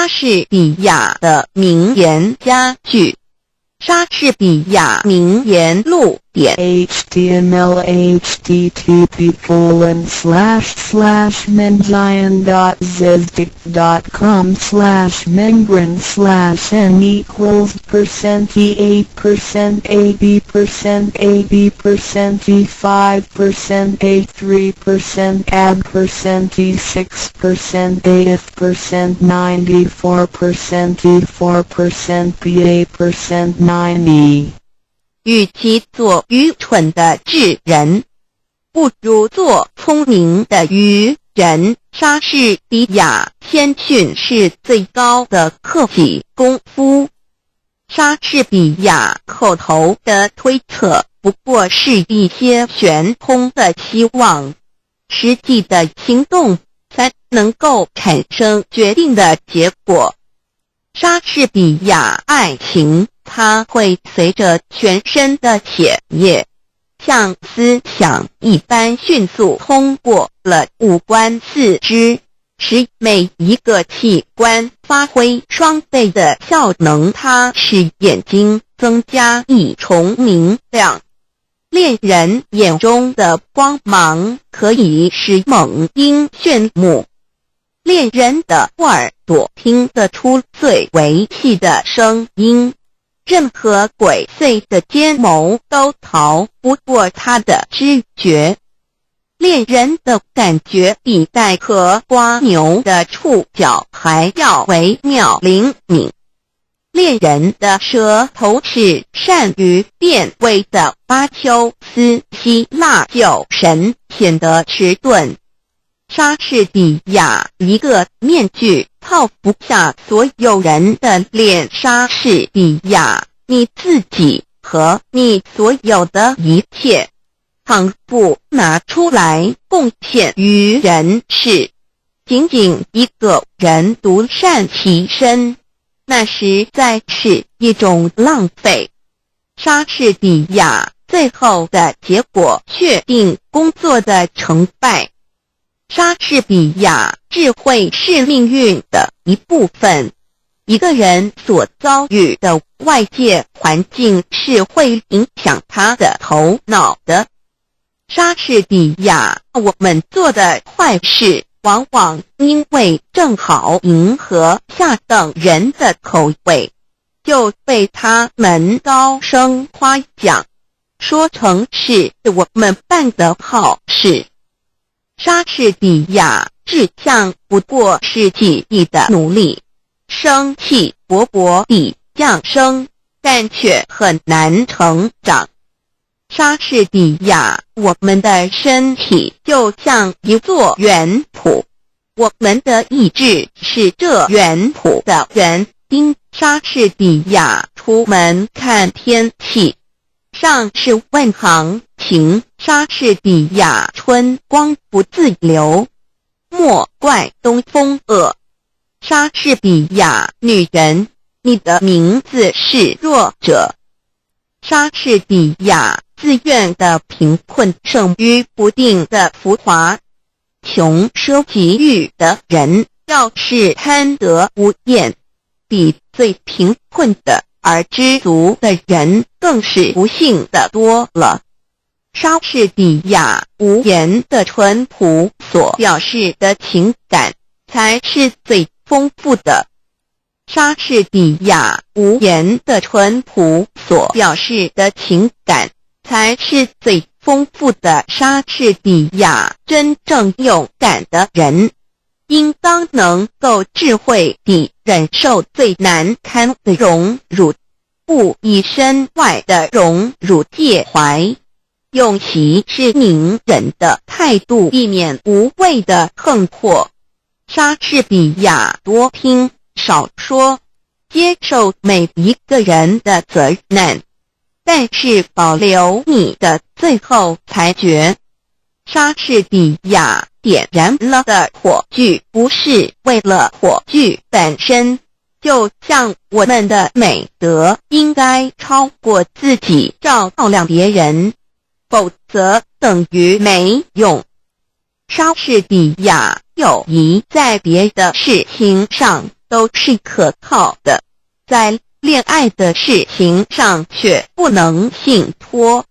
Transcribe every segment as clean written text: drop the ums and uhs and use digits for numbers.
莎士比亚的名言佳句。莎士比亚名言录点 http://menzion.zizdik.com/membrane/e%80%a%b%a%b%e%90%. 与其做愚蠢的智人，不如做聪明的愚人。莎士比亚谦逊是最高的克己功夫。莎士比亚口头的推测不过是一些悬空的希望，实际的行动才能够产生决定的结果。莎士比亚爱情，它会随着全身的血液，像思想一般迅速通过了五官四肢，使每一个器官发挥双倍的效能。它使眼睛增加一重明亮，恋人眼中的光芒可以使猛鹰炫目，恋人的耳朵听得出最为细的声音，任何鬼祟的奸谋都逃不过他的知觉。恋人的感觉比带壳蜗牛的触角还要微妙灵敏，恋人的舌头是善于辨味的。巴丘斯希腊酒神显得迟钝。莎士比亚一个面具套不下所有人的脸。莎士比亚，你自己和你所有的一切，倘不拿出来贡献于人世，仅仅一个人独善其身，那实在是一种浪费。莎士比亚最后的结果确定工作的成败。莎士比亚智慧是命运的一部分，一个人所遭遇的外界环境是会影响他的头脑的。莎士比亚，我们做的坏事往往因为正好迎合下等人的口味，就被他们高声夸奖，说成是我们办的好事。莎士比亚志向不过是几亿的努力，生气勃勃地降生，但却很难成长。莎士比亚，我们的身体就像一座园圃，我们的意志是这园圃的园丁。莎士比亚出门看天气，上是问行情。莎士比亚春光不自流，莫怪东风恶。莎士比亚女人，你的名字是弱者。莎士比亚自愿的贫困胜于不定的浮华。穷奢极欲的人要是贪得无厌，比最贫困的而知足的人更是不幸的多了。莎士比亚无言的淳朴所表示的情感才是最丰富的。莎士比亚无言的淳朴所表示的情感才是最丰富的。莎士比亚真正勇敢的人，应当能够智慧地忍受最难堪的荣辱，不以身外的荣辱介怀。用息是宁忍的态度，避免无谓的横迫。莎士比亚多听少说，接受每一个人的责难，但是保留你的最后裁决。莎士比亚点燃了的火炬不是为了火炬本身，就像我们的美德应该超过自己照亮别人，否则等于没用。莎士比亚友谊在别的事情上都是可靠的，在恋爱的事情上却不能信托，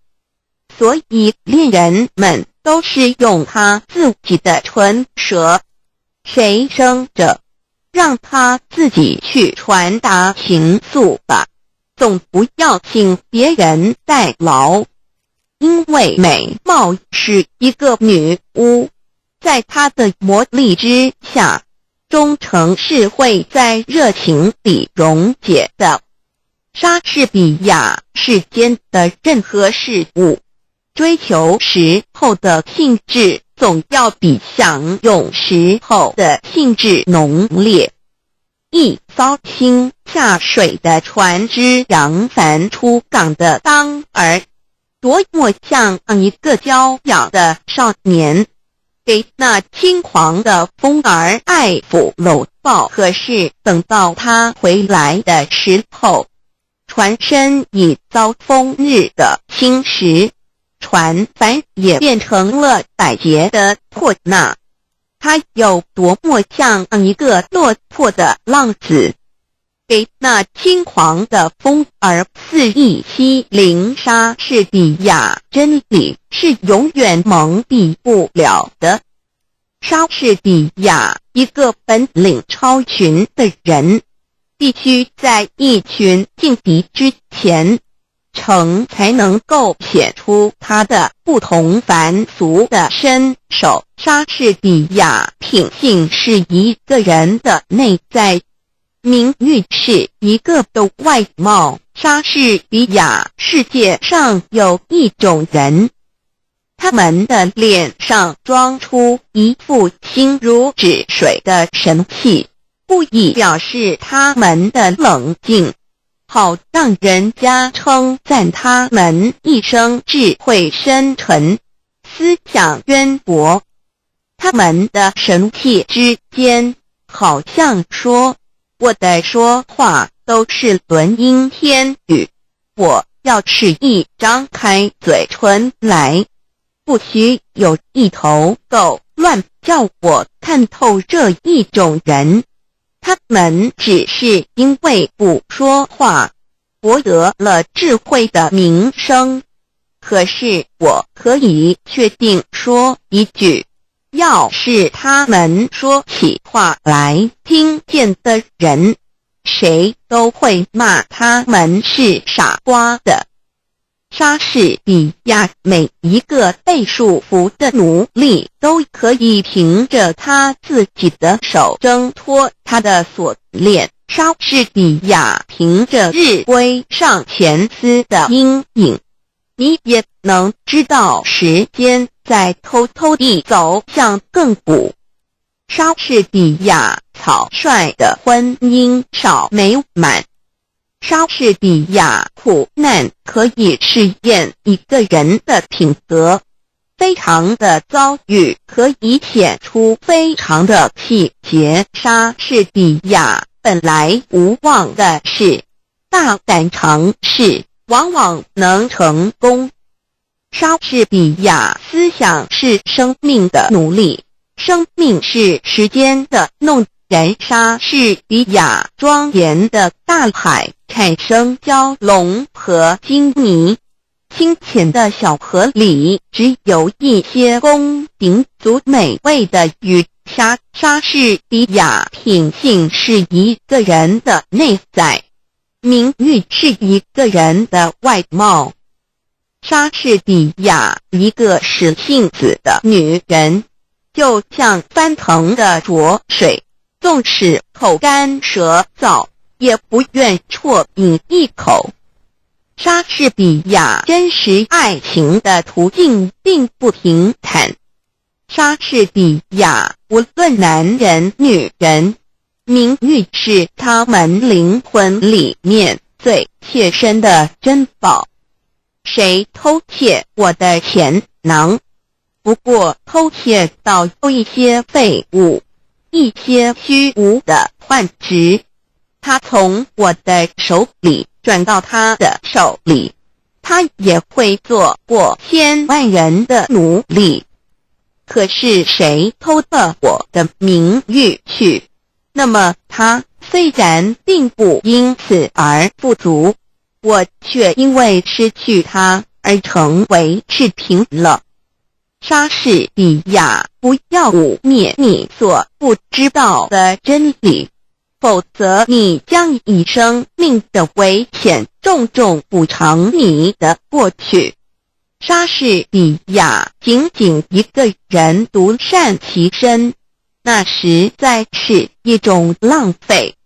所以恋人们都是用他自己的唇舌，谁生着，让他自己去传达情愫吧，总不要请别人代劳。因为美貌是一个女巫，在她的魔力之下，忠诚是会在热情里溶解的。莎士比亚世间的任何事物，追求时候的兴致总要比享用时候的兴致浓烈。一艘新下水的船只扬帆出港的当儿，多么像一个娇养的少年，给那轻狂的风儿爱抚搂抱。可是等到他回来的时候，船身已遭风日的侵蚀，船帆也变成了百结的破捺。他有多么像一个落魄的浪子，给那轻狂的风儿肆意欺凌。莎士比亚真理是永远蒙蔽不了的。莎士比亚一个本领超群的人，必须在一群劲敌之前，才能够显出他的不同凡俗的身手。莎士比亚品性是一个人的内在，名誉是一个的外貌。莎士比亚世界上有一种人，他们的脸上装出一副心如止水的神气，故意表示他们的冷静，好让人家称赞他们一生智慧深沉，思想渊博。他们的神气之间，好像说，我的说话都是轮音天语，我要是一张开嘴唇来，不许有一头狗乱叫我看透这一种人。他们只是因为不说话，博得了智慧的名声。可是我可以确定说一句，要是他们说起话来，听见的人，谁都会骂他们是傻瓜的。莎士比亚每一个被束缚的奴隶都可以凭着他自己的手挣脱他的锁链。莎士比亚凭着日晷上前丝的阴影，你也能知道时间在偷偷地走向亘古。莎士比亚草率的婚姻少美满。莎士比亚苦难可以试验一个人的品格，非常的遭遇可以显出非常的气节。莎士比亚本来无望的事，大胆尝试往往能成功。莎士比亚思想是生命的奴隶，生命是时间的弄人。莎士比亚庄严的大海产生蛟龙和鲸泥，清浅的小河里只有一些公平足美味的鱼虾。莎士比亚品性是一个人的内在，名誉是一个人的外貌。莎士比亚一个使性子的女人，就像翻腾的浊水，纵使口干舌燥，也不愿啜饮一口。莎士比亚真实爱情的途径并不平坦。莎士比亚无论男人女人，名誉是他们灵魂里面最切身的珍宝。谁偷窃我的钱囊？不过偷窃到一些废物，一些虚无的幻值，他从我的手里转到他的手里，他也会做过千万人的奴隶。可是谁偷了我的名誉去，那么他虽然并不因此而富足，我却因为失去它而成为赤贫了。莎士比亚，不要污蔑你所不知道的真理，否则你将以生命的危险重重补偿你的过去。莎士比亚仅仅一个人独善其身，那实在是一种浪费。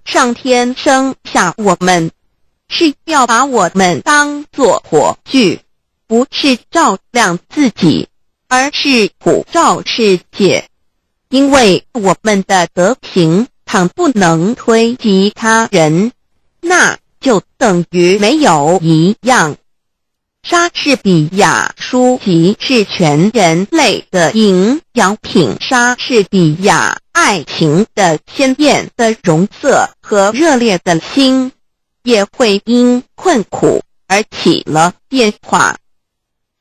上天生下我们，是要把我们当作火炬，不是照亮自己，而是普照世界。因为我们的德行倘不能推及他人，那就等于没有一样。莎士比亚书籍是全人类的营养品，莎士比亚爱情的鲜艳的容色和热烈的心，也会因困苦而起了变化。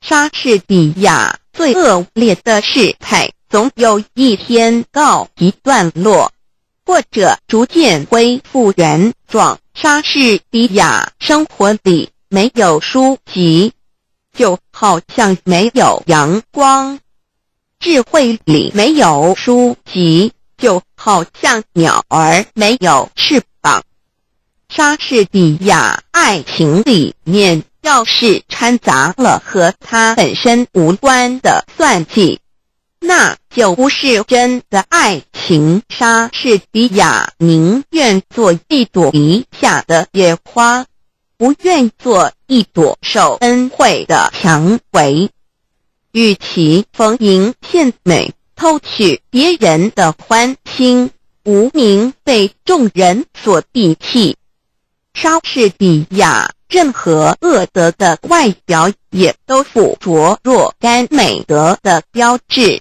莎士比亚最恶劣的事态总有一天告一段落，或者逐渐恢复原状。莎士比亚生活里没有书籍，就好像没有阳光；智慧里没有书籍，就好像鸟儿没有翅膀。莎士比亚爱情里面要是掺杂了和他本身无关的算计，那就不是真的爱情。莎士比亚宁愿做一朵篱下的野花，不愿做一朵受恩惠的蔷薇。与其逢迎献美，偷取别人的欢心，无名被众人所鄙弃，莎士比亚任何恶德的外表也都附着若干美德的标志。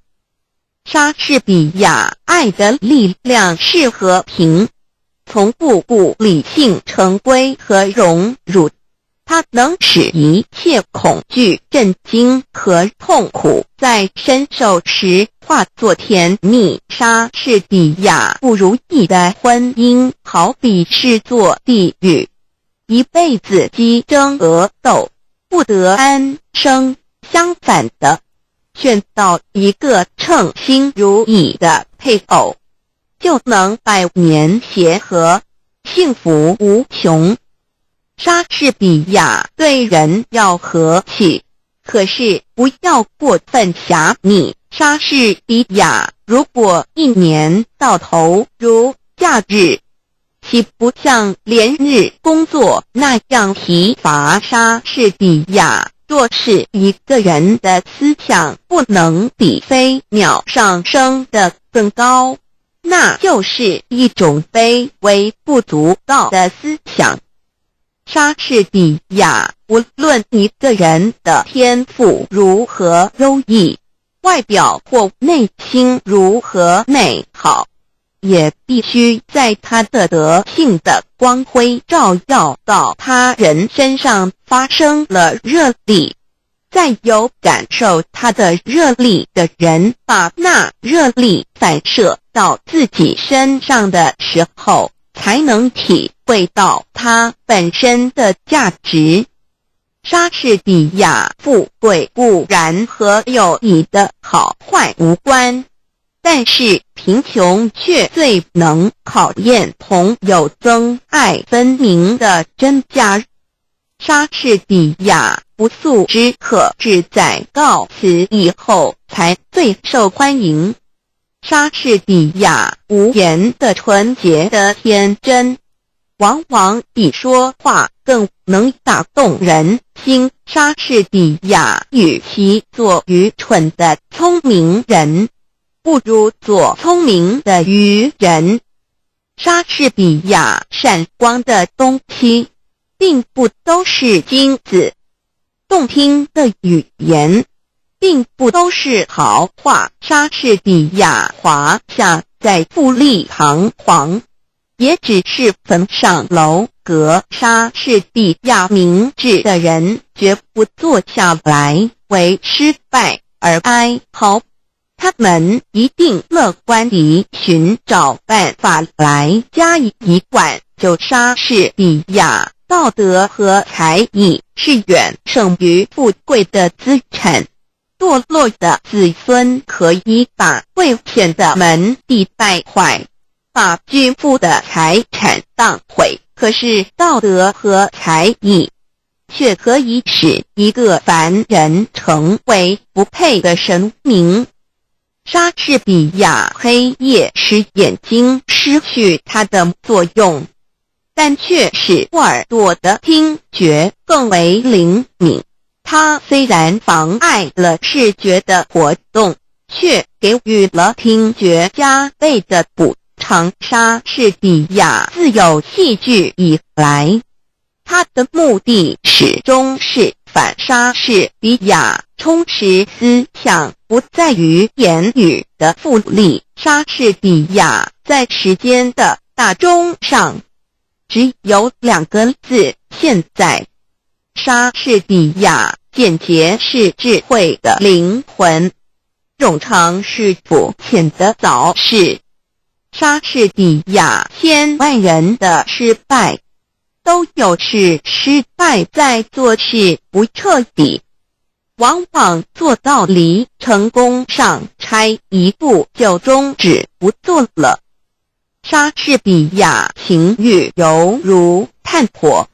莎士比亚爱的力量是和平，从不顾理性成规和荣辱，它能使一切恐惧、震惊和痛苦在深受时化作甜蜜。莎士比亚不如意的婚姻好比是座地狱，一辈子激争恶斗，不得安生。相反的，选到一个称心如意的配偶，就能百年协和，幸福无穷。莎士比亚对人要和气，可是不要过分狭隘。莎士比亚如果一年到头如假日，岂不像连日工作那样疲乏？莎士比亚若是一个人的思想不能比飞鸟上升得更高，那就是一种卑微不足道的思想。莎士比亚无论一个人的天赋如何优异，外表或内心如何美好，也必须在他的德性的光辉照耀到他人身上发生了热力，再有感受他的热力的人把那热力反射到自己身上的时候，才能体会到它本身的价值。莎士比亚富贵固然和友谊的好坏无关，但是贫穷却最能考验朋友憎爱分明的真假。莎士比亚不速之客只在告辞以后才最受欢迎。莎士比亚无言的纯洁的天真，往往比说话更能打动人心。莎士比亚与其做愚蠢的聪明人，不如做聪明的愚人。莎士比亚闪光的东西并不都是金子，动听的语言并不都是豪华。莎士比亚华夏在富丽堂皇，也只是坟上楼阁。莎士比亚明智的人绝不坐下来为失败而哀嚎。他们一定乐观地寻找办法来加以一贯，就莎士比亚，道德和才艺是远胜于富贵的资产。堕落的子孙可以把贵贱的门第败坏，把巨富的财产荡毁，可是道德和才艺却可以使一个凡人成为不配的神明。莎士比亚黑夜使眼睛失去它的作用，但却使耳朵的听觉更为灵敏。它虽然妨碍了视觉的活动，却给予了听觉加倍的补偿。莎士比亚自有戏剧以来，他的目的始终是反莎士比亚充实思想，不在于言语的复利。莎士比亚在时间的大钟上只有2个字：现在。莎士比亚简洁是智慧的灵魂，冗长是肤浅的早逝。莎士比亚千万人的失败，都有是失败在做事不彻底，往往做到离成功上差一步就终止不做了。莎士比亚情欲犹如炭火，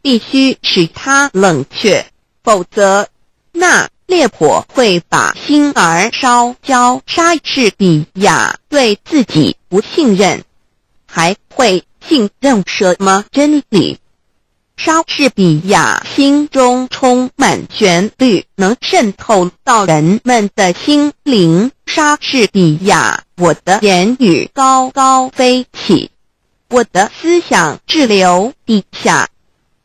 必须使它冷却，否则那烈火会把心儿烧焦。莎士比亚对自己不信任，还会信任什么真理？莎士比亚心中充满旋律，能渗透到人们的心灵。莎士比亚，我的言语高高飞起，我的思想滞留地下。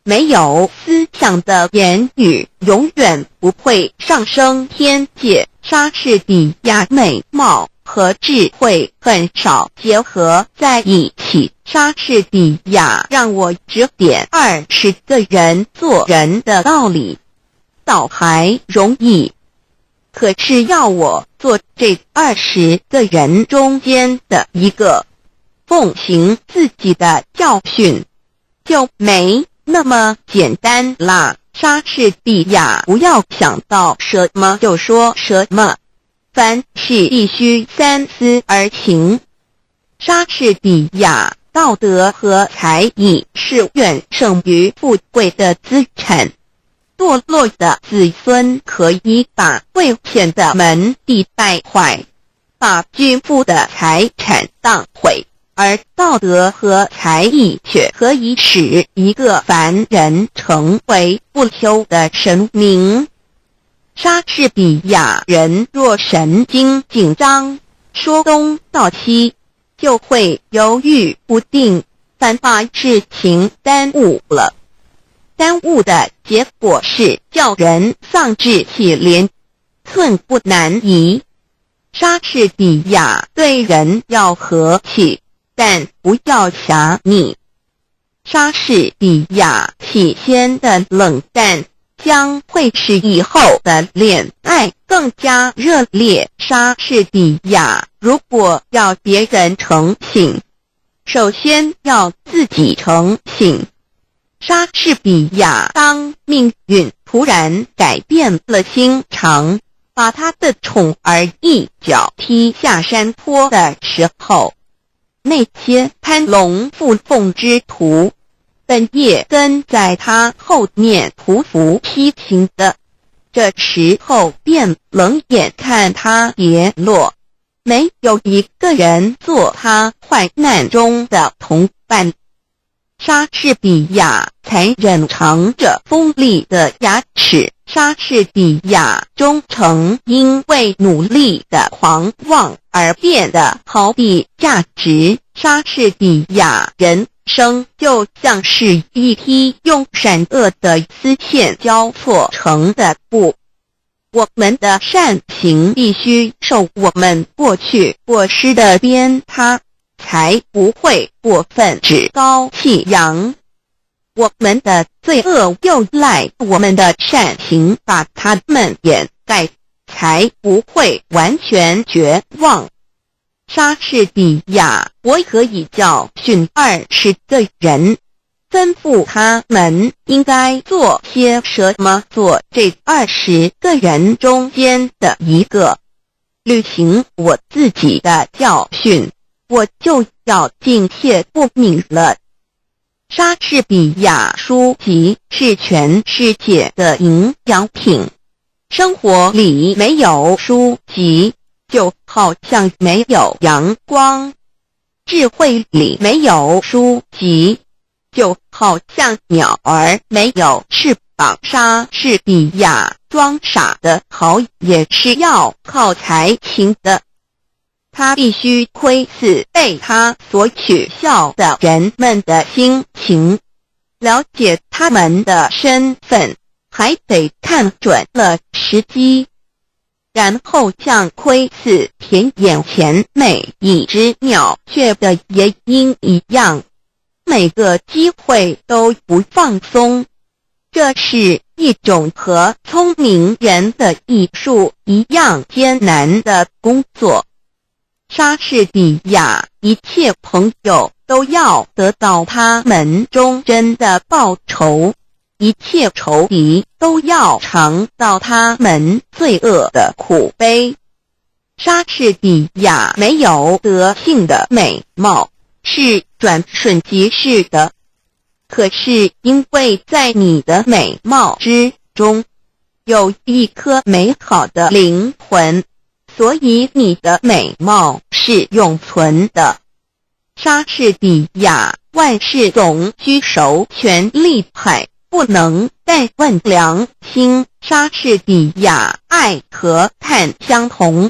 没有思想的言语永远不会上升天界。莎士比亚美貌和智慧很少结合在一起。莎士比亚让我指点20个人做人的道理，倒还容易。可是要我做这20个人中间的一个，奉行自己的教训，就没那么简单啦。莎士比亚不要想到什么就说什么，凡事必须三思而行。莎士比亚道德和才艺是远胜于富贵的资产。堕落的子孙可以把贵贱的门第败坏，把巨富的财产荡毁，而道德和才艺却可以使一个凡人成为不朽的神明。莎士比亚人若神经紧张，说东道西，就会犹豫不定，反把事情耽误了。耽误的结果是叫人丧志气连，寸步难移。莎士比亚对人要和气，但不要狭密。莎士比亚起先的冷淡，将会使以后的恋爱更加热烈。莎士比亚如果要别人成醒，首先要自己成醒。莎士比亚当命运突然改变了心肠，把他的宠儿一脚踢下山坡的时候，那些攀龙附凤之徒本也跟在他后面匍匐批评的，这时候便冷眼看他跌落，没有一个人做他患难中的同伴。莎士比亚残忍长着锋利的牙齿，莎士比亚忠诚因为努力的狂妄而变得毫无价值。莎士比亚人生就像是一匹用闪恶的丝线交错成的布，我们的善行必须受我们过去过失的鞭挞，才不会过分趾高气扬。我们的罪恶又赖我们的善行把它们掩盖，才不会完全绝望。莎士比亚，我可以教训20个人，吩咐他们应该做些什么，做这20个人中间的一个。履行我自己的教训，我就要敬谢不敏了。莎士比亚书籍是全世界的营养品，生活里没有书籍，就好像没有阳光；智慧里没有书籍，就好像鸟儿没有翅膀。莎士比亚装傻的好也是要靠才情的，他必须窥视被他所取笑的人们的心情，了解他们的身份，还得看准了时机，然后像窥视田眼前每一只鸟雀的夜莺一样，每个机会都不放松。这是一种和聪明人的艺术一样艰难的工作。莎士比亚一切朋友都要得到他们忠贞的报酬，一切仇敌都要尝到他们罪恶的苦悲。莎士比亚没有德性的美貌，是转瞬即逝的。可是因为在你的美貌之中有一颗美好的灵魂，所以你的美貌是永存的。莎士比亚万事总居首权力派，不能怠问良心。莎士比亚爱和炭相同，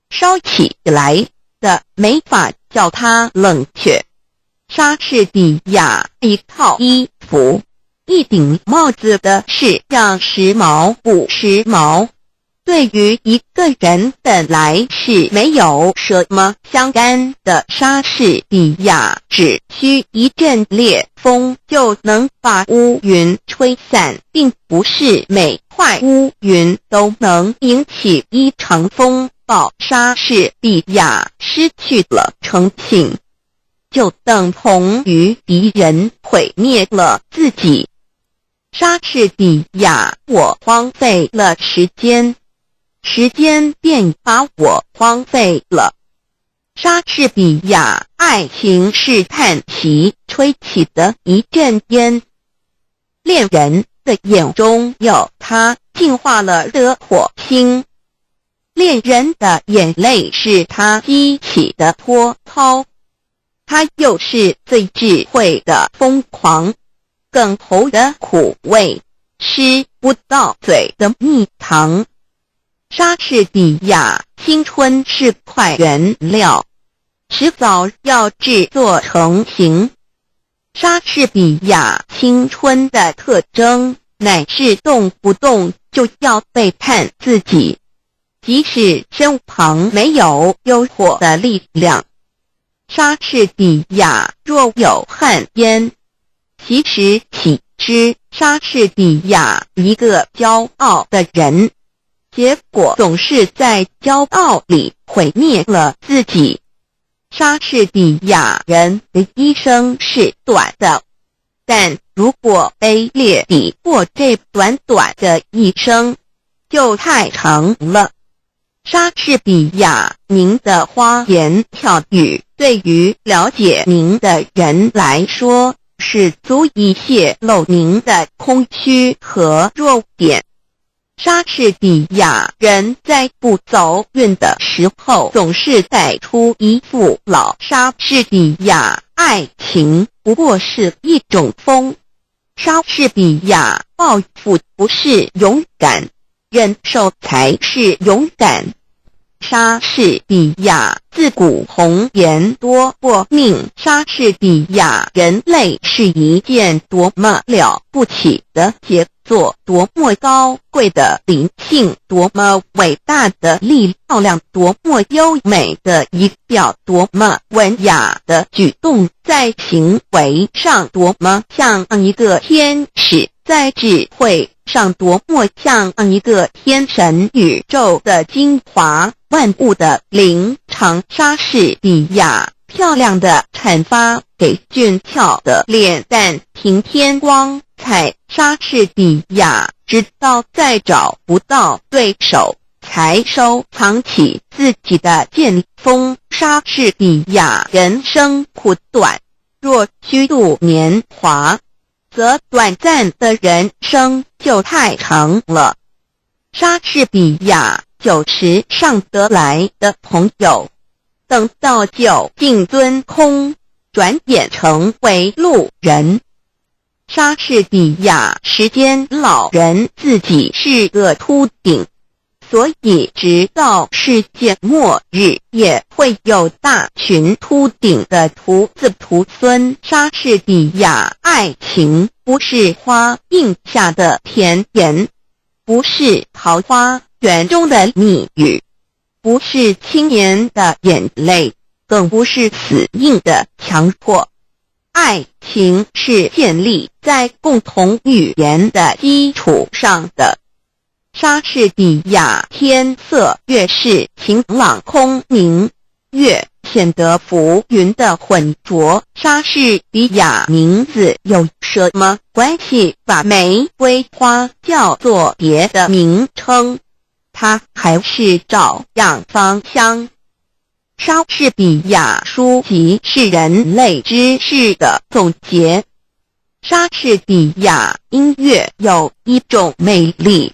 烧起来的没法叫它冷却。莎士比亚一套衣服，一顶帽子的事让时髦不时髦，对于一个人本来是没有什么相干的。莎士比亚只需一阵烈风就能把乌云吹散，并不是每块乌云都能引起一场风暴。莎士比亚失去了诚信，就等同于敌人毁灭了自己。莎士比亚，我荒废了时间，时间便把我荒废了。莎士比亚，爱情是叹息吹起的一阵烟，恋人的眼中有他净化了的火星，恋人的眼泪是他激起的波涛。他又是最智慧的疯狂，梗头的苦味，吃不到嘴的蜜糖。莎士比亚，青春是块原料，迟早要制作成型。莎士比亚，青春的特征乃是动不动就要背叛自己，即使身旁没有诱惑的力量。莎士比亚，若有旱烟，其实岂知。莎士比亚，一个骄傲的人，结果总是在骄傲里毁灭了自己。莎士比亚，人的一生是短的，但如果卑劣地过这短短的一生，就太长了。莎士比亚，您的花言巧语对于了解您的人来说，是足以泄露您的空虚和弱点。莎士比亚，人在不走运的时候总是带出一副老。莎士比亚，爱情不过是一种风。莎士比亚，报复不是勇敢，忍受才是勇敢。莎士比亚，自古红颜多过命。莎士比亚，人类是一件多么了不起的杰作多么高贵的灵性，多么伟大的力量，多么优美的仪表，多么文雅的举动，在行为上多么像一个天使，在智慧上多么像一个天神，宇宙的精华，万物的灵长。莎士比亚漂亮的阐发给俊俏的脸蛋平添光彩。莎士比亚直到再找不到对手，才收藏起自己的剑锋。莎士比亚人生苦短，若虚度年华，则短暂的人生就太长了。莎士比亚90上得来的朋友，等到酒尽樽空，转眼成为路人。莎士比亚时间老人自己是个秃顶，所以直到世界末日也会有大群秃顶的徒子徒孙。莎士比亚爱情不是花映下的甜言，不是桃花源中的蜜语，不是青年的眼泪，更不是死硬的强迫。爱情是建立在共同语言的基础上的。莎士比亚天色越是晴朗空明，越显得浮云的浑浊。莎士比亚名字有什么关系把玫瑰花叫做别的名称？它还是照样芳香。莎士比亚书籍是人类知识的总结。莎士比亚音乐有一种魅力，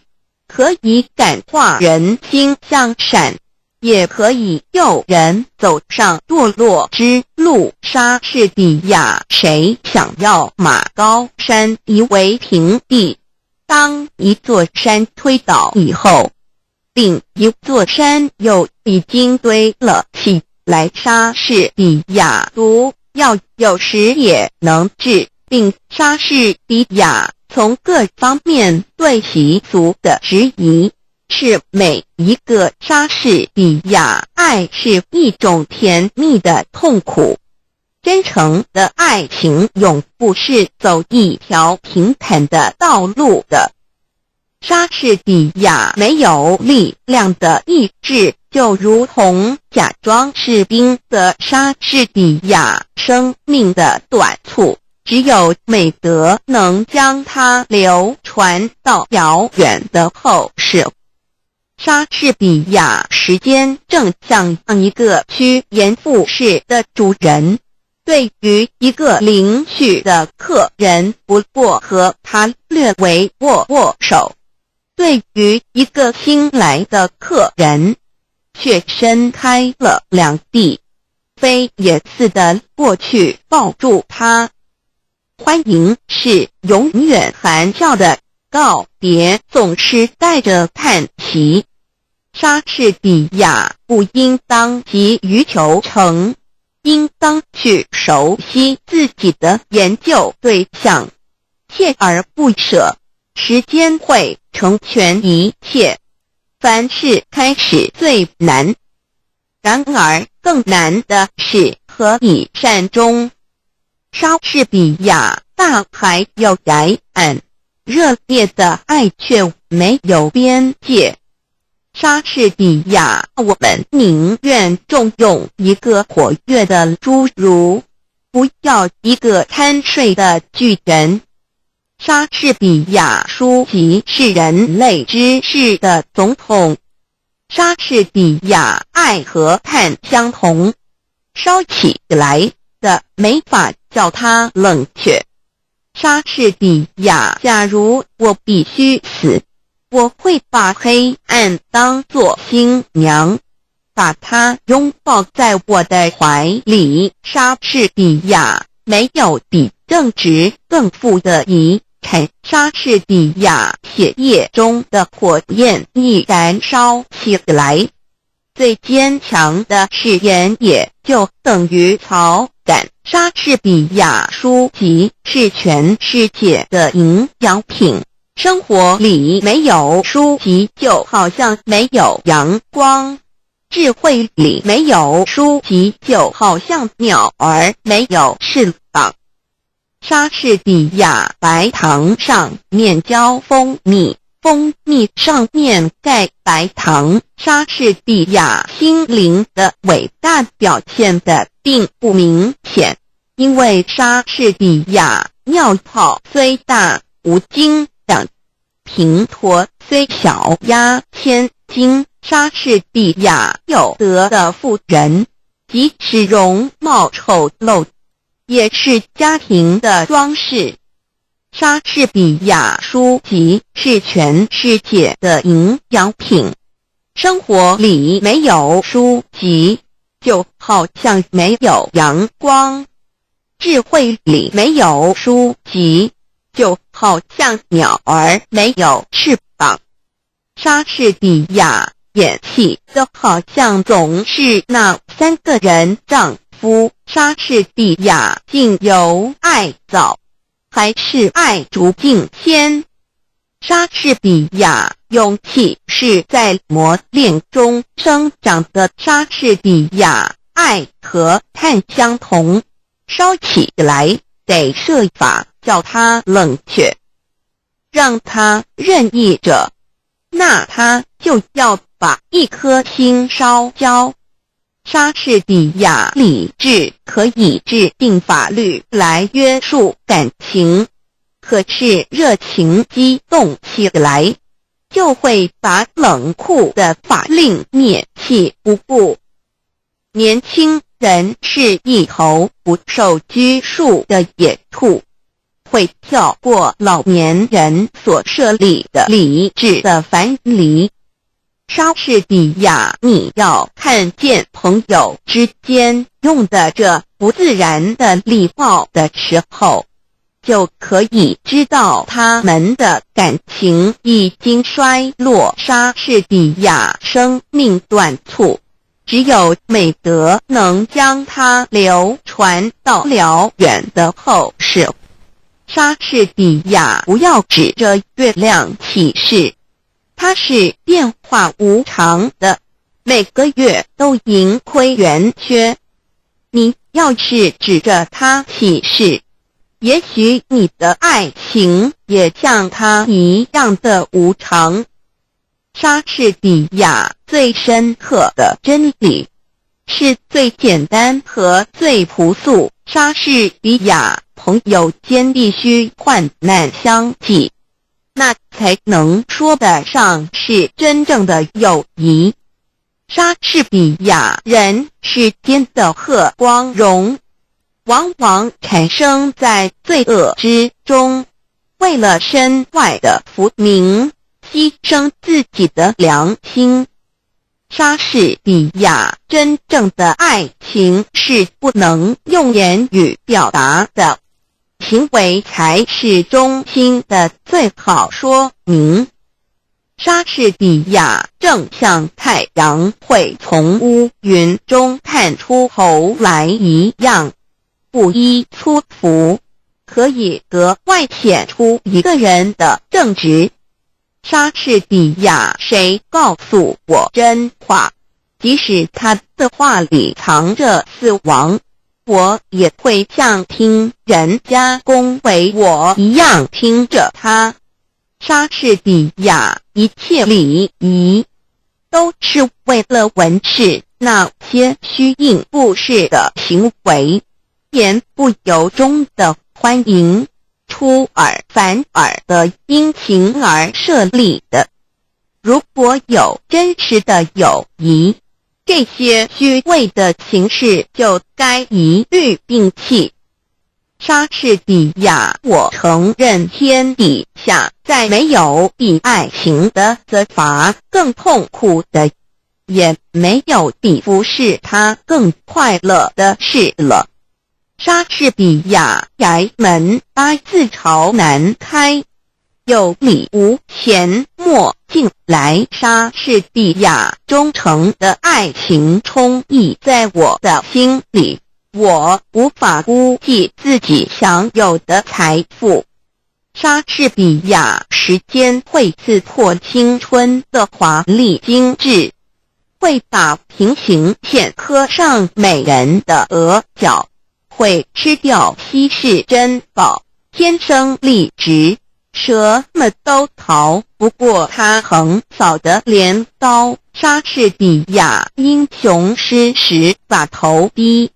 可以感化人心向善，也可以诱人走上堕落之路。莎士比亚谁想要马高山夷为平地？当一座山推倒以后，另一座山又已经堆了起来。莎士比亚毒药有时也能治病。莎士比亚从各方面对习俗的质疑，是每一个莎士比亚爱是一种甜蜜的痛苦。真诚的爱情永不是走一条平坦的道路的。莎士比亚没有力量的意志，就如同假装士兵的莎士比亚生命的短促，只有美德能将它流传到遥远的后世。莎士比亚时间正像一个趋炎附势的主人，对于一个邻居的客人不过和他略微握手，对于一个新来的客人却伸开了两臂，飞也似的过去抱住他。欢迎是永远含笑的，告别总是带着叹息。莎士比亚不应当急于求成，应当去熟悉自己的研究对象，锲而不舍，时间会成全一切。凡事开始最难，然而更难的是何以善终。莎士比亚大海有崖岸，热烈的爱却没有边界。莎士比亚，我们宁愿重用一个活跃的侏儒，不要一个贪睡的巨人。莎士比亚书籍是人类知识的总统。莎士比亚爱和炭相同，烧起来的没法叫它冷却。莎士比亚，假如我必须死，我会把黑暗当作新娘，把它拥抱在我的怀里。莎士比亚没有比正直更富的遗产。莎士比亚血液中的火焰已燃烧起来，最坚强的誓言也就等于草杆。莎士比亚书籍是全世界的营养品，生活里没有书籍，就好像没有阳光；智慧里没有书籍，就好像鸟儿没有翅膀。莎士比亚白糖上面浇蜂蜜，蜂蜜上面盖白糖。莎士比亚心灵的伟大表现的并不明显，因为莎士比亚尿泡虽大无斤两，平驼虽小压千斤。莎士比亚有德的妇人，即使容貌丑陋，也是家庭的装饰。莎士比亚书籍是全世界的营养品。生活里没有书籍，就好像没有阳光；智慧里没有书籍，就好像鸟儿没有翅膀。莎士比亚演戏的好像总是那3个人丈夫。莎士比亚竟由爱早，还是爱逐境迁。莎士比亚勇气是在磨练中生长的。莎士比亚爱和碳相同，烧起来得设法叫它冷却，让它任意着，那它就要把一颗心烧焦。莎士比亚理智可以制定法律来约束感情，可是热情激动起来，就会把冷酷的法令灭弃不顾。年轻人是一头不受拘束的野兔，会跳过老年人所设立的理智的樊篱。莎士比亚，你要看见朋友之间用的这不自然的礼貌的时候，就可以知道他们的感情已经衰落。莎士比亚生命短促，只有美德能将它流传到辽远的后世。莎士比亚不要指着月亮起誓，它是变化无常的，每个月都盈亏圆缺。你要是指着它起誓，也许你的爱情也像它一样的无常。莎士比亚最深刻的真理是最简单和最朴素。莎士比亚朋友间必须患难相济，那才能说得上是真正的友谊。莎士比亚人世间的贺光荣，往往产生在罪恶之中，为了身外的浮名，牺牲自己的良心。莎士比亚真正的爱情是不能用言语表达的，行为才是中心的最好说明。莎士比亚正像太阳会从乌云中探出头来一样，不依粗俗，可以格外显出一个人的正直。莎士比亚谁告诉我真话，即使他的话里藏着死亡，我也会像听人家恭维我一样听着他。莎士比亚一切礼仪都是为了文饰那些虚应故事的行为，言不由衷的欢迎，出尔反尔的殷勤而设立的。如果有真实的友谊，这些虚伪的情事就该一律摒弃。莎士比亚，我承认天底下再没有比爱情的责罚更痛苦的，也没有比服侍他更快乐的事了。莎士比亚衙门8字朝南开，有理无钱莫进来。莎士比亚忠诚的爱情充溢在我的心里，我无法估计自己享有的财富。莎士比亚时间会刺破青春的华丽精致，会把平行线刻上美人的额角，会吃掉稀世珍宝，天生丽质，什么都逃不过他横扫的镰刀。莎士比亚英雄诗时把头低，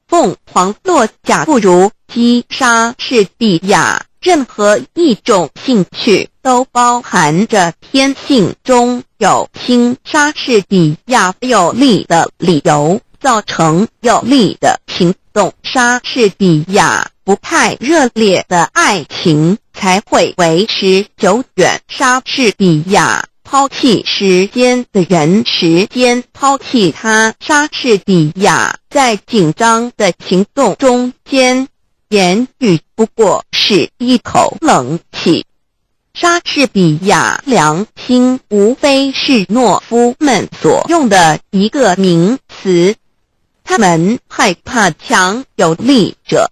凤凰落架不如鸡。莎士比亚任何一种兴趣都包含着天性中有轻。莎士比亚有力的理由造成有力的行动。莎士比亚不太热烈的爱情才会维持久远。莎士比亚抛弃时间的人，时间抛弃他。莎士比亚在紧张的行动中间，言语不过是一口冷气。莎士比亚良心无非是懦夫们所用的一个名词，他们害怕强有力者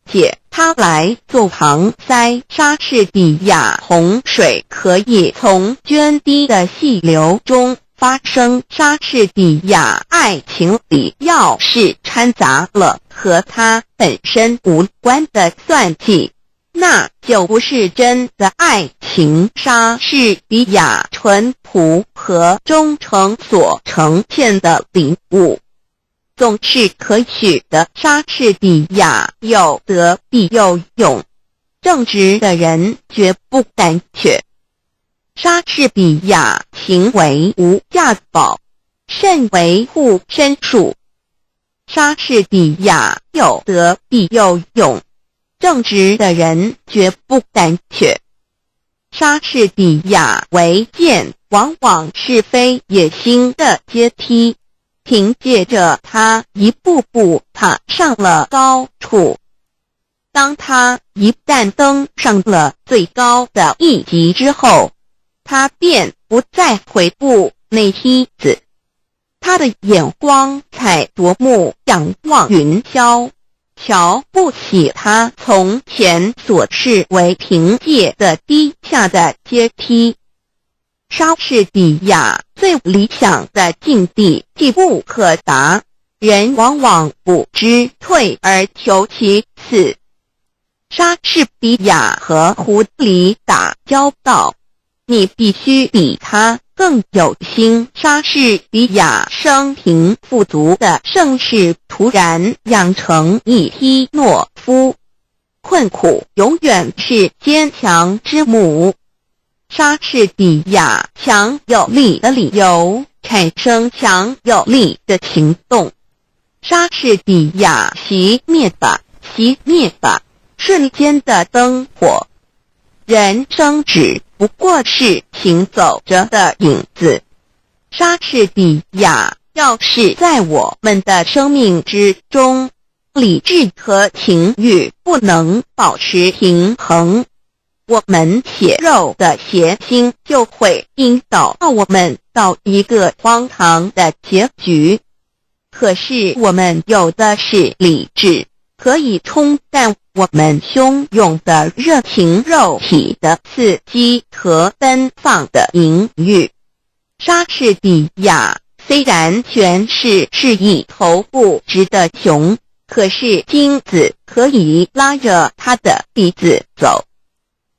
借它来做搪塞。莎士比亚洪水可以从涓滴的细流中发生。莎士比亚爱情里要是掺杂了和他本身无关的算计，那就不是真的爱情。莎士比亚淳朴和忠诚所呈现的领悟总是可取的。莎士比亚有德必有勇，正直的人绝不胆怯。莎士比亚情为无价宝，甚为护身术。莎士比亚有德必有勇，正直的人绝不胆怯。莎士比亚为剑往往是非野心的阶梯，凭借着他一步步踏上了高处。当他一旦登上了最高的一级之后，他便不再回顾那梯子，他的眼光才夺目仰望云霄，瞧不起他从前所视为凭借的低下的阶梯。莎士比亚最理想的境地既不可达，人往往不知退而求其次。莎士比亚和狐狸打交道，你必须比他更有心。莎士比亚生平富足的盛世突然养成一批懦夫，困苦永远是坚强之母。莎士比亚强有力的理由产生强有力的行动。莎士比亚熄灭吧，熄灭吧，瞬间的灯火。人生只不过是行走着的影子。莎士比亚要是在我们的生命之中，理智和情欲不能保持平衡，我们血肉的邪心就会引导我们到一个荒唐的结局。可是我们有的是理智，可以冲淡我们汹涌的热情、肉体的刺激和奔放的淫欲。莎士比亚虽然诠释是一头不直的熊，可是金子可以拉着他的鼻子走。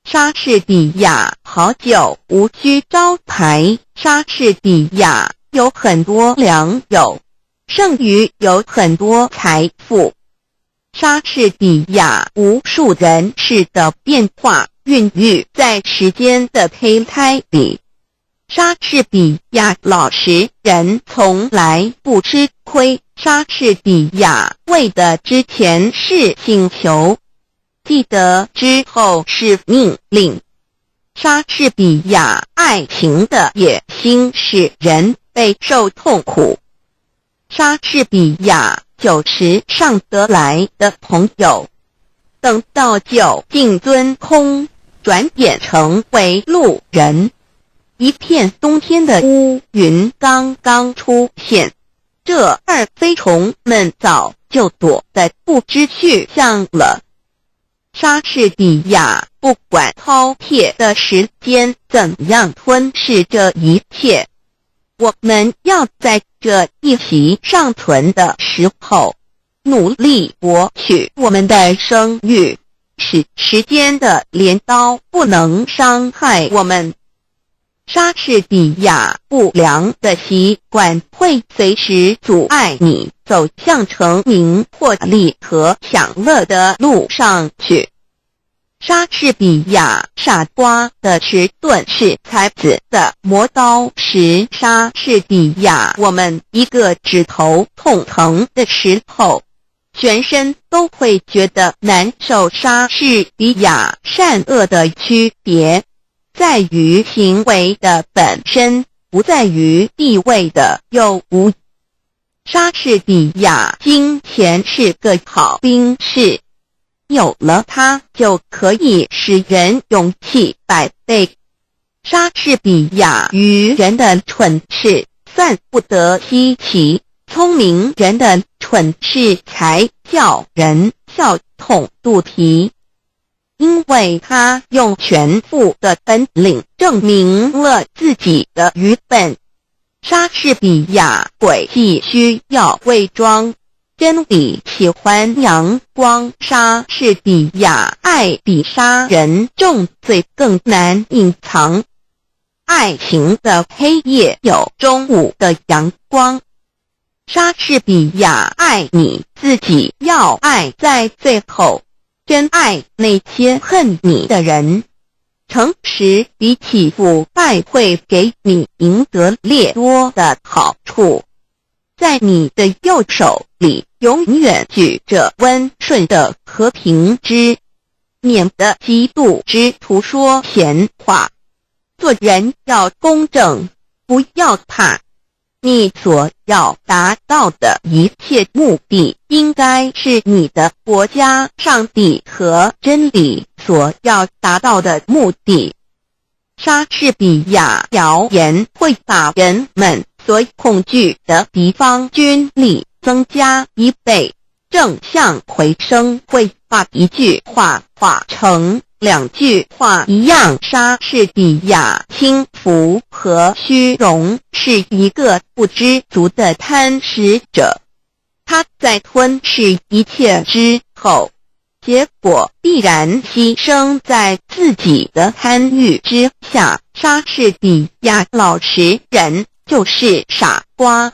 莎士比亚好酒无需招牌。莎士比亚有很多良友，胜于有很多财富。莎士比亚无数人世的变化孕育在时间的胚胎里。莎士比亚老实人从来不吃亏。莎士比亚为的之前是请求，记得之后是命令。莎士比亚爱情的野心使人备受痛苦。莎士比亚酒池上得来的朋友，等到酒尽樽空，转眼成为路人。一片冬天的乌云刚刚出现，这二飞虫们早就躲得不知去向了。莎士比亚不管饕餮的时间怎样吞噬这一切，我们要在这一息尚存的时候，努力博取我们的声誉，使时间的镰刀不能伤害我们。莎士比亚不良的习惯会随时阻碍你走向成名获利和享乐的路上去。莎士比亚傻瓜的迟钝是才子的磨刀石。莎士比亚我们一个指头痛疼的时候，全身都会觉得难受。莎士比亚善恶的区别在于行为的本身，不在于地位的有无。莎士比亚金钱是个好兵士，有了它就可以使人勇气百倍。莎士比亚愚人的蠢事算不得稀奇，聪明人的蠢事才叫人笑痛肚皮，因为他用全副的本领证明了自己的愚笨。莎士比亚诡计需要伪装，真理喜欢阳光。莎士比亚爱比杀人重罪更难隐藏，爱情的黑夜有中午的阳光。莎士比亚爱你自己要爱在最后，真爱那些恨你的人。诚实比起腐败会给你赢得略多的好处。在你的右手里永远举着温顺的和平之，免得嫉妒之徒说闲话。做人要公正，不要怕。你所要达到的一切目的，应该是你的国家、上帝和真理所要达到的目的。莎士比亚谣言会把人们所恐惧的敌方军力增加1倍，正向回声会把一句话化成2句话一样。莎士比亚轻浮和虚荣是一个不知足的贪食者，他在吞噬一切之后，结果必然牺牲在自己的贪欲之下。莎士比亚老实人就是傻瓜，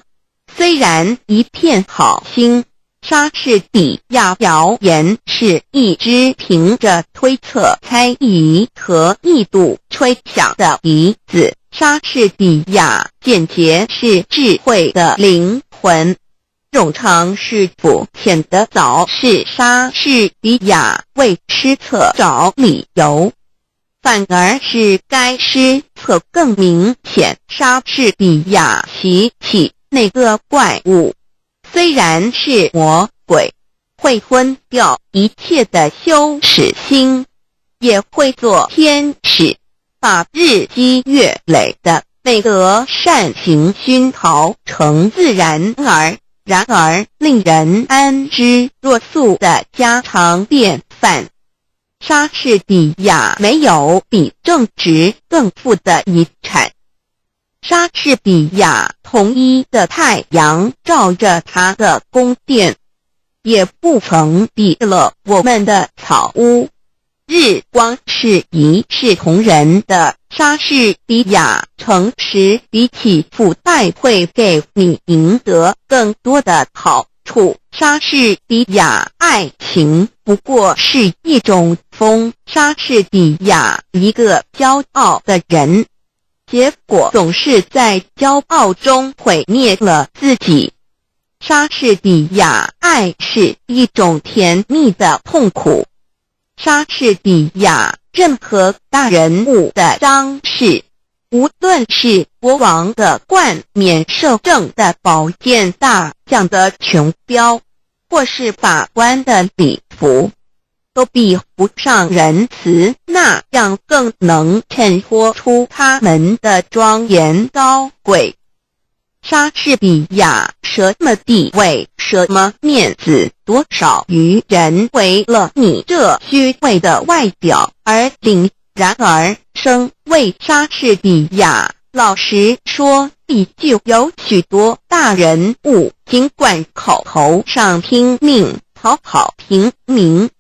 虽然一片好心。莎士比亚谣言是一只凭着推测、猜疑和臆度吹响的笛子。莎士比亚简洁是智慧的灵魂，冗长是肤浅的早是莎士比亚为失策找理由，反而是该失策更明显。莎士比亚习气那个怪物，虽然是魔鬼，会昏掉一切的羞耻心，也会做天使，把日积月累的美德善行熏陶成自然而令人安之若素的家常便饭。莎士比亚没有比正直更富的遗产。莎士比亚统一的太阳照着他的宫殿，也不曾比了我们的草屋。日光是一视同仁的。莎士比亚诚实比起腐败会给你赢得更多的好处。莎士比亚爱情不过是一种风。莎士比亚一个骄傲的人，结果总是在骄傲中毁灭了自己。莎士比亚爱是一种甜蜜的痛苦。莎士比亚任何大人物的张氏，无论是国王的冠冕摄政的宝剑大将的琼标，或是法官的礼服，都比不上仁慈那样更能衬托出他们的庄严高贵。莎士比亚什么地位，什么面子，多少愚人为了你这虚伪的外表而领。然而，身为莎士比亚，老实说，必就有许多大人物，尽管口头上拼命讨好平民，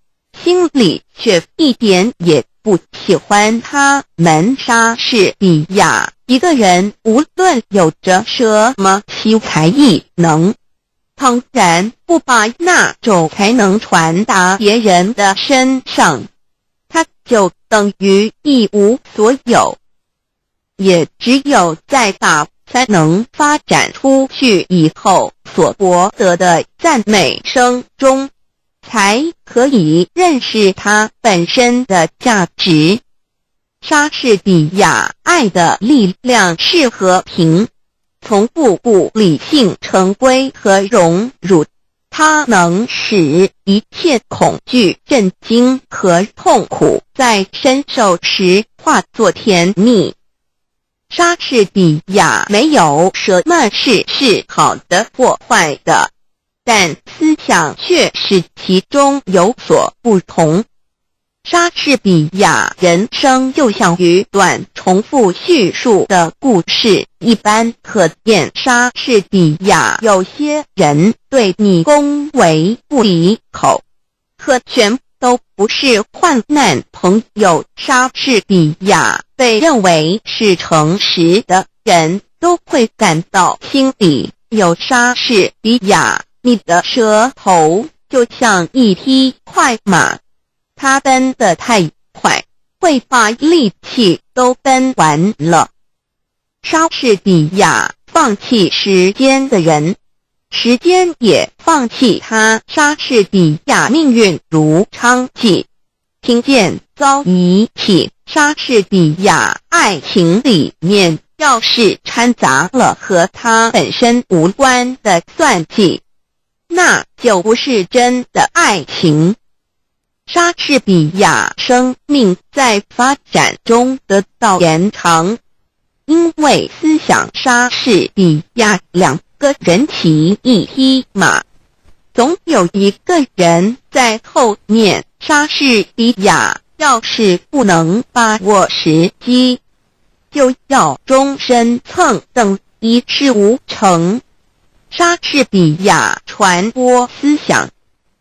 心里却一点也不喜欢他们。莎士比亚一个人，无论有着什么奇才异能，倘然不把那种才能传达别人的身上，他就等于一无所有。也只有在把才能发展出去以后所博得的赞美声中，才可以认识它本身的价值。莎士比亚爱的力量是和平，从不理性成规和荣辱，它能使一切恐惧、震惊和痛苦在伸手时化作甜蜜。莎士比亚没有什么事是好的或坏的，但思想却是其中有所不同。莎士比亚人生就像一段重复叙述的故事一般，可见莎士比亚有些人对你恭维不已口，可全都不是患难朋友。莎士比亚被认为是诚实的人都会感到心里有莎士比亚。你的舌头就像一匹快马，它奔得太快，会把力气都奔完了。莎士比亚放弃时间的人，时间也放弃他。莎士比亚命运如娼妓，听见遭遗弃。莎士比亚爱情里面要是掺杂了和他本身无关的算计，那就不是真的爱情。莎士比亚生命在发展中得到延长，因为思想莎士比亚两个人骑一匹马，总有一个人在后面。莎士比亚要是不能把握时机，就要终身蹭蹬，一事无成。莎士比亚传播思想，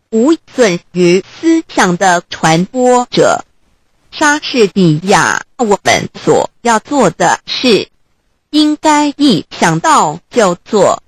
无损于思想的传播者。莎士比亚，我们所要做的事，应该一想到就做，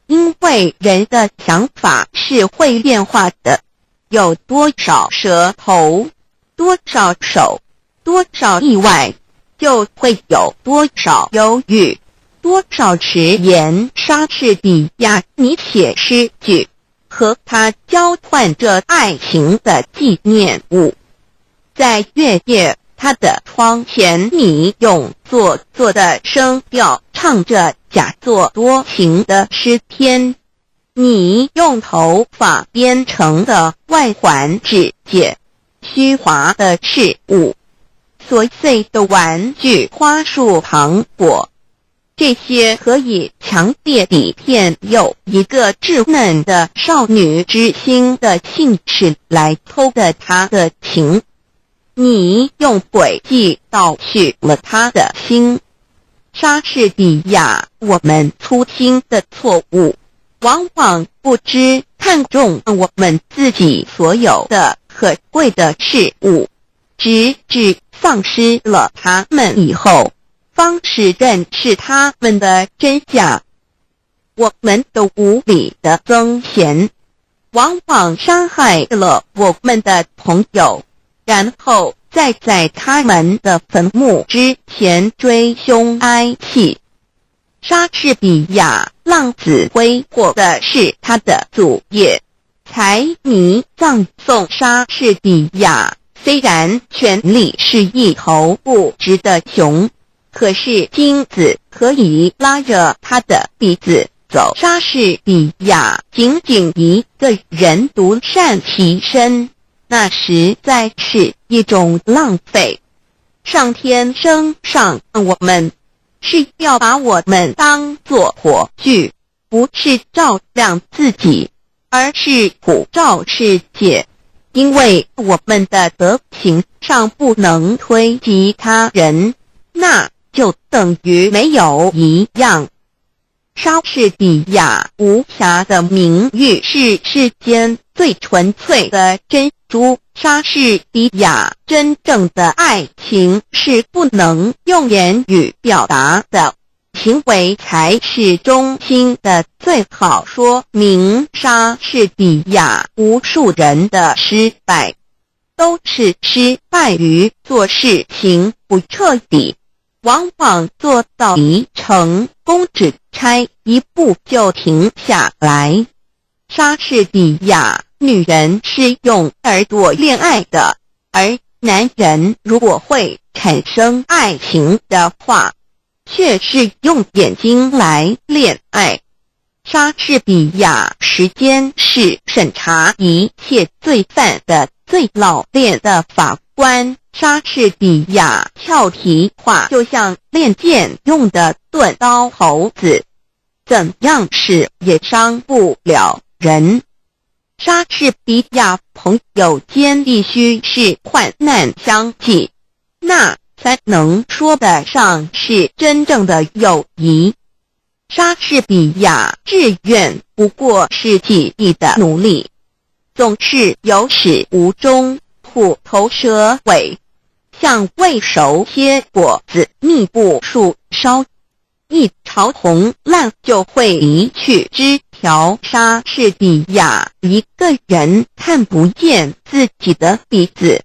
因为人的想法是会变化的。有多少舌头，多少手，多少意外，就会有多少犹豫，多少迟延。莎士比亚你写诗句，和他交换着爱情的纪念物。在月夜他的窗前，你用做作的声调唱着假作多情的诗篇，你用头发编成的外环指解虚华的事物，琐碎的玩具、花束、糖果，这些可以强烈地骗有一个稚嫩的少女之心的兴致来偷得她的情。你用诡计盗取了她的心。莎士比亚，我们粗心的错误，往往不知看重我们自己所有的可贵的事物，直至丧失了它们以后，方使认识它们的真假。我们的无理的增贤，往往伤害了我们的朋友，然后再在他们的坟墓之前追凶哀泣。莎士比亚浪子挥霍的是他的祖业，财迷葬送莎士比亚。虽然权力是一头不直的熊，可是金子可以拉着他的鼻子走。莎士比亚仅仅一个人独善其身，那实在是一种浪费。上天升上我们，是要把我们当作火炬，不是照亮自己，而是普照世界。因为我们的德行上不能推及他人，那就等于没有一样。莎士比亚无瑕的名誉是世间最纯粹的珍珠，莎士比亚真正的爱情是不能用言语表达的，行为才是中心的最好说明。莎士比亚无数人的失败，都是失败于做事情不彻底，往往做到一成功只差一步就停下来。莎士比亚女人是用耳朵恋爱的，而男人如果会产生爱情的话，却是用眼睛来恋爱。莎士比亚时间是审查一切罪犯的最老练的法官。莎士比亚俏皮话就像练剑用的钝刀猴子，怎样使也伤不了人。莎士比亚朋友间必须是患难相济，那才能说得上是真正的友谊。莎士比亚志愿不过是记忆的努力，总是有始无终，虎头蛇尾，像未熟切果子密布树梢，一朝红烂就会离去枝条。莎士比亚一个人看不见自己的鼻子，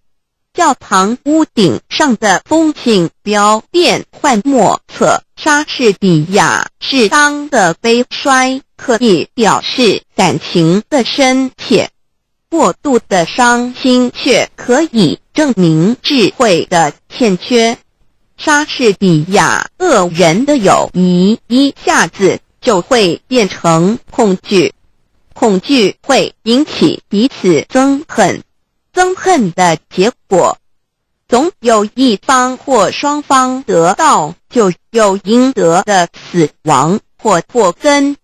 教堂屋顶上的风景标变幻莫测。莎士比亚适当的悲衰可以表示感情的深切，过度的伤心却可以证明智慧的欠缺。莎士比亚恶人的友谊一下子就会变成恐惧，恐惧会引起彼此憎恨，憎恨的结果总有一方或双方得到就有应得的死亡或祸根。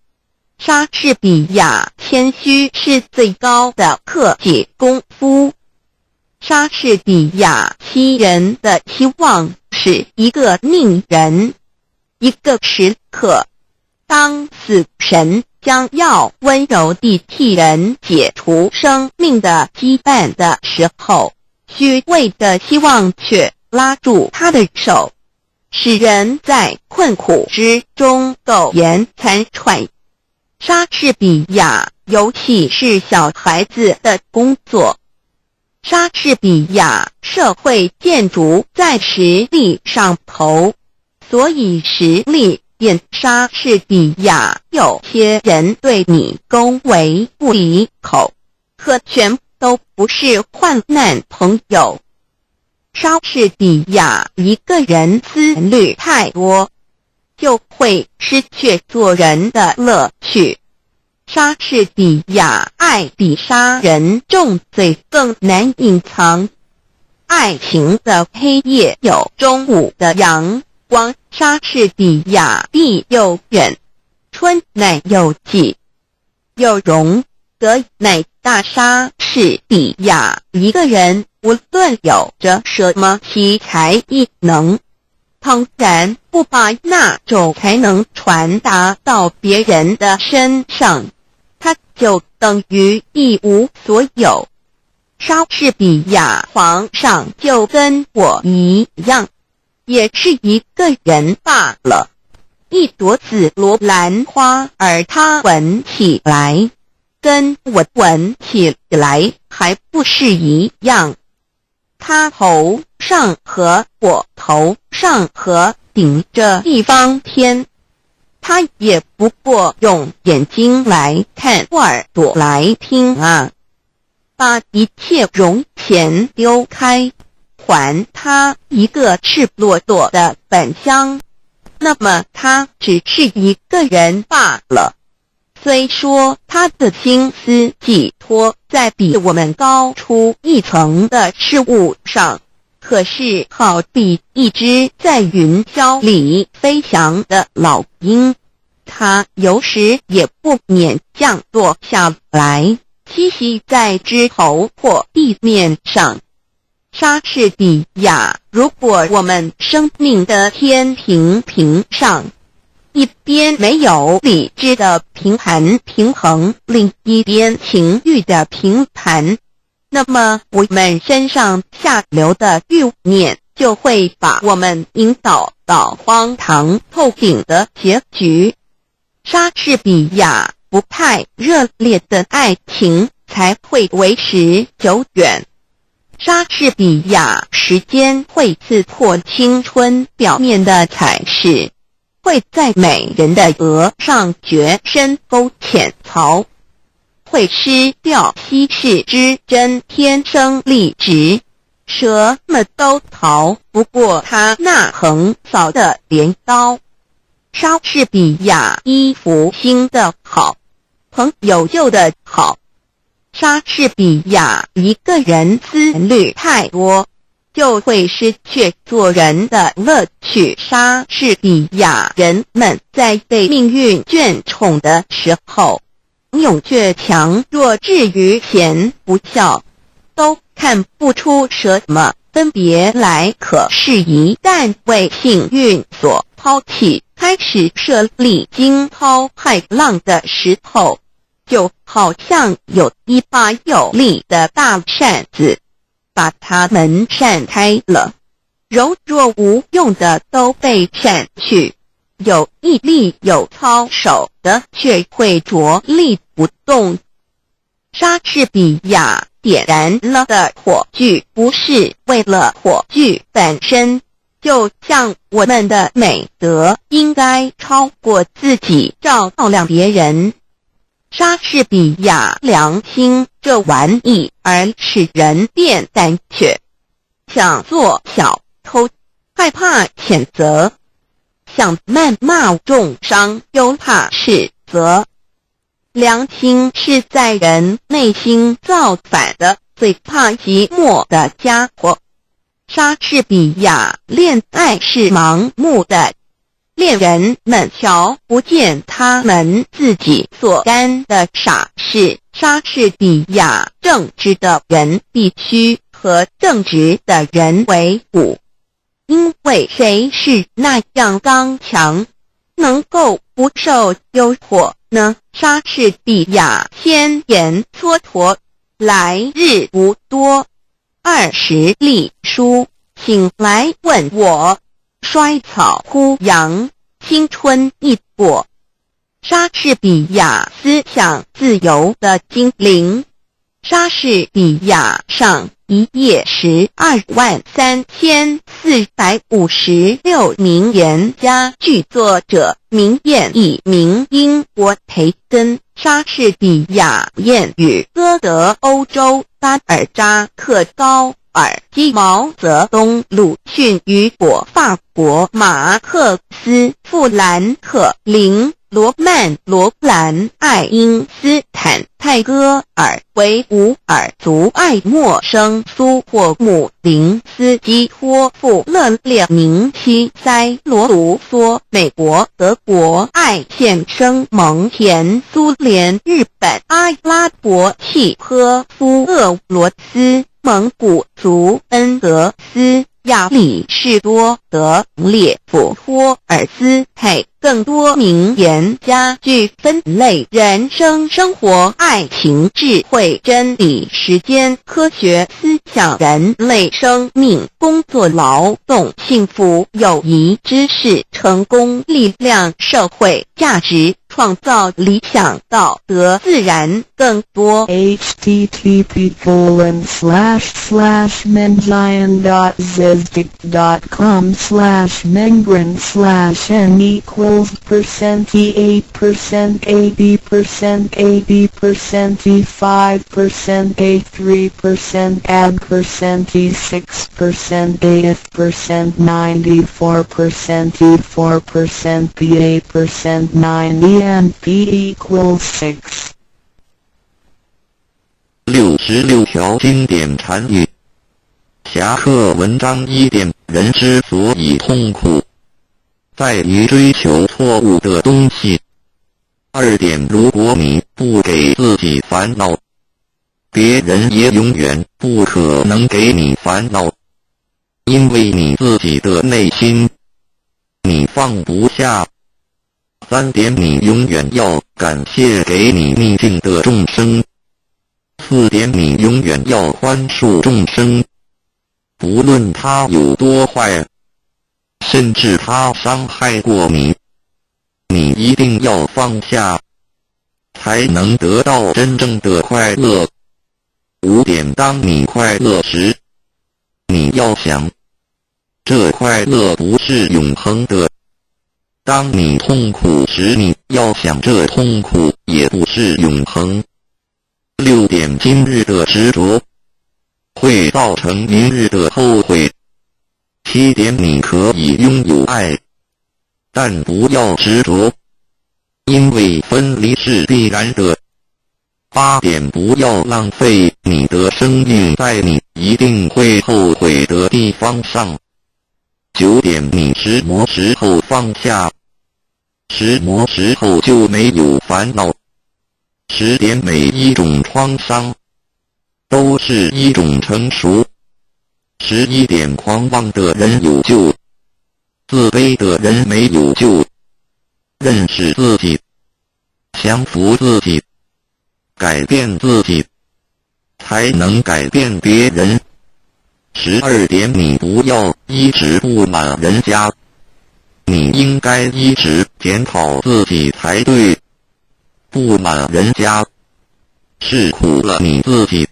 莎士比亚谦虚是最高的克己功夫。莎士比亚欺人的期望是一个佞人。一个时刻，当死神将要温柔地替人解除生命的羁绊的时候，虚伪的希望却拉住他的手，使人在困苦之中苟延残喘。莎士比亚尤其是小孩子的工作。莎士比亚社会建筑在实力上头，所以实力便莎士比亚有些人对你恭维不已口，可全都不是患难朋友。莎士比亚一个人思虑太多，就会失去做人的乐趣。莎士比亚爱比杀人重罪更难隐藏。爱情的黑夜有中午的阳光，莎士比亚地又远，春乃有季，有容得乃大。莎士比亚一个人无论有着什么奇才异能，当然不把那种才能传达到别人的身上，他就等于一无所有。莎士比亚皇上就跟我一样，也是一个人罢了。一朵紫罗兰花，而他闻起来跟我闻起来还不是一样。他头上和我头上和顶着一方天，他也不过用眼睛来看，耳朵来听啊。把一切容钱丢开，还他一个赤裸裸的本乡，那么他只是一个人罢了。虽说他的心思寄托在比我们高出一层的事物上，可是好比一只在云霄里飞翔的老鹰，它有时也不免降落下来，栖息在枝头或地面上。莎士比亚，如果我们生命的天平上，一边没有理智的平衡，另一边情欲的平盘，那么我们身上下流的欲念就会把我们引导到荒唐透顶的结局。莎士比亚不太热烈的爱情才会维持久远。莎士比亚时间会刺破青春表面的彩饰，会在美人的额上掘深沟浅槽，会失掉稀世之珍，天生丽质，什么都逃不过他那横扫的镰刀。莎士比亚衣服新的好，朋友旧的好。莎士比亚一个人思虑太多，就会失去做人的乐趣。莎士比亚人们在被命运眷宠的时候，勇倔强弱至于贤不孝，都看不出什么分别来。可是一旦为幸运所抛弃，开始设立惊涛骇浪的时候，就好像有一把有力的大扇子，把它们扇开了，柔弱无用的都被扇去，有毅力有操守的却会着力不动。莎士比亚点燃了的火炬不是为了火炬本身，就像我们的美德应该超过自己照亮别人。莎士比亚良心这玩意儿使人变胆怯，想做小偷，害怕谴责，想谩骂重伤，又怕斥责。良心是在人内心造反的最怕寂寞的家伙。莎士比亚恋爱是盲目的，恋人们瞧不见他们自己所干的傻事。莎士比亚正直的人必须和正直的人为伍，因为谁是那样刚强，能够不受诱惑呢？莎士比亚先言蹉跎，来日无多，20隶书，醒来问我，衰草枯杨，青春一过。莎士比亚思想自由的精灵。莎士比亚上一页123456名言佳句作者名彦一名英国培根。莎士比亚谚语歌德欧洲巴尔扎克高尔基毛泽东鲁迅雨果法国马克思富兰克林罗曼罗兰爱因斯坦泰戈尔维吾尔族爱默生苏霍姆林斯基托夫勒列宁西塞罗卢梭美国德国爱现生蒙田苏联日本阿拉伯契诃夫俄罗斯蒙古族恩格斯亚里士多德列夫托尔斯泰。更多名言佳句分类人生、生活、爱情、智慧、真理、时间、科学、思想、人类生命、工作、劳动、幸福、友谊、知識、成功、力量、社会价值、创造、理想、道德、自然。更多 http://menzion.zstic.com/N=%, 66条经典禅语。侠客文章1点，人之所以痛苦，在于追求错误的东西。2点，如果你不给自己烦恼，别人也永远不可能给你烦恼，因为你自己的内心，你放不下。3点，你永远要感谢给你逆境的众生。4点，你永远要宽恕众生，不论他有多坏，甚至他伤害过你，你一定要放下，才能得到真正的快乐。5点，当你快乐时，你要想，这快乐不是永恒的。当你痛苦时，你要想，这痛苦也不是永恒。6点，今日的执着会造成明日的后悔。7点，你可以拥有爱，但不要执着，因为分离是必然的。8点，不要浪费你的生命在你一定会后悔的地方上。9点，你石磨时候放下，石磨时候就没有烦恼。10点，每一种创伤都是一种成熟。11点，狂妄的人有救，自卑的人没有救。认识自己，降服自己，改变自己，才能改变别人。12点，你不要一直不满人家，你应该一直检讨自己才对。不满人家，是苦了你自己。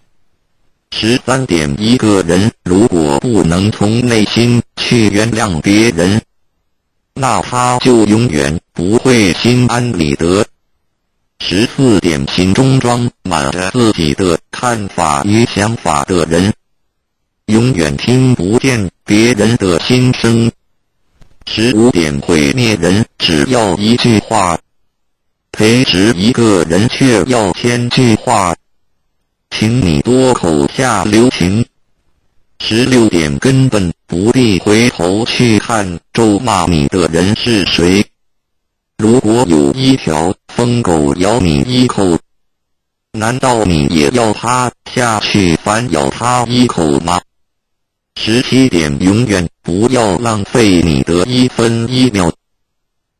13点，一个人如果不能从内心去原谅别人，那他就永远不会心安理得。14点，心中装满着自己的看法与想法的人，永远听不见别人的心声。15点，毁灭人只要一句话，培植一个人却要1000句话，请你多口下留情。16点，根本不必回头去看咒骂你的人是谁。如果有一条疯狗咬你一口，难道你也要它下去反咬它一口吗？17点，永远不要浪费你的1分1秒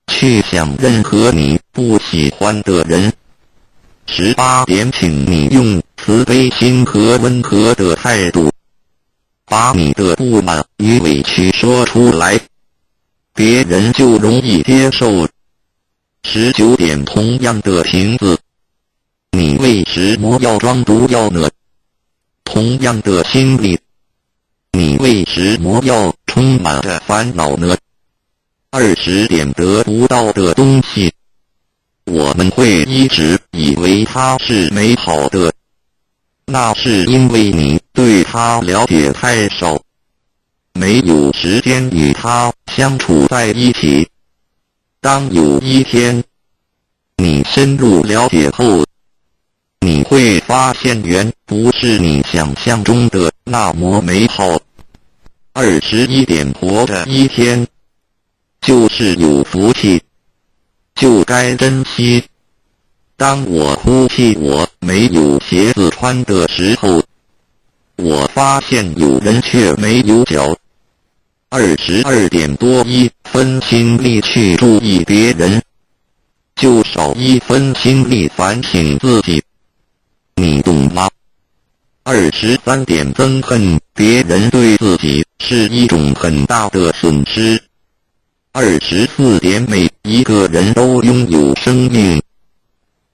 去想任何你不喜欢的人。18点，请你用慈悲心和温和的态度，把你的不满与委屈说出来，别人就容易接受。19点，同样的瓶子，你为什么要装毒药呢？同样的心理，你为什么要充满着烦恼呢？20点，得不到的东西，我们会一直以为它是美好的，那是因为你对它了解太少，没有时间与它相处在一起。当有一天你深入了解后，你会发现原不是你想象中的那么美好。21点，活着一天就是有福气，就该珍惜。当我哭泣我没有鞋子穿的时候，我发现有人却没有脚。22点，多1分心力去注意别人，就少1分心力反省自己，你懂吗？23点，憎恨别人对自己是一种很大的损失。24点，每一个人都拥有生命，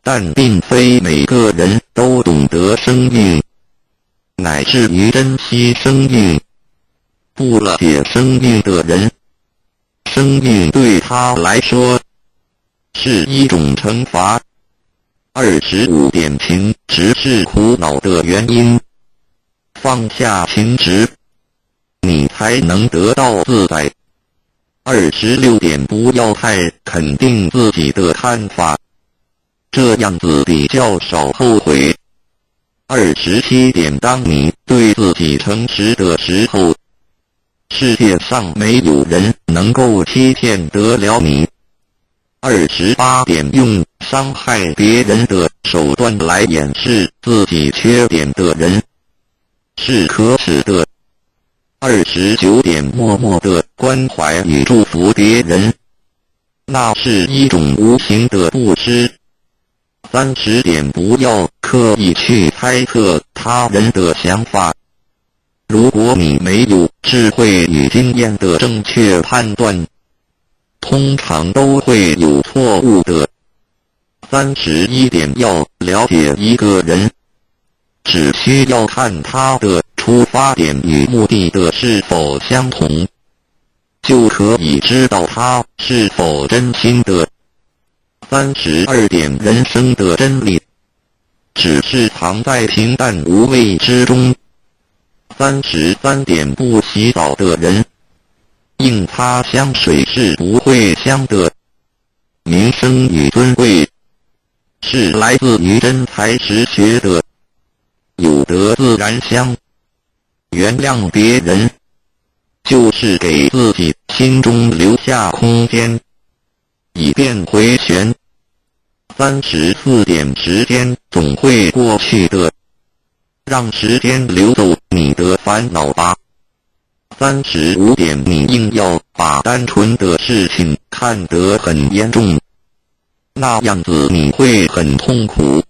但并非每个人都懂得生命，乃至于珍惜生命。不了解生命的人，生命对他来说是一种惩罚。25点，情执是苦恼的原因，放下情执，你才能得到自在。26点，不要太肯定自己的看法，这样子比较少后悔。27点，当你对自己诚实的时候，世界上没有人能够欺骗得了你。28点，用伤害别人的手段来掩饰自己缺点的人是可耻的。29点，默默的关怀与祝福别人，那是一种无形的布施。30点，不要刻意去猜测他人的想法。如果你没有智慧与经验的正确判断，通常都会有错误的。31点，要了解一个人，只需要看他的出发点与目的的是否相同，就可以知道他是否真心的。32点，人生的真理只是藏在平淡无味之中。33点，不洗澡的人，硬擦香水是不会香的。名声与尊贵是来自于真才实学的，有德自然香。原谅别人，就是给自己心中留下空间，以便回旋。34点，时间总会过去的，让时间流走你的烦恼吧。35点，你硬要把单纯的事情看得很严重，那样子你会很痛苦。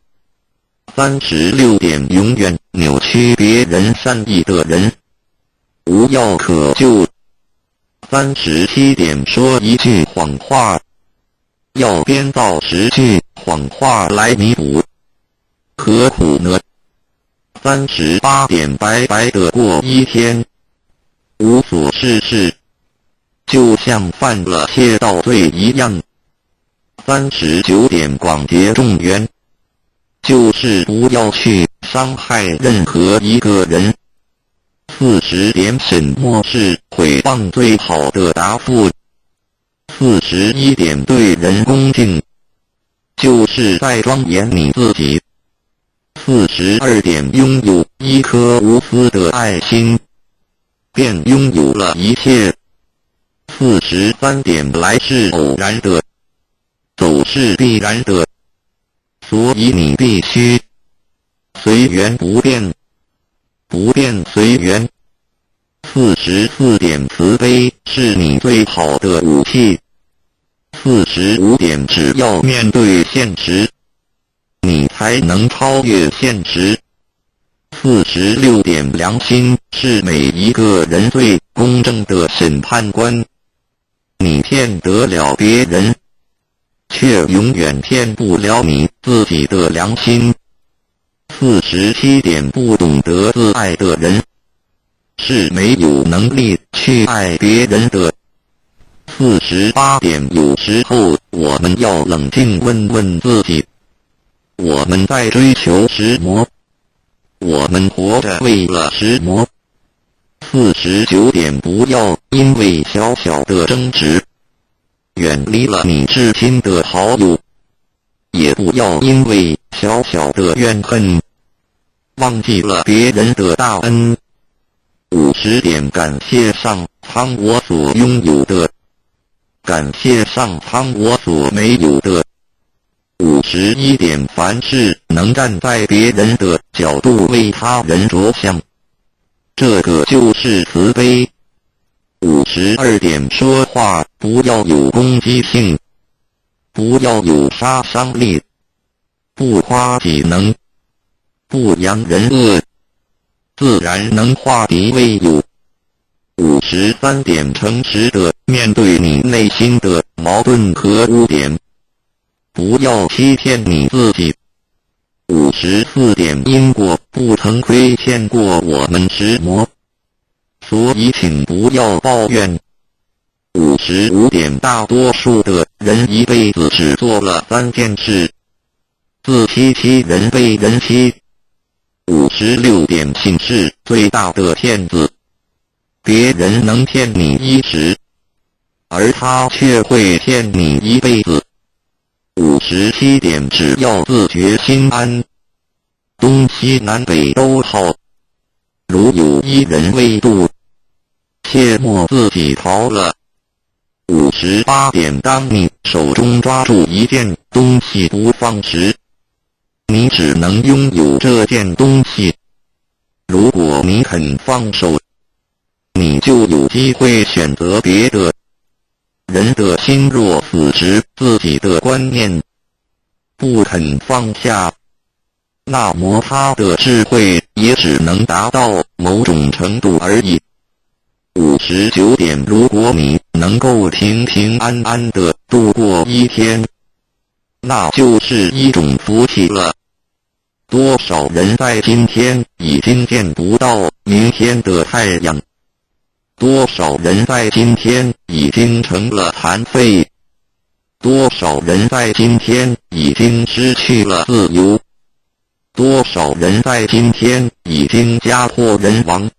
36点，永远扭曲别人善意的人，无药可救。37点，说一句谎话，要编造10句谎话来弥补，何苦呢？38点，白白的过一天，无所事事，就像犯了窃盗罪一样。39点，广结众缘，就是不要去伤害任何一个人。40点，什么是诽谤最好的答复？41点，对人恭敬，就是在庄严你自己。42点，拥有一颗无私的爱心，便拥有了一切。43点，来是偶然的，走是必然的，所以你必须随缘不变，不变随缘。44点，慈悲是你最好的武器。45点，只要面对现实，你才能超越现实。46点，良心是每一个人最公正的审判官。你骗得了别人，却永远骗不了你自己的良心。47点，不懂得自爱的人，是没有能力去爱别人的。48点，有时候我们要冷静问问自己，我们在追求什么？我们活着为了什么？49点，不要因为小小的争执远离了你至亲的好友，也不要因为小小的怨恨忘记了别人的大恩。50点，感谢上苍我所拥有的，感谢上苍我所没有的。51点，凡事能站在别人的角度为他人着想，这个就是慈悲。52点，说话不要有攻击性，不要有杀伤力，不夸己能，不扬人恶，自然能化敌为友。53点，诚实的面对你内心的矛盾和污点，不要欺骗你自己。54点，因果不曾亏欠过我们什么，所以请不要抱怨。55点，大多数的人一辈子只做了3件事：自欺欺人，被人欺。56点，信是最大的骗子，别人能骗你一时，而他却会骗你一辈子。57点，只要自觉心安，东西南北都好。如有一人未渡，切莫自己逃了。58点，当你手中抓住一件东西不放时，你只能拥有这件东西。如果你肯放手，你就有机会选择别的。人的心若死执自己的观念，不肯放下，那么他的智慧也只能达到某种程度而已。59点，如果你能够平平安安地度过一天，那就是一种福气了。多少人在今天已经见不到明天的太阳？多少人在今天已经成了残废？多少人在今天已经失去了自由？多少人在今天已经家破人亡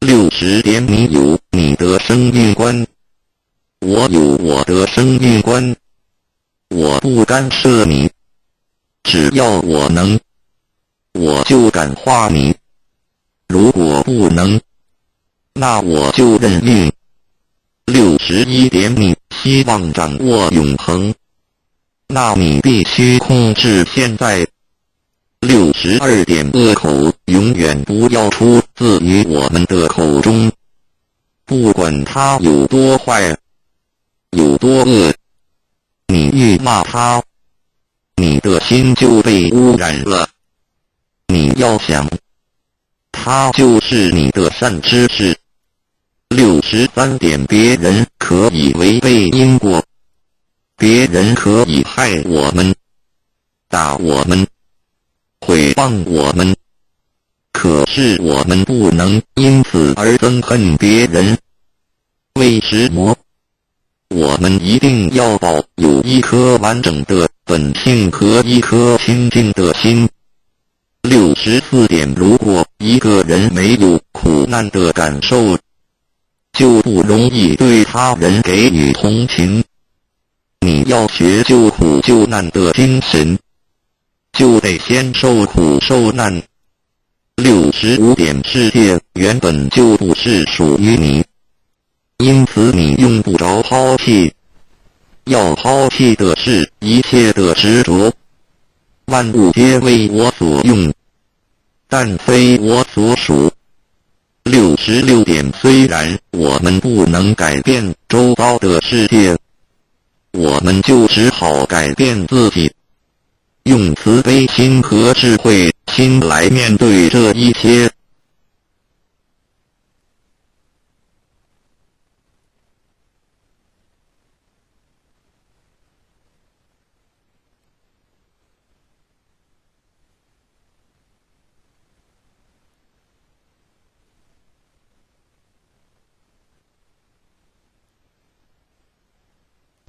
？60点，你有你的生命观，我有我的生命观，我不干涉你，只要我能，我就感化你，如果不能，那我就认命。61点，你希望掌握永恒，那你必须控制现在。62点，恶口永远不要出自于我们的口中，不管它有多坏，有多恶，你愈骂它，你的心就被污染了。你要想，它就是你的善知识。63点，别人可以违背因果，别人可以害我们，打我们，毁谤我们，可是我们不能因此而憎恨别人。为什么？我们一定要保有一颗完整的本性和一颗清净的心。64点，如果一个人没有苦难的感受，就不容易对他人给予同情。你要学救苦救难的精神，就得先受苦受难。65点，世界原本就不是属于你，因此你用不着抛弃。要抛弃的是一切的执着。万物皆为我所用，但非我所属。66点，虽然我们不能改变周遭的世界，我们就只好改变自己，用慈悲心和智慧心来面对这一切。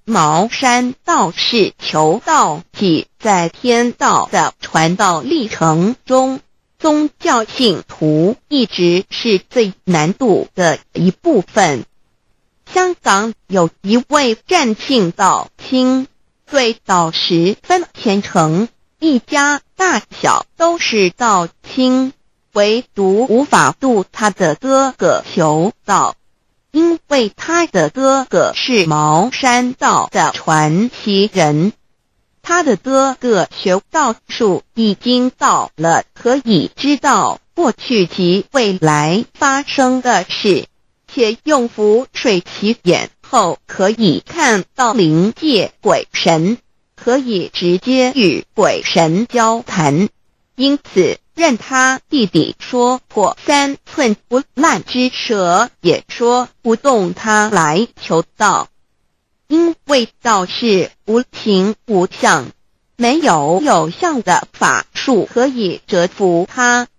茅山道士求道即在天道的传道历程中，宗教信徒一直是最难度的一部分。香港有一位湛信道亲，对道十分虔诚，一家大小都是道亲，唯独无法度他的哥哥求道。因为他的哥哥是茅山道的传奇人，他的哥哥学道术已经到了可以知道过去及未来发生的事，且用符水起眼后可以看到灵界鬼神，可以直接与鬼神交谈，因此任他弟弟说破3寸不烂之舌，也说不动他来求道。因为道是无形无相，没有有相的法术可以折服他。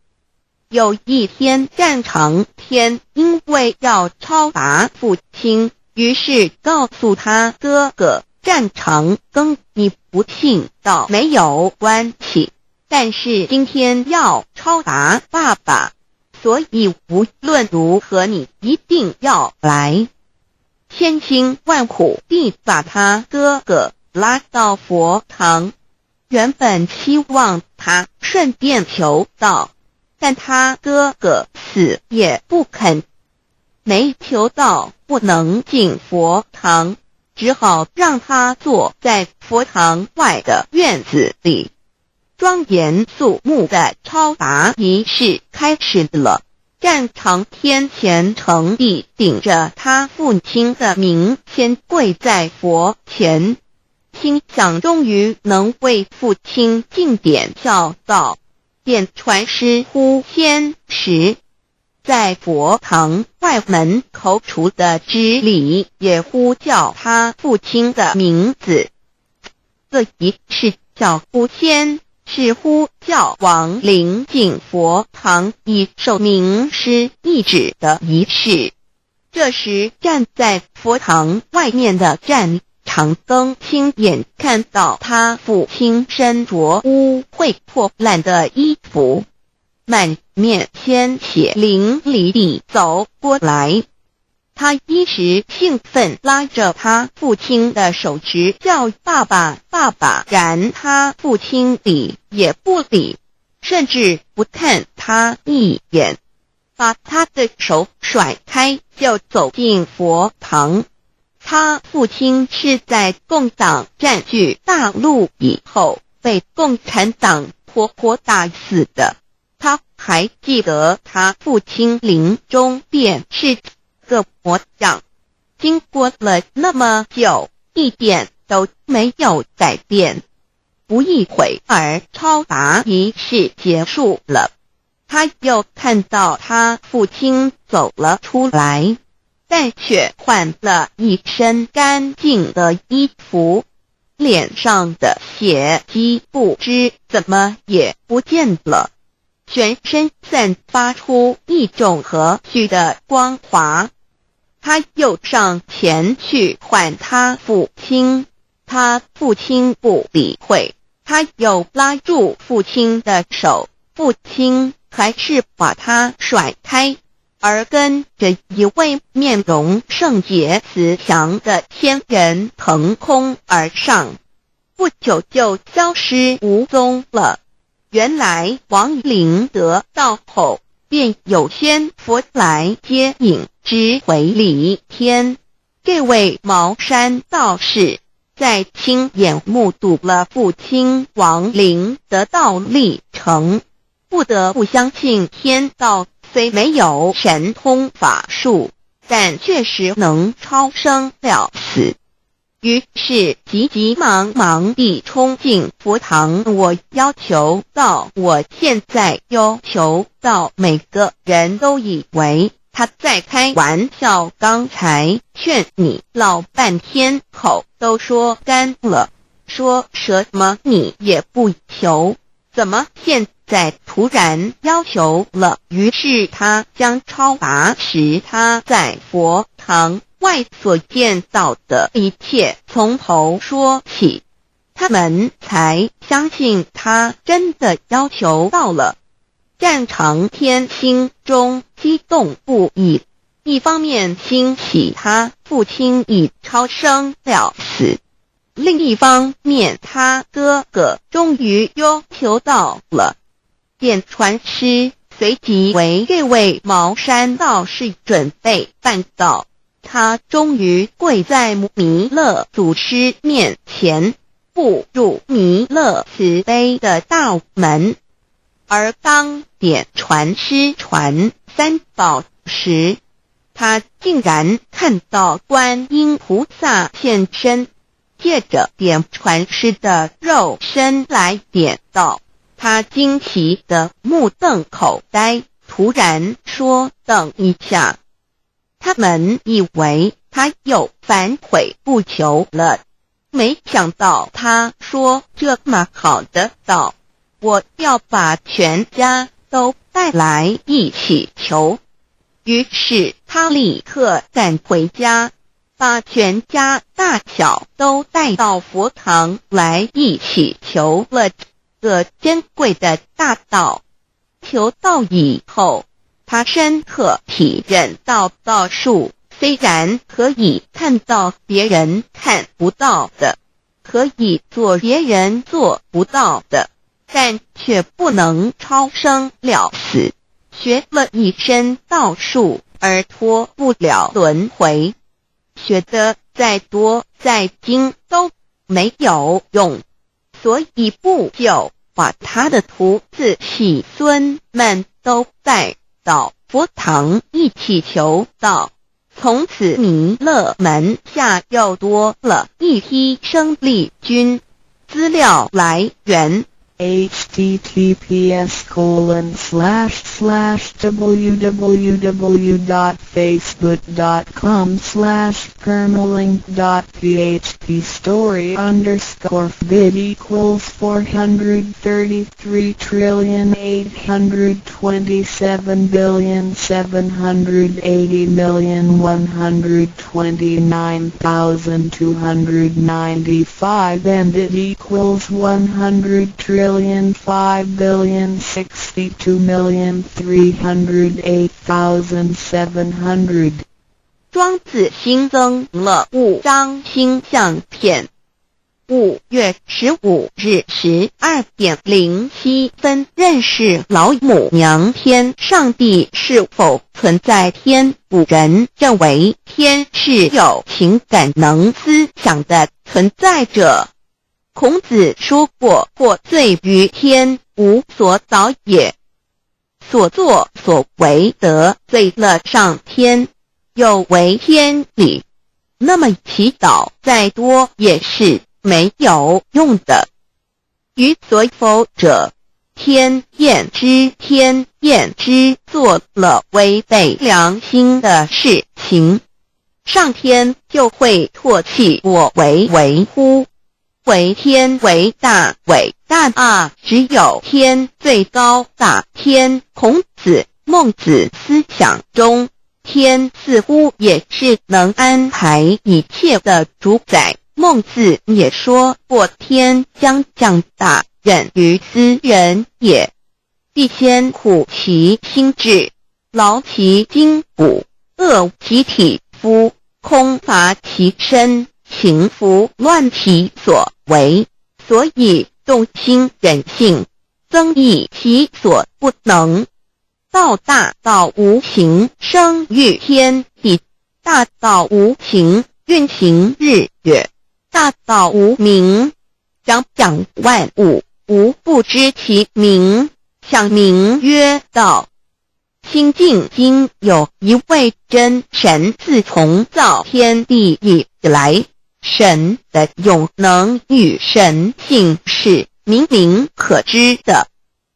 有一天，占长天因为要超拔父亲，于是告诉他哥哥占长跟你不信道没有关系，但是今天要超拔爸爸，所以无论如何你一定要来。千辛万苦地把他哥哥拉到佛堂，原本希望他顺便求道，但他哥哥死也不肯，没求到不能进佛堂，只好让他坐在佛堂外的院子里。庄严肃穆的超拔仪式开始了。战长天虔诚地顶着他父亲的名，先跪在佛前，心想终于能为父亲尽点孝道，便传师呼先时，在佛堂外门口处的支里也呼叫他父亲的名字。这仪式叫呼先，是呼叫亡灵进佛堂以受名师意旨的仪式。这时站在佛堂外面的战长庚亲眼看到他父亲身着污秽破烂的衣服，满面鲜血淋漓地走过来。他一时兴奋，拉着他父亲的手直叫爸爸爸爸，然他父亲理也不理，甚至不看他一眼，把他的手甩开就走进佛堂。他父亲是在共党占据大陆以后被共产党活活打死的，他还记得他父亲临终便是个模样，经过了那么久，一点都没有改变。不一会儿，超拔仪式结束了，他又看到他父亲走了出来，但却换了一身干净的衣服，脸上的血迹不知怎么也不见了，全身散发出一种和煦的光华。他又上前去唤他父亲，他父亲不理会，他又拉住父亲的手，父亲还是把他甩开，而跟着一位面容圣洁慈祥的天人腾空而上，不久就消失无踪了。原来亡灵得道后，便有仙佛来接引，直回离天。这位茅山道士在亲眼目睹了父亲亡灵得道历程，不得不相信天道虽没有神通法术，但确实能超生了死。于是急急忙忙地冲进佛堂，我现在要求到每个人都以为他在开玩笑，刚才劝你老半天，口都说干了，说什么你也不求，怎么现在突然要求了？于是他将超拔时他在佛堂外所见到的一切从头说起，他们才相信他真的要求到了。战长天心中激动不已，一方面欣喜他父亲已超生了死，另一方面他哥哥终于要求到了，便传师随即为这位茅山道士准备办告。他终于跪在弥勒祖师面前，步入弥勒慈悲的大门。而当点传师传三宝时，他竟然看到观音菩萨现身，借着点传师的肉身来点道。他惊奇的目瞪口呆，突然说：“等一下！”他们以为他又反悔不求了，没想到他说这么好的道，我要把全家都带来一起求。于是他立刻赶回家，把全家大小都带到佛堂来一起求了这珍贵的大道。求道以后，他深刻体认到道术虽然可以看到别人看不到的，可以做别人做不到的，但却不能超生了死，学了一身道术而脱不了轮回，学得再多再精都没有用，所以不久把他的徒子戏孙们都带到佛堂一起求道，从此弥勒门下又多了一批生力军。资料来源www.facebook.com/permalink.php and it equals 100,562,308,700。庄子新增了5张星象片。5月15日12点07分，认识老母娘天上帝是否存在天？古人认为天是有情感能思想的存在者。孔子说过，或罪于天，无所导也。所作所为得罪了上天，有违天理，那么祈祷再多也是没有用的。予所否者，天厌之，天厌之，做了违背良心的事情，上天就会唾弃我为乎？为天为大，伟大啊！只有天最高大天。孔子、孟子思想中，天似乎也是能安排一切的主宰。孟子也说过，天将降大任于斯人也，必先苦其心志，劳其筋骨，饿其体肤，空乏其身，情服乱其所为，所以动心忍性，增益其所不能。道大道无形，生育天地；大道无形，运行日月；大道无名，掌万物，无不知其名，想名曰道。清净经有一位真神，自从造天地以来，神的永能与神性是明明可知的，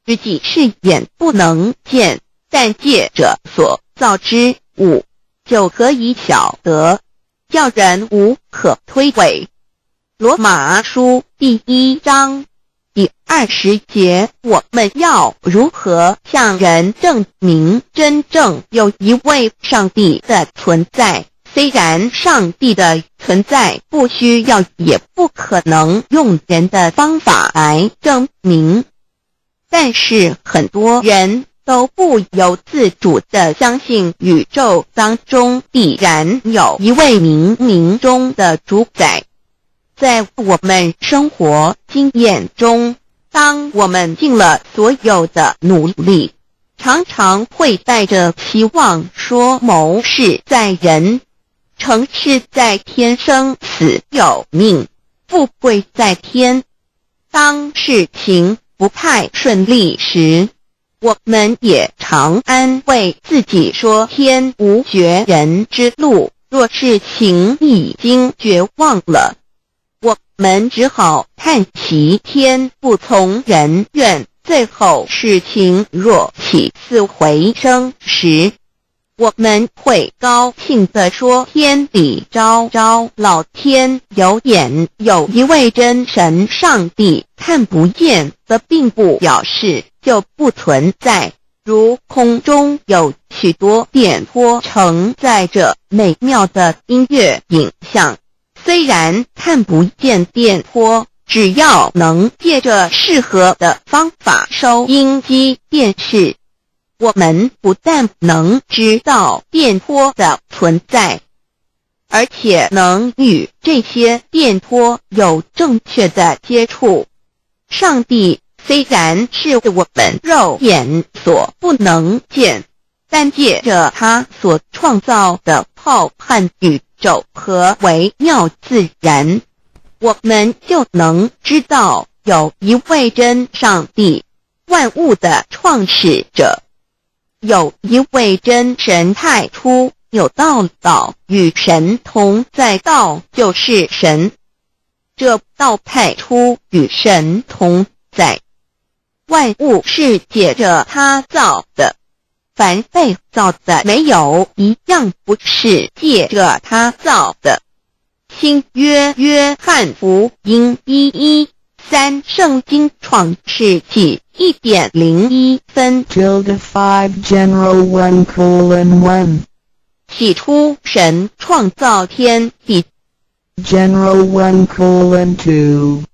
自己是眼不能见，但借着所造之物就可以晓得，叫人无可推诿。罗马书第1章第20节，我们要如何向人证明真正有一位上帝的存在？虽然上帝的存在不需要也不可能用人的方法来证明，但是很多人都不由自主地相信宇宙当中必然有一位冥冥中的主宰。在我们生活经验中，当我们尽了所有的努力，常常会带着期望说谋事在人，成事在天，生死有命，富贵在天。当事情不太顺利时，我们也常安慰自己说天无绝人之路，若事情已经绝望了，我们只好叹息天不从人愿。最后事情若起死回生时，我们会高兴地说天理昭昭，老天有眼，有一位真神上帝，看不见的并不表示就不存在。如空中有许多电波承载着美妙的音乐影像，虽然看不见电波，只要能借着适合的方法收音机电视，我们不但能知道电波的存在，而且能与这些电波有正确的接触。上帝虽然是我们肉眼所不能见，但借着他所创造的浩瀚宇宙和微妙自然，我们就能知道有一位真上帝，万物的创始者，有一位真神太初有道，道与神同在，道就是神，这道太初与神同在。万物是借着他造的，凡被造的没有一样不是借着他造的。新约约翰福音1:13，圣经创世纪1.01分 5 general 1:1 起初神创造天地， general 1:2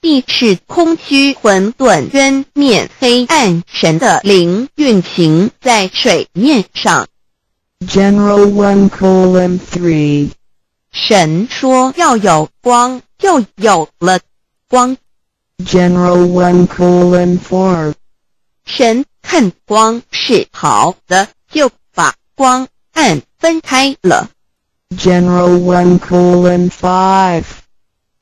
地是空虚混沌渊面黑暗，神的灵运行在水面上。 general 1:3 神说要有光，就有了光。 general 1:4 神看光是好的，就把光暗分开了。 general 1:5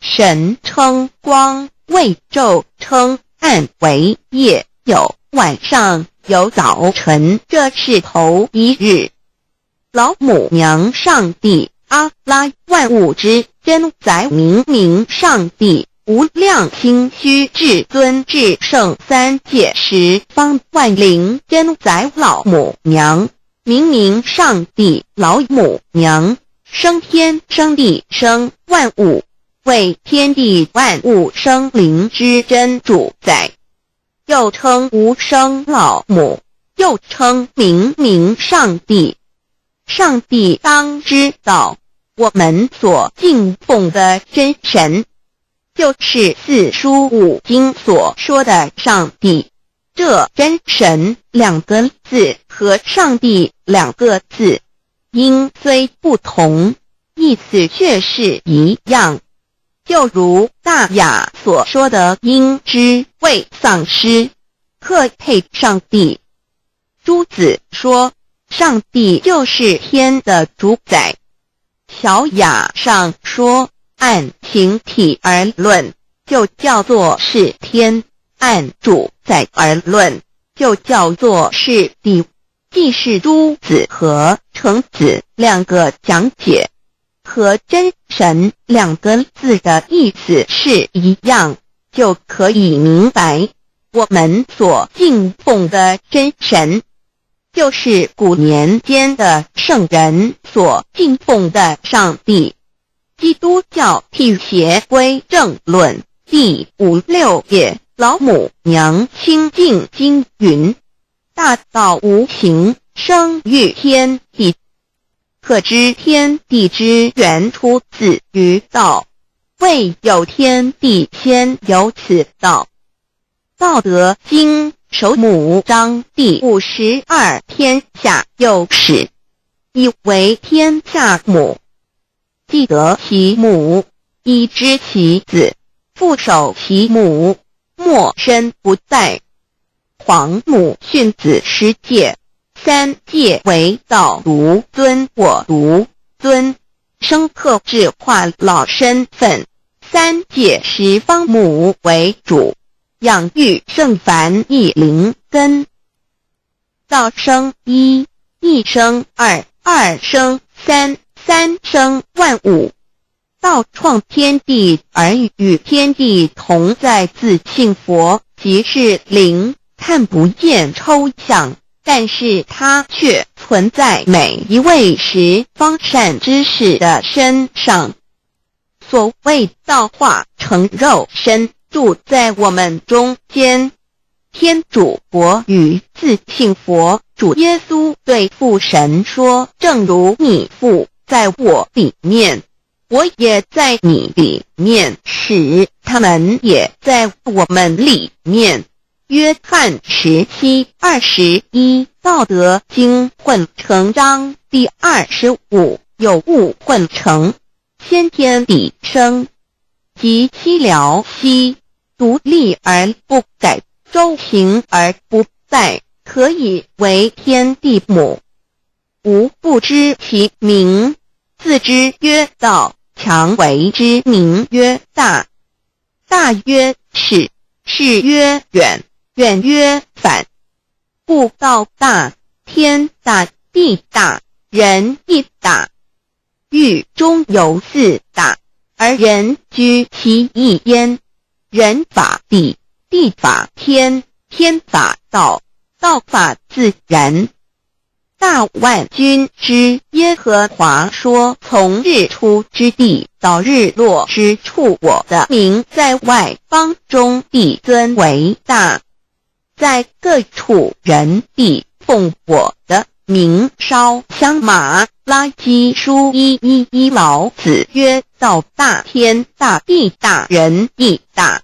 神称光为昼，称暗为夜，有晚上，有早晨，这是头一日。老母娘上帝阿拉，万物之真宰，明明上帝，无量清虚至尊至圣，三界十方万灵真宰，老母娘，明明上帝，老母娘，生天生地生万物，为天地万物生灵之真主宰，又称无生老母，又称明明上帝。上帝当知道，我们所敬奉的真神，就是四书五经所说的上帝。这真神两个字和上帝两个字，音虽不同，意思却是一样。就如大雅所说的，因之谓丧失，克配上帝。朱子说，上帝就是天的主宰。小雅上说，按形体而论，就叫做是天；按主宰而论，就叫做是地。既是朱子和程子两个讲解，和真神两个字的意思是一样，就可以明白，我们所敬奉的真神，就是古年间的圣人所敬奉的上帝。基督教辟邪归正论第56页，老母娘清净经云：大道无形，生育天地。可知天地之源出自于道，未有天地，先有此道。道德经首母章第52，天下有始，以为天下母。既得其母，以知其子，父守其母，莫身不在。皇母训子十戒，三戒为道，独尊我独尊，生克制化老身份。三戒十方母为主，养育圣凡一灵根。道生一，一生二，二生三，三生万物。道创天地而与天地同在，自性佛，即是灵，看不见抽象，但是它却存在每一位十方善知识的身上。所谓道化成肉身，住在我们中间。天主佛与自性佛主耶稣对父神说，正如你父在我里面，我也在你里面，使他们也在我们里面。约翰17:21，道德经混成章第25有物混成，先天地生，即西辽兮，独立而不改，周行而不殆，可以为天地母。吾不知其名，自之曰道，强为之名曰大。大曰始，始曰远，远曰反。故道大，天大，地大，人亦大。欲中有四大，而人居其一焉。人法地，地法天，天法道，道法自然。大万军之耶和华说，从日出之地到日落之处，我的名在外邦中必尊为大。在各处人必奉我的名烧香马拉基书1:1老子曰：道大，天大，地大，人亦大。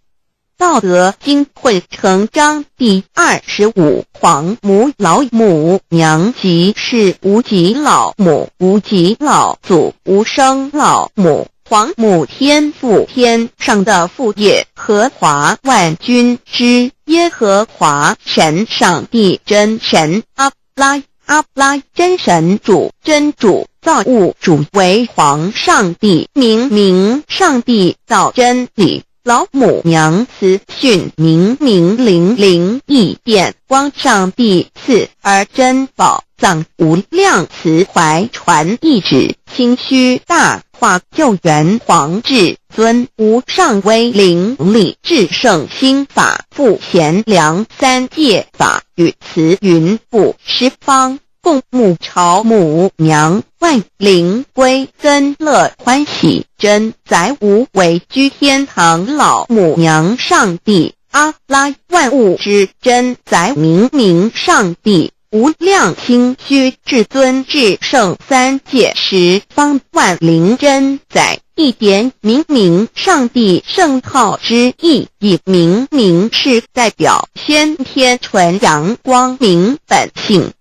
道德经混成章第25。皇母老母娘即是无极老母，无极老祖，无生老母。皇母天父，天上的父也，和华万军之耶和华神，上帝真神，阿拉真神主，真主，造物主，为皇上帝，明上帝，造真理。老母娘慈训，明灵义变光，上帝赐而真宝藏，无量慈怀传一旨，清虚大化，救援皇至尊，无上威灵力，至圣心法，复贤良三界法，与慈云布十方，共沐朝母娘，万灵归真乐欢喜，真载无为居天堂，老母娘上帝，阿拉万物之真载，明上帝，无量清虚至尊至圣三界十方，万灵真载，一点明上帝圣号之意，以明是代表先天纯阳光明本性。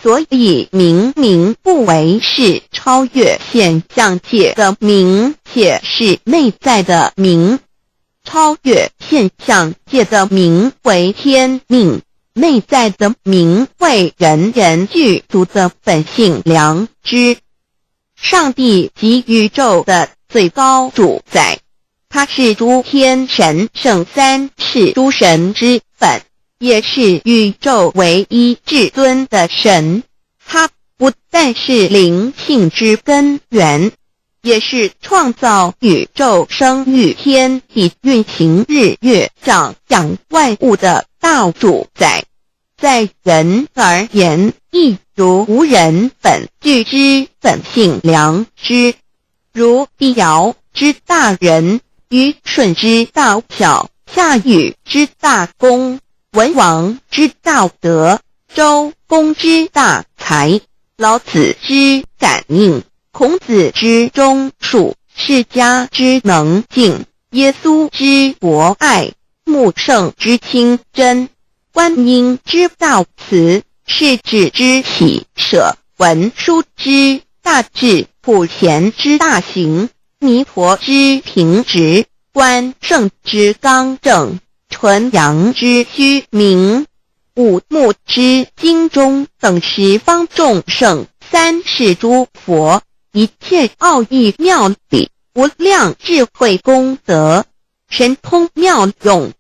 所以明不为是超越现象界的明，且是内在的明。超越现象界的明为天命，内在的明为人人具足的本性良知。上帝即宇宙的最高主宰，他是诸天神圣三世诸神之本，也是宇宙唯一至尊的神。他不但是灵性之根源，也是创造宇宙生育天地运行日月长养万物的大主宰。在人而言，亦如无人本具之本性良知，如帝尧之大仁，虞舜之大巧，夏禹之大功，文王之大德，周公之大才，老子之感应，孔子之忠恕，释迦之能静，耶稣之博爱，穆圣之清真，观音之大慈，世子之喜舍，文殊之大智，普贤之大行，弥陀之平直，关圣之刚正，纯阳之虚明，五目之精中，等十方众圣，三世诸佛，一切奥义妙理，无量智慧功德，神通妙用，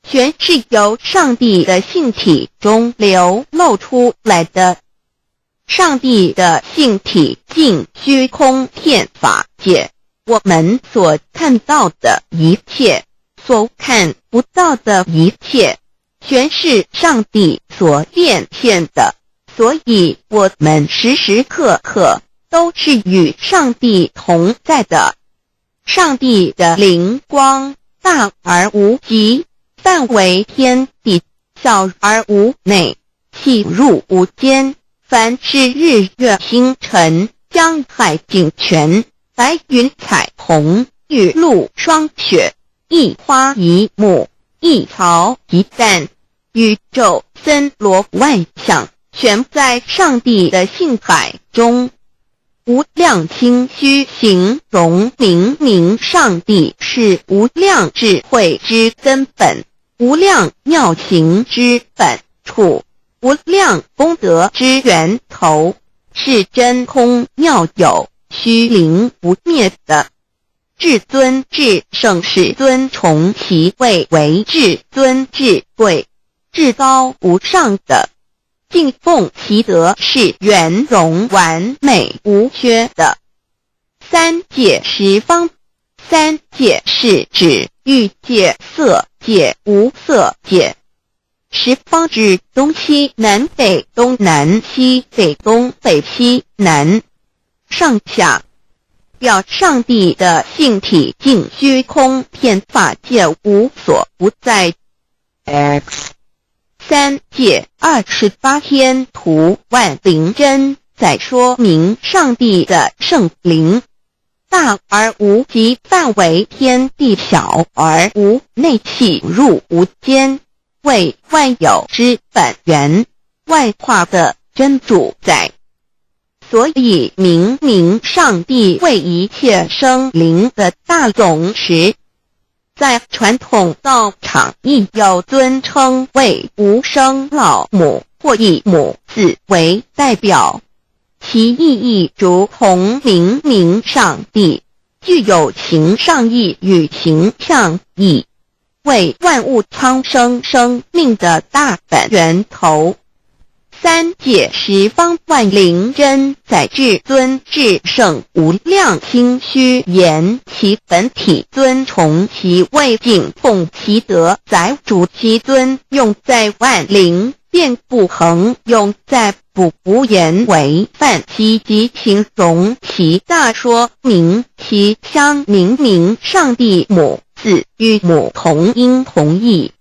全是由上帝的性体中流露出来的。上帝的性体尽虚空遍法界，我们所看到的一切，所看不到的一切，全是上帝所变现的，所以我们时时刻刻都是与上帝同在的。上帝的灵光大而无极，范围天地，小而无内，气入无间。凡是日月星辰，江海井泉，白云彩虹，雨露霜雪，一花一木，一草一蛋，宇宙森罗万象，全在上帝的性海中。无量清虚形容明明上帝是无量智慧之根本，无量妙行之本处，无量功德之源头，是真空妙有，虚灵不灭的。至尊至圣是尊崇其位为至尊至贵，至高无上的。敬奉其德是圆融完美无缺的。三界十方，三界是指欲界、色界、无色界。十方指东西南北东南西北东北西南上下，表上帝的性体尽虚空遍法界无所不在。 X 三界28天图万灵真，在说明上帝的圣灵大而无极范围，天地小而无内，气入无间，为万有之本源，万化的真主宰。所以明明上帝为一切生灵的大总持，在传统道场亦有尊称为无生老母或以母字为代表，其意义如同明明上帝，具有形上义与形象义，为万物苍生生命的大本源头。三界十方万灵真，在至尊至圣无量清虚言其本体，尊崇其位，敬奉其德，载主其尊，用在万灵，便不恒用在不言为范，积极形容其大，说明其相明明上帝母字与母同音同义，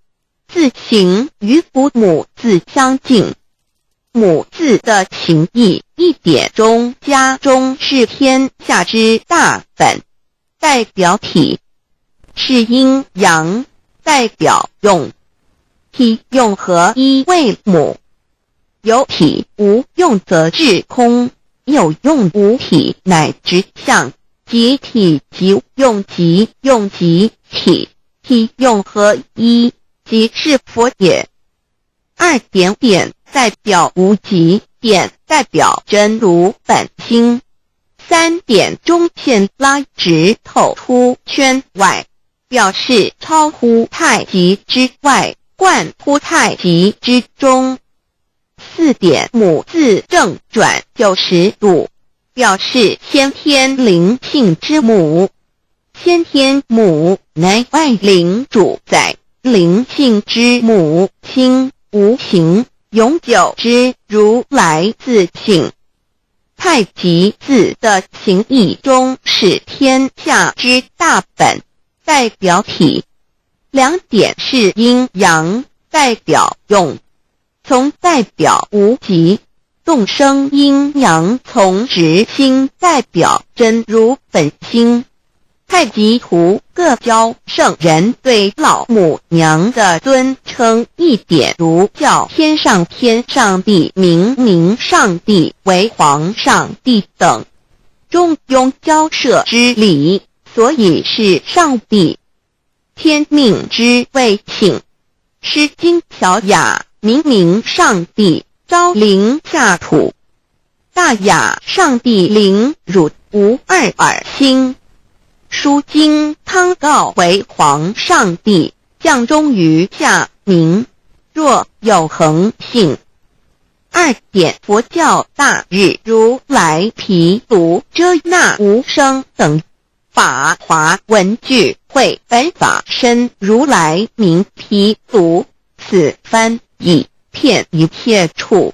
字形与母字相近。母字的情义，一点中加中是天下之大本，代表体是阴阳，代表用，体用合一为母。有体无用则至空，有用无体乃直相，即体即用即用即体，体用合一即是佛也。二点点代表无极，点代表真如本心，三点中线拉直透出圈外，表示超乎太极之外，贯乎太极之中。四点母字正转90度，表示先天灵性之母。先天母乃外灵主宰，灵性之母心无形，永久之如来自性。太极字的形义中是天下之大本，代表体。两点是阴阳，代表用，从代表无极，动生阴阳从直心，代表真如本心。太极图各教圣人对老母娘的尊称，一点如叫天上帝、明明上帝为皇上帝等，中庸交涉之理，所以是上帝。天命之谓请，诗经小雅，明明上帝昭灵下土，大雅上帝灵汝无二耳心。书经汤告为皇上帝，降中于下民，若有恒性。二点佛教大日如来毗卢遮那无生等法华文具会本法身如来名毗卢，此翻译骗一切处。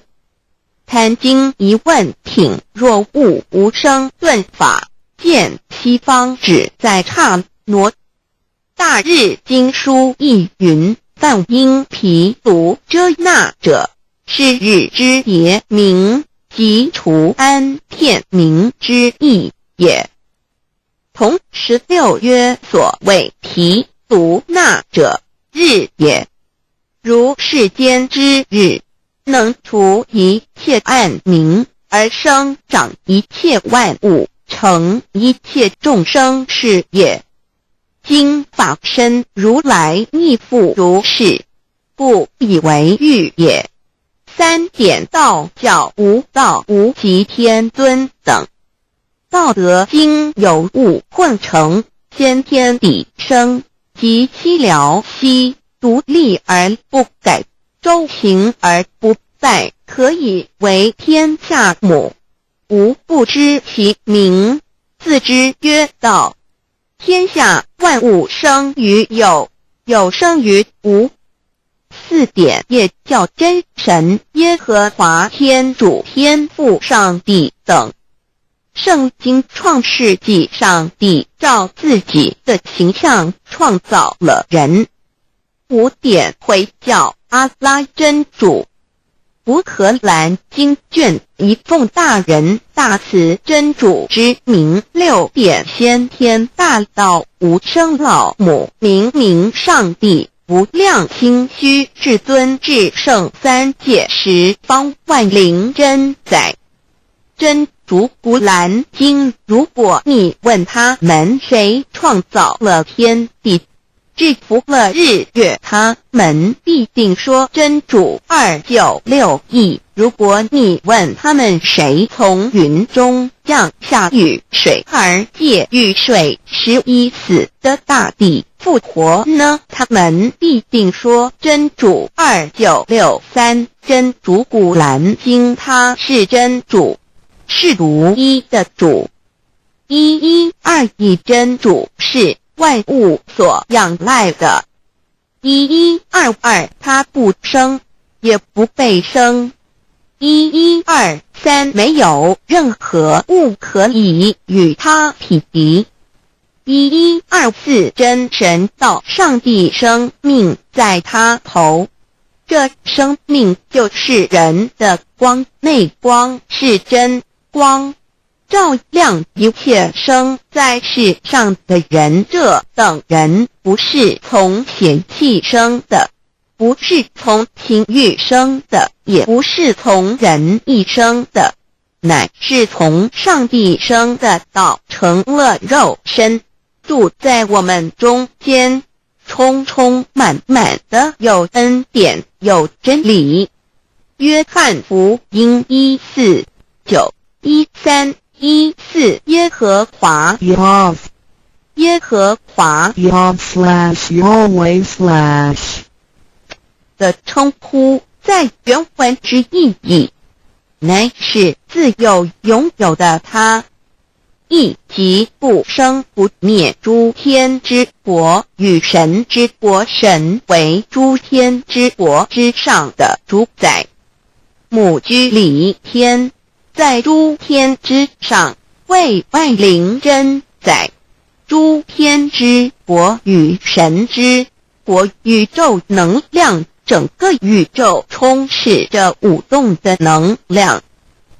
贪经一问挺，若悟无生顿法，见西方只在刹那。大日经书亦云，但因毗卢遮那者，是日之别名，即除安片名之意也。同16曰所谓毗卢那者，日也。如世间之日，能除一切暗明，而生长一切万物，成一切众生是也。今法身如来亦复如是，故以为喻也。三点道教无道无极天尊等。道德经有物混成，先天地生，即七辽息，独立而不改，周行而不殆，可以为天下母。吾不知其名，自之曰道。天下万物生于有，有生于无。四点也叫真神耶和华天主天父上帝等。圣经创世纪，上帝照自己的形象创造了人。五点回教阿拉真主。乌克兰经卷一奉大人大慈真主之名，六点先天大道无生老母，明明上帝无量清虚至尊至圣三界十方万灵真载。真主古兰经，如果你问他们谁创造了天地，制服了日月，他们必定说真主296亿。如果你问他们谁从云中降下雨水而借雨水使已死的大地复活呢，他们必定说真主2963。真主古兰经，他是真主，是独一的主。112真主是万物所仰赖的。1122他不生，也不被生。1123没有任何物可以与他匹敌。1124真神道上帝生命在他头，这生命就是人的光，内光是真光，照亮一切生在世上的人。这等人不是从血气生的，不是从情欲生的，也不是从人意生的，乃是从上帝生的道成了肉身，住在我们中间，充充满满的有恩典有真理。约翰福音1491314耶和华 Yav 耶和华 Yav/Yahweh/ 的称呼，在原文之意义，乃是自有拥有的他，亦即不生不灭诸天之国与神之国，神为诸天之国之上的主宰，母居里天，在诸天之上，为万灵真载。诸天之国与神之国，宇宙能量，整个宇宙充斥着舞动的能量。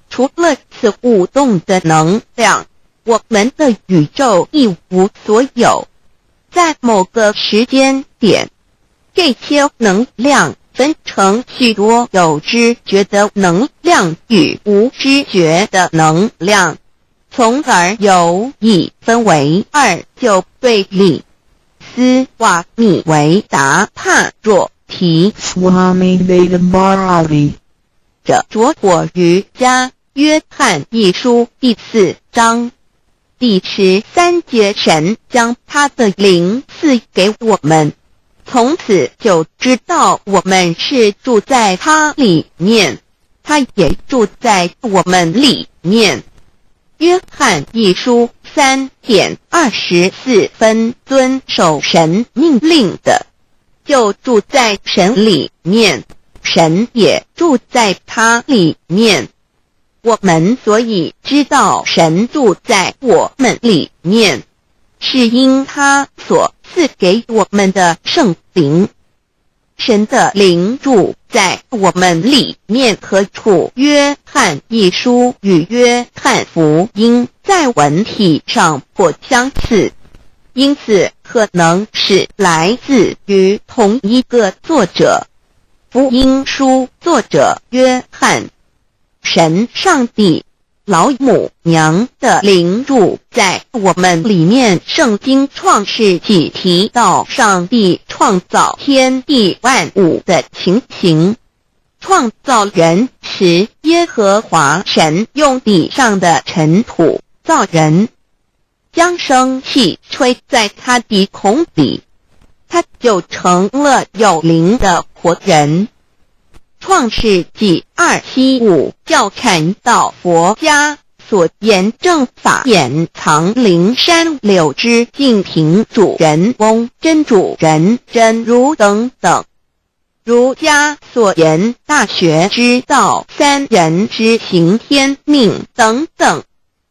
除了此舞动的能量，我们的宇宙一无所有。在某个时间点，这些能量分成许多有知觉的能量与无知觉的能量，从而有一分为二，就对立。斯瓦米维达帕若提 Swami Vedabharati 者着火瑜伽约翰一书第4章第13节，神将他的灵赐给我们，从此就知道我们是住在他里面，他也住在我们里面。约翰一书3:24遵守神命令的，就住在神里面，神也住在他里面。我们所以知道神住在我们里面，是因他所赐给我们的圣灵。神的灵住在我们里面何处？约翰一书与约翰福音在文体上颇相似，因此可能是来自于同一个作者。福音书作者约翰，神上帝老母娘的灵住在我们里面。圣经创世纪提到上帝创造天地万物的情形。创造人时，耶和华神用地上的尘土造人，将生气吹在他鼻孔里，他就成了有灵的活人。创世纪275教看到佛家所言正法掩藏灵山柳之净瓶主人翁真主人真如等等。儒家所言大学之道三人之行天命等等。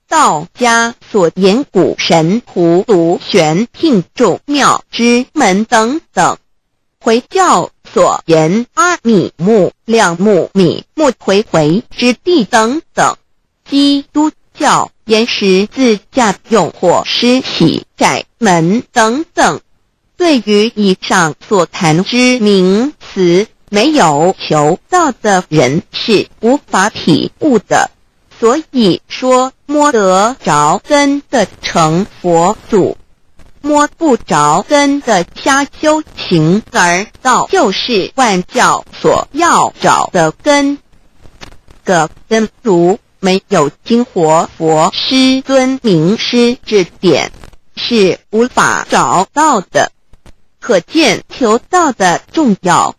道家所言古神荼毒玄牝众妙之门等等。回教所言阿米木两木米木回回之地等等。基督教言十字架用火施洗窄门等等。对于以上所谈之名词，没有求道的人是无法体悟的。所以说摸得着根的成佛祖，摸不着根的瞎修行而道，就是万教所要找的根。个根如没有经活佛师尊名师指点，是无法找到的。可见求道的重要。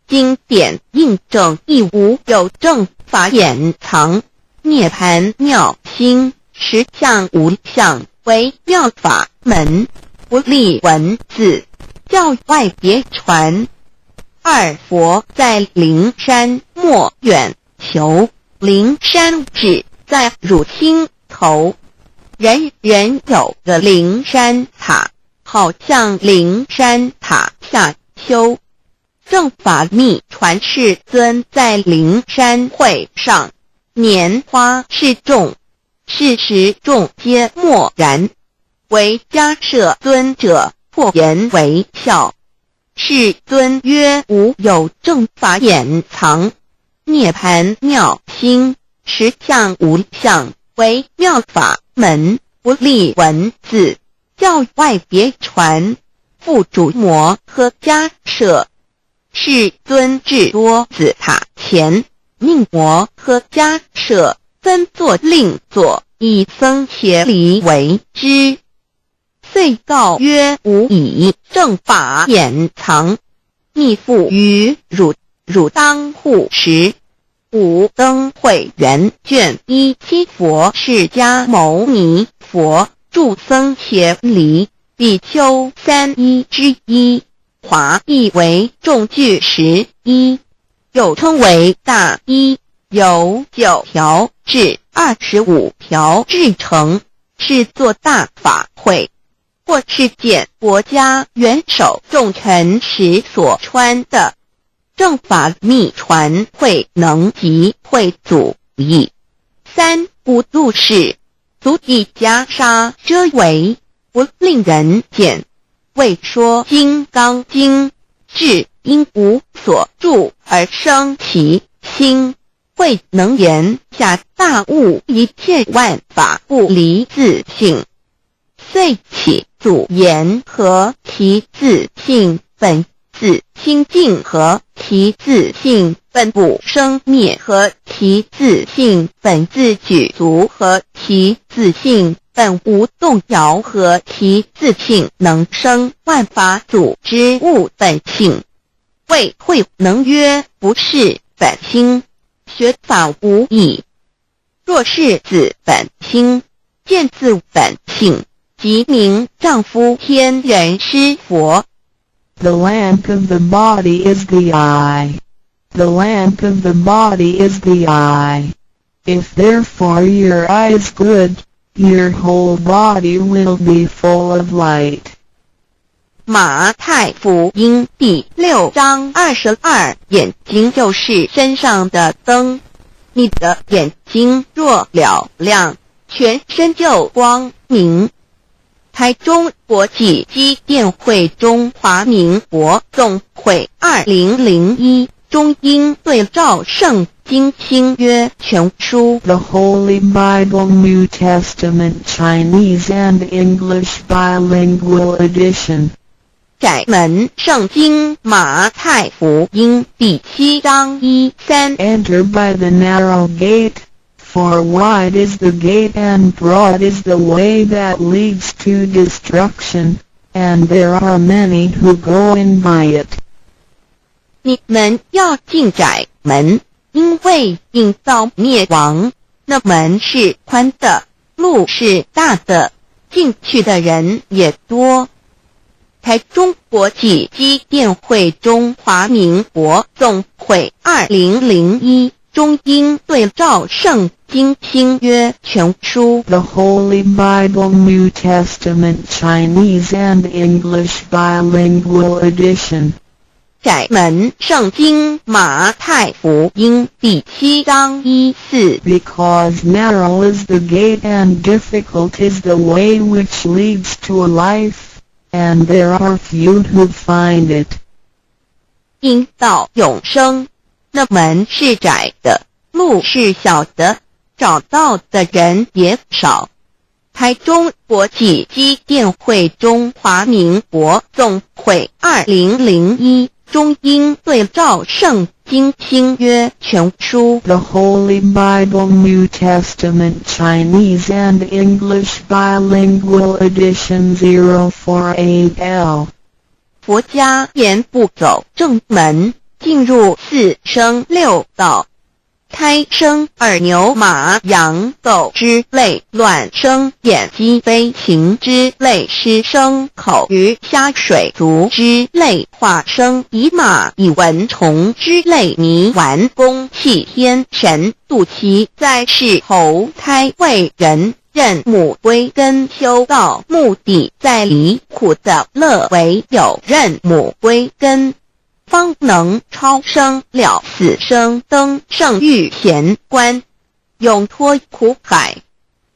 经典印证亦无有正法掩藏，涅盘妙心实相无相为妙法门，不立文字，教外别传。二佛在灵山莫远求，灵山只在汝心头。人人有个灵山塔，好像灵山塔下修。正法密传世尊在灵山会上，拈花示众，是时众皆默然，唯迦摄尊者破颜为笑。世尊曰：无有正法掩藏，涅盘妙心实相无相为妙法门，不立文字，教外别传。复主摩诃迦摄。世尊至多子塔前，命摩诃迦摄分作令作，以僧伽梨为之。遂告曰：吾以正法掩藏，逆复于汝，汝当护持。五灯会元卷17佛释迦牟尼佛著僧伽梨比丘31之一。华译为众句11，又称为大一，由9条至25条制成，是作大法会，或是见国家元首重臣时所穿的。正法密传会能及会祖义。三不度世，足以袈裟遮为，不令人见。为说金刚经，至因无所住而生其心，慧能言下大悟，一切万法不离自性。遂起祖言和其自性本自清净，和其自性本不生灭，和其自性本自具足，和其自性本无动摇，和其自性能生万法组之物本性。谓慧能曰：不是本心，学法无益。若是自本心，见自本性，即名丈夫天人师佛。The lamp of the body is the eye. The lamp of the body is the eye. If therefore your eye is good, your whole body will be full of light. 马太福音第6章22，眼睛就是身上的灯。你的眼睛若了亮，全身就光明。台中国际机电会中华民国总会2001中英对照圣经新约全书 The Holy Bible New Testament Chinese and English Bilingual Edition. 窄门圣经马太福音第7章1-3 Enter by the narrow gate, for wide is the gate and broad is the way that leads to destruction, and there are many who go in by it. 你们要进窄门，因为引到灭亡。那门是宽的，路是大的，进去的人也多。台中国际机电会中华民国总会2001中英对照圣经新约全书 The Holy Bible New Testament Chinese and English Bilingual Edition. 窄门圣经马太福音第7章1-4 Because narrow is the gate and difficult is the way which leads to life, and there are few who find it. 因到永生，那门是窄的，路是小的，找到的人也少。台中国际机电会中华民国总会2001中英对照圣经新约全书 The Holy Bible New Testament Chinese and English Bilingual Edition 048L. 佛家言不走正门，进入四生六道。胎生耳牛马羊狗之类，卵生眼鸡飞禽之类，湿生口鱼虾水族之类，化生以马以蚊虫之类，泥丸公气天神，肚脐在世投胎为人，任母归根修道，目的在离苦的乐为有任母归根，方能超生了死生，登圣域贤官，永脱苦海。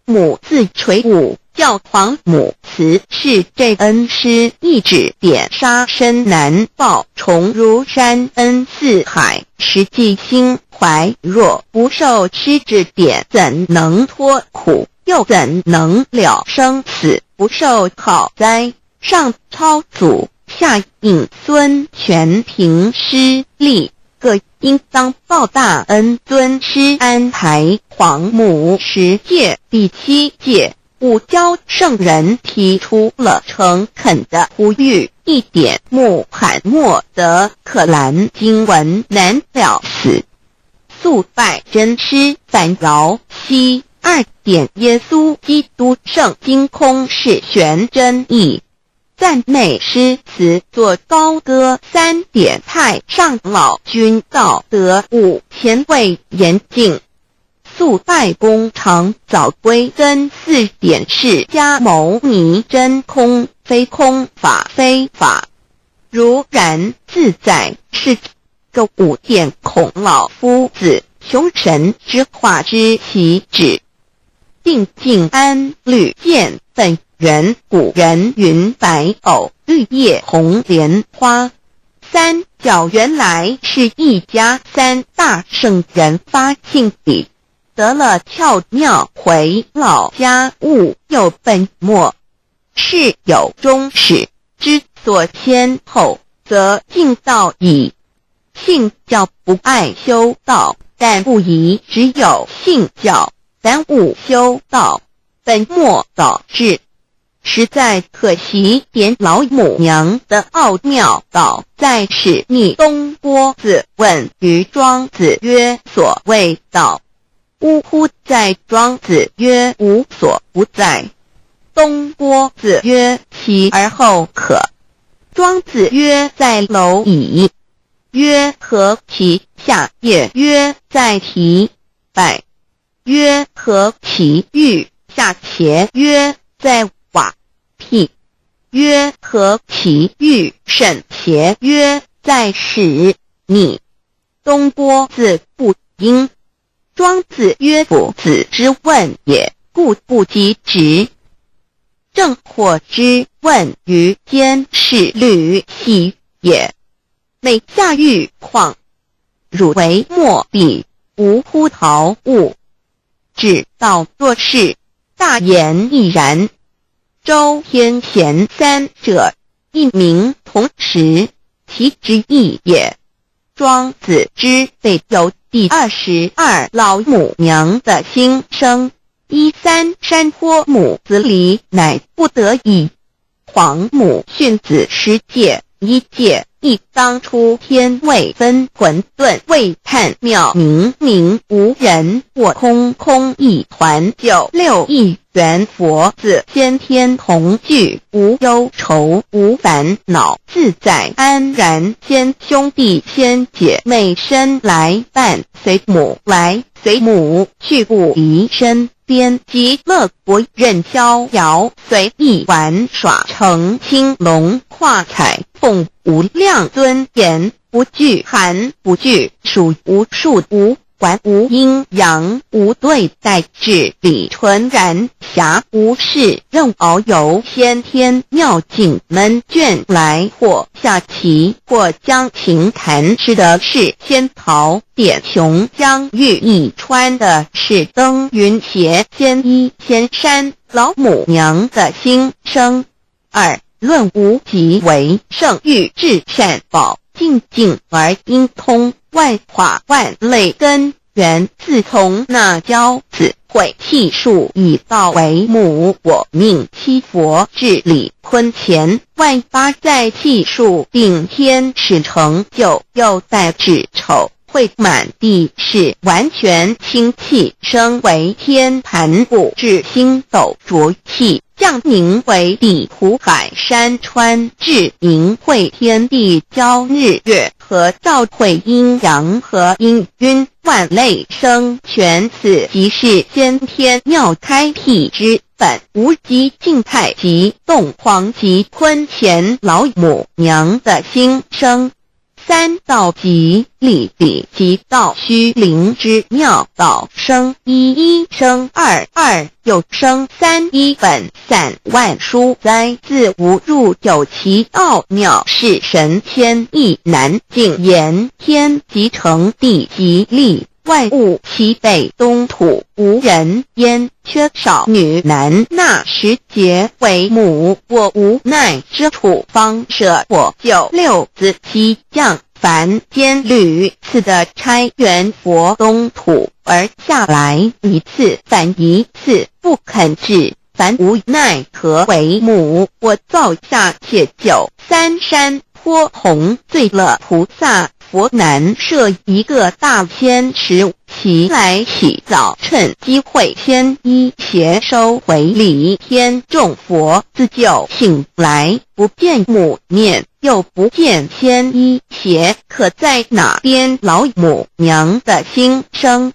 母自垂武，教皇母慈是这恩师，一指点杀身难报，重如山恩四海，实际心怀若不受师指点，怎能脱苦？又怎能了生死？不受好灾，上超祖，下引孙，全凭师力，各应当报大恩。尊师安排皇母10诫，第7诫，五教圣人提出了诚恳的呼吁，一点穆罕默德可兰经文难了死，素拜真师反饶西。2点耶稣基督圣经空是玄真义，赞美诗词作高歌。3点太上老君道德5前卫严谨，素拜公常早归真。4点释迦牟尼真空，非空法非法，如然自在是个5点孔老夫子雄神之化之其旨，定静安律见本人，古人云白藕绿叶红莲花。3角原来是一家3大圣人发庆礼，得了窍妙，回老家务有本末，事有终始，之所先后，则敬道矣。信教不爱修道，但不宜只有信教，耽误修道，本末倒置，实在可惜。点老母娘的奥妙道在使逆东郭子问于庄子曰：所谓道，呜呼！在庄子曰：无所不在。东郭子曰：其而后可。庄子曰：在蝼蚁。曰：何其下也？曰：在蹄。百。曰：何其欲？下且。曰：在瓦辟。曰：何其欲？甚且。曰：在使逆。东郭子不应。庄子曰：夫子之问也，故不及直。正火之问于坚是履兮也，每下欲况，汝为莫比，无忽毫物。只道若是，大言亦然。周天贤三者，一名同时，其之异也。庄子之备有第22老母娘的心声，依三山坡母子礼，乃不得已。皇母训子10戒，1戒亦当初天未分，混沌未探，渺冥冥无人，我空空一团。96亿元佛子先天同具，无忧愁无烦恼，自在安然。先兄弟先姐妹身来伴随母来随母去，不离身边。极乐国任逍遥，随意玩耍，成青龙跨彩凤，无量尊严，不惧寒不惧暑，无数无管，无阴阳，无对待，至理纯然，暇无事任遨游。先天妙境门卷来，或下棋，或将琴弹，吃的是仙桃点琼浆玉一川的是登云斜仙衣仙山。老母娘的心声。2论无极为圣域，至善宝，静静而应通，万化万类根源。自从那骄子会气数以道为母，我命七佛治理坤乾，万八在气数并天使成就，又在指丑会满地是完全清气，升为天盘部，至星斗浊气，降凝为地土海山川，至凝会天地交日月和照会阴阳和阴晕，万类生全。此即是先天妙开辟之本，无极静态及动黄及坤乾老母娘的心声。3道即理理即道虚灵之妙道生一生二又生三，一本散万殊哉，自无入有其奥妙，是神千亿难尽言。天即成地即立，万物其北东土，无人焉，缺少女男。那时节为母，我无奈之处，方舍我96子七将，凡间屡次的差援佛东土，而下来一次反一次，不肯治，凡无奈何为母。我造下且93山坡弘罪了菩萨，佛南设一个大仙池，其来起早，趁机会先一邪收回礼，天众佛自就醒来，不见母面，又不见先一邪，可在哪边？老母娘的心声。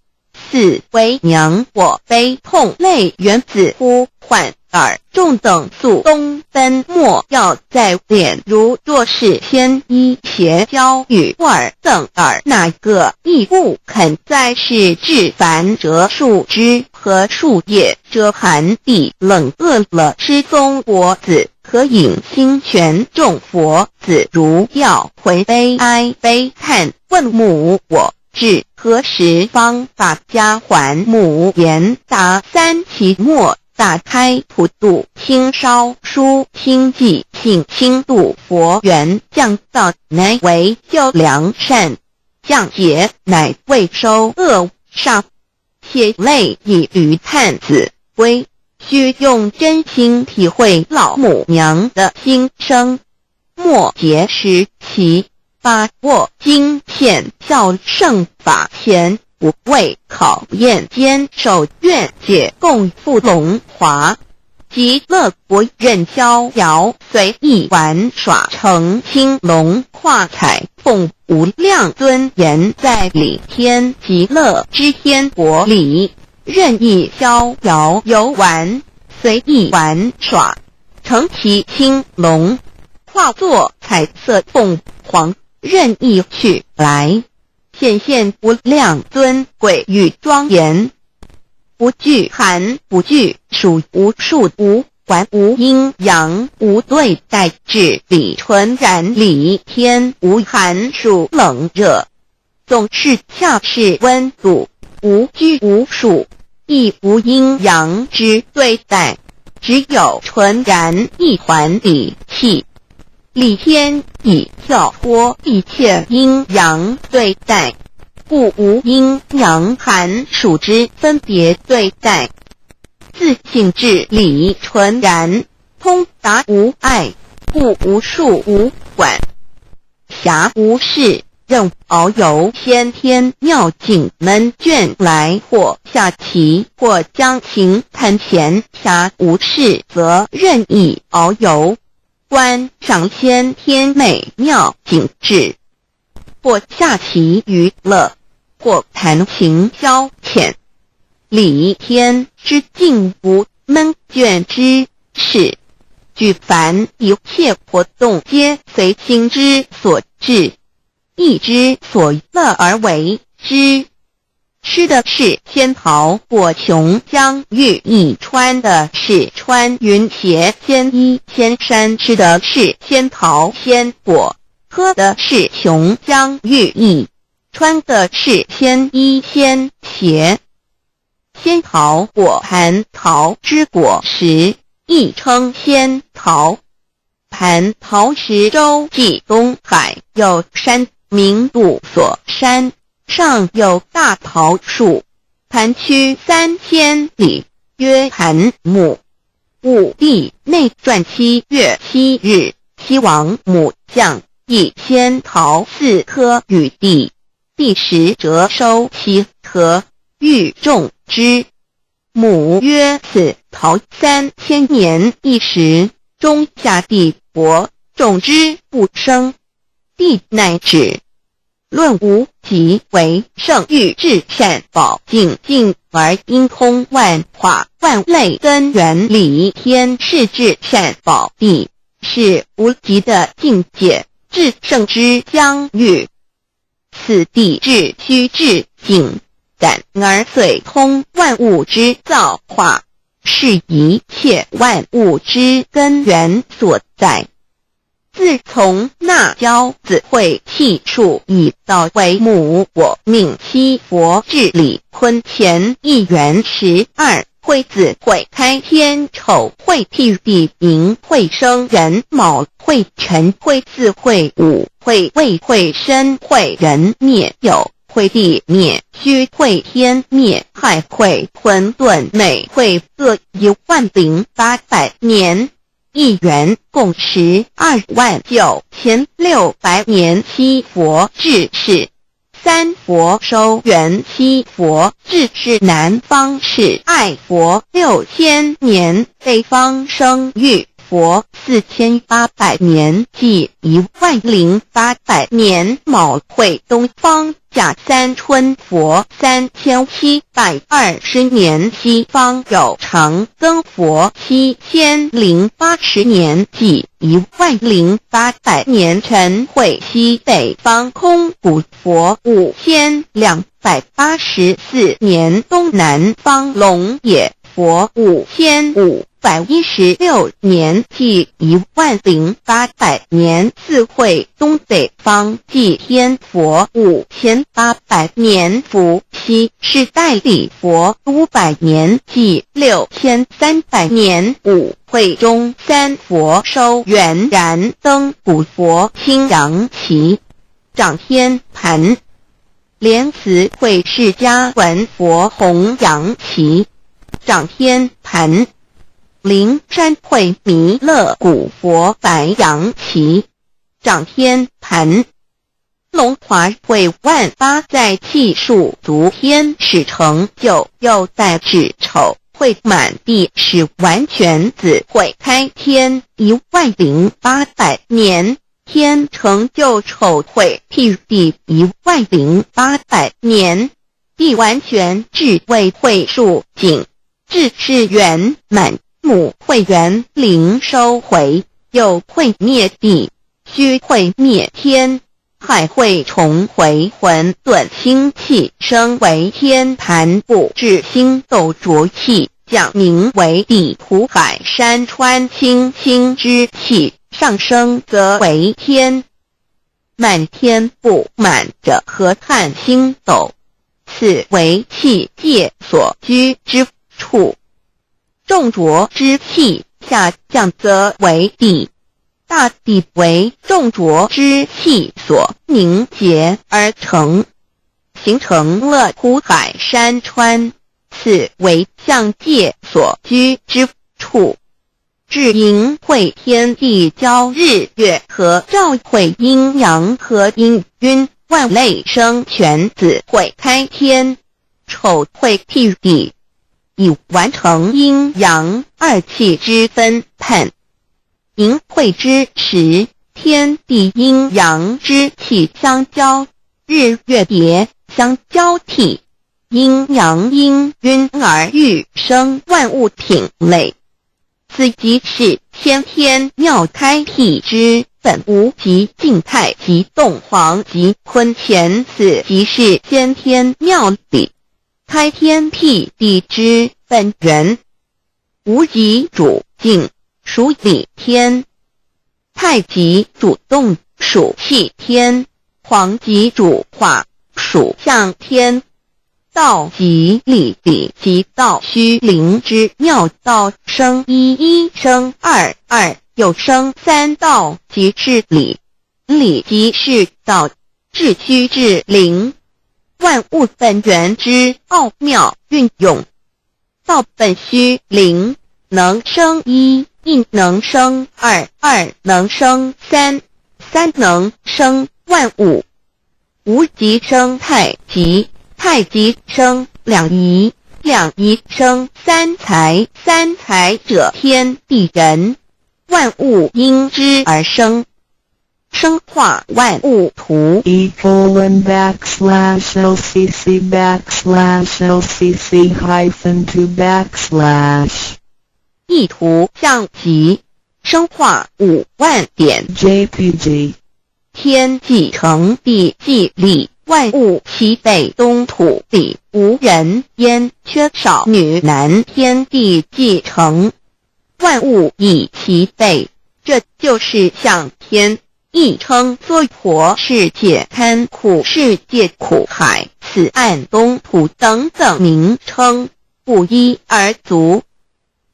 4为娘我悲痛泪源自呼唤耳众等宿东奔，莫要在脸，如若是先一邪教与尔等耳，哪个亦不肯在是至凡折树枝和树叶，遮寒地冷，饿了吃松果子，可饮清泉。众佛子如要回悲哀悲叹，问母我至何时方把家还？母言答3期末，打开普度清烧书清寂，请清度佛缘，降道乃为救良善，降劫乃为收恶煞。血泪以于叹子归，须用真心体会老母娘的心声。末节时期，把握经片效圣法前，不畏考验，坚守愿解，共赴龙华。极乐国任逍遥，随意玩耍，成青龙跨彩凤，无量尊严，在理天极乐之天国里，任意逍遥游玩，随意玩耍，成其青龙，化作彩色凤凰，任意去来，显现无量尊贵与庄严，不惧寒不惧暑，无数无管，无阴阳，无对待，至理纯然，理天无寒暑冷热，总是恰是温度，无拘无束，亦无阴阳之对待，只有纯然一环理气。理天以跳脱一切阴阳对待，故无阴阳函数之分别对待。自性至理纯然，通达无碍，故无数无管，暇无事，任遨游先天妙境门卷来，或下棋，或将琴弹弦，暇无事则任意遨游，观赏先天美妙景致，或下棋娱乐，或弹琴消遣。理天之境无闷卷之事，举凡一切活动皆随心之所至，意之所乐而为之。吃的是仙桃果琼浆玉一穿的是穿云鞋仙衣仙衫，吃的是仙桃仙果，喝的是琼浆玉液，穿的是仙衣仙鞋。仙桃果蟠桃之果实，亦称仙桃。蟠桃实洲即东海有山名杜所山，上有大桃树，盘曲3000里，曰盘木。武帝内传7月7日，西王母将以仙桃4颗与地，帝时折收其颗，欲种之。母曰：此桃3000年一时，中下地薄，种之不生。帝乃止。论无极为圣域至善宝净净而因通万化万类根源理天是至善宝地，是无极的境界，至圣之疆域。此地至虚至境，感而遂通万物之造化，是一切万物之根源所在。自从那骄子会气数以道为母，我命七佛治理坤乾一元12，会子会开天丑会辟地寅会生人卯会辰会巳会午会未会申会人灭酉会地灭戌会天灭亥会混沌每会各10800年。一元共129600年。七佛治世，三佛收元，七佛治世南方是爱佛6000年，北方生玉佛4800年，即10800年。卯会东方甲三春佛3720年，西方有长庚佛7080年，即10800年。辰会西北方空谷佛5284年，东南方龙野佛5516年，即10800年。四会东北方祭天佛5800年，伏羲是代理佛500年，即6300年。五会中三佛收元然灯古佛清阳旗，掌天盘。莲慈会释迦文佛弘扬旗，掌天盘。灵山会弥勒古佛白羊旗，掌天盘。龙华会万八在气数足天使成就，又在子丑会满地使完全子会开天10800年，天成就丑会辟地10800年，地完全至为会数景，至是圆满。母会元灵收回，又会灭地，戌会灭天，亥会重回混沌星气，生为天坛部至星斗浊气，降名为地土海山川清清之气，上升则为天。满天布满着河汉星斗，此为气界所居之处。重浊之气下降则为地，大地为重浊之气所凝结而成，形成了湖海山川，此为象界所居之处。至阴会天地交日月和照会阴阳和阴晕，万类生全子会开天，丑会替地，以完成阴阳二气之分判。阴会之时，天地阴阳之气相交，日月叠相交替，阴阳阴晕而育生万物品类。此即是先天妙开辟之本无极静态及动黄及坤乾，此即是先天妙理开天辟地之本源。无极主静，属理天；太极主动，属气天；黄极主化，属象天。道即理理即道虚灵之妙道，生一一生二二又生三道，即是理。理即是道，至虚至灵，万物本源之奥妙运用。道本虚灵，能生一，一能生二，二能生三，三能生万物。无极生太极，太极生两仪，两仪生三才，三才者天地人，万物因之而生，生化万物图。://LCC_LCC_2/ 意图象极，生化5万点。JPG 天既成地既立，万物其北东土地，无人焉，缺少女男，天地既成，万物以其北，这就是象天，亦称娑婆世界、贪苦世界、苦海、此岸东土等等名称，不一而足。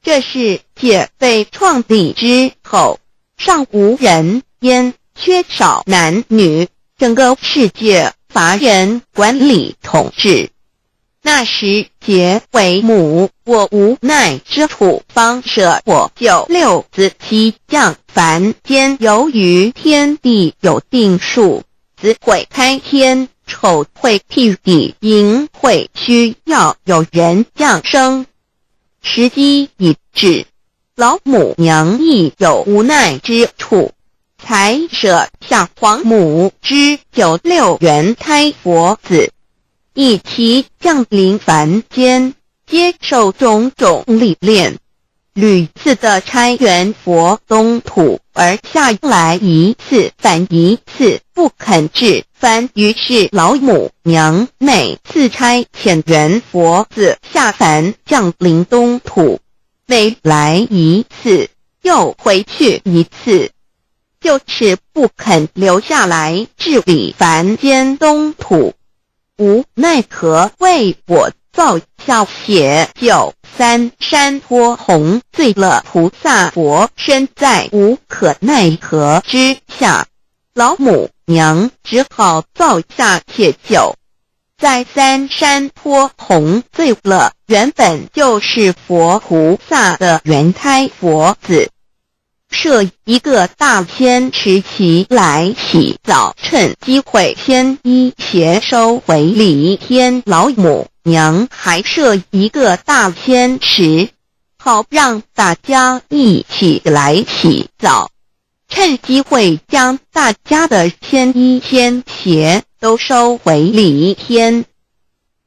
这世界被创立之后，尚无人焉，缺少男女，整个世界乏人管理统治。那时桀为母，我无奈之处，方舍我救六子七将凡间，由于天地有定数，子会开天，丑会替地，寅会需要有人降生。时机已至，老母娘亦有无奈之处，才舍下皇母之96元胎佛子，以其降临凡间，接受种种历练，屡次的差援佛东土，而下来一次反一次不肯至凡，于是老母娘每次差遣援佛子下凡降临东土，每来一次又回去一次，就是不肯留下来治理凡间东土。无奈何为我造下血救三山托洪罪了菩萨佛，身在无可奈何之下，老母娘只好造下血救，在三山托洪罪了原本就是佛菩萨的原胎佛子，设一个大仙池其来洗澡，趁机会先一邪收回礼天。老母娘还设一个大仙池，好让大家一起来洗澡，趁机会将大家的仙衣仙鞋都收回礼天。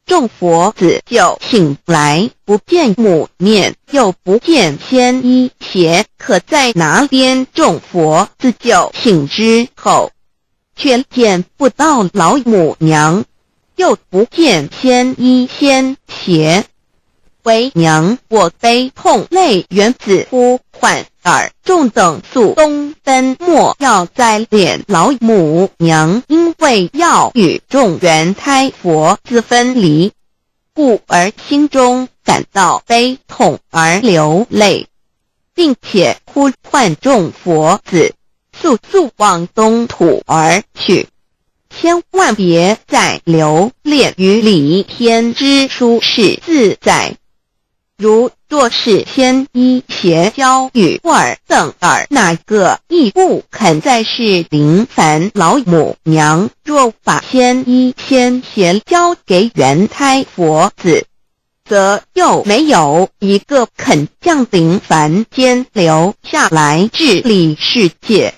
众佛子就醒来，不见母面，又不见仙衣鞋，可在哪边？众佛子就醒之后，却见不到老母娘，又不见仙衣仙鞋，为娘我悲痛泪原子呼唤耳众等宿东奔莫要再恋老母娘，因为要与众元胎佛子分离，故而心中感到悲痛而流泪，并且呼唤众佛子速速往东土而去，千万别再留恋于理天之舒适自在。如若是千一邪教与尔等尔哪个亦不肯再是临凡老母娘，若把千一千邪交给元胎佛子，则又没有一个肯降临凡间留下来治理世界。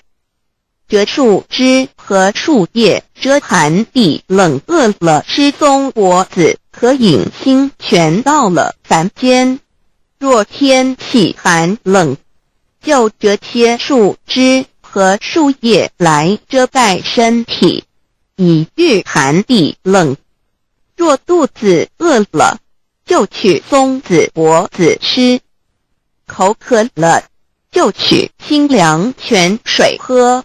这树枝和树叶遮寒地冷饿了失踪脖子和影星全到了凡间，若天气寒冷，就这些树枝和树叶来遮盖身体，以御寒地冷。若肚子饿了，就取松子脖子吃；口渴了，就取清凉泉水喝。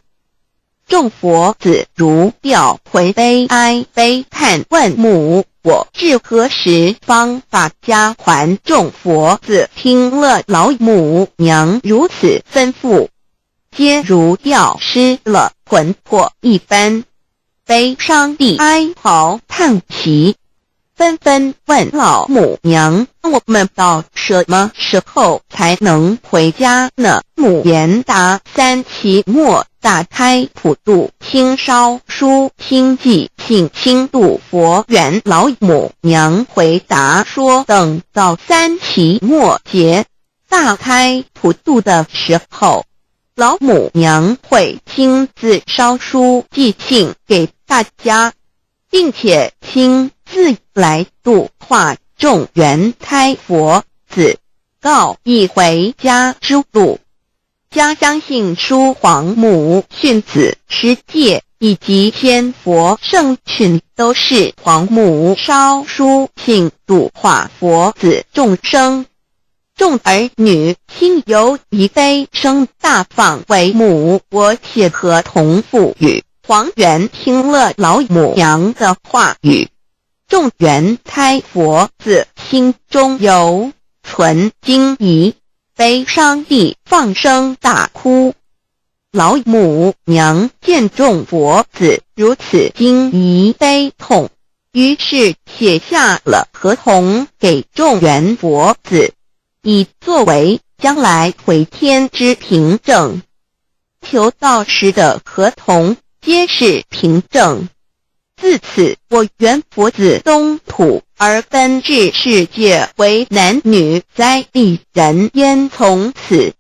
众佛子如调回悲哀悲叹问母我至何时方把家还？众佛子听了老母娘如此吩咐，皆如吊失了魂魄一般，悲伤地哀嚎叹息，纷纷问老母娘：我们到什么时候才能回家呢？母言答：三期末打开普度清烧书清寂信清度佛缘。老母娘回答说，等到三期末节大开普度的时候，老母娘会亲自烧书寄信给大家，并且亲自来度化众元胎佛子，告一回家之路。家相信书皇母训子十戒以及千佛圣训都是皇母烧书信度化佛子众生。众儿女亲由一悲生大放为母，我且合同赋予。皇元听了老母娘的话语，众元胎佛子心中有存惊疑，悲伤地放声大哭。老母娘见众佛子如此惊疑悲痛，于是写下了合同给众元佛子，以作为将来回天之凭证。求道时的合同皆是凭证。自此，我元佛子东土而奔至世界为男女在地人焉。从此，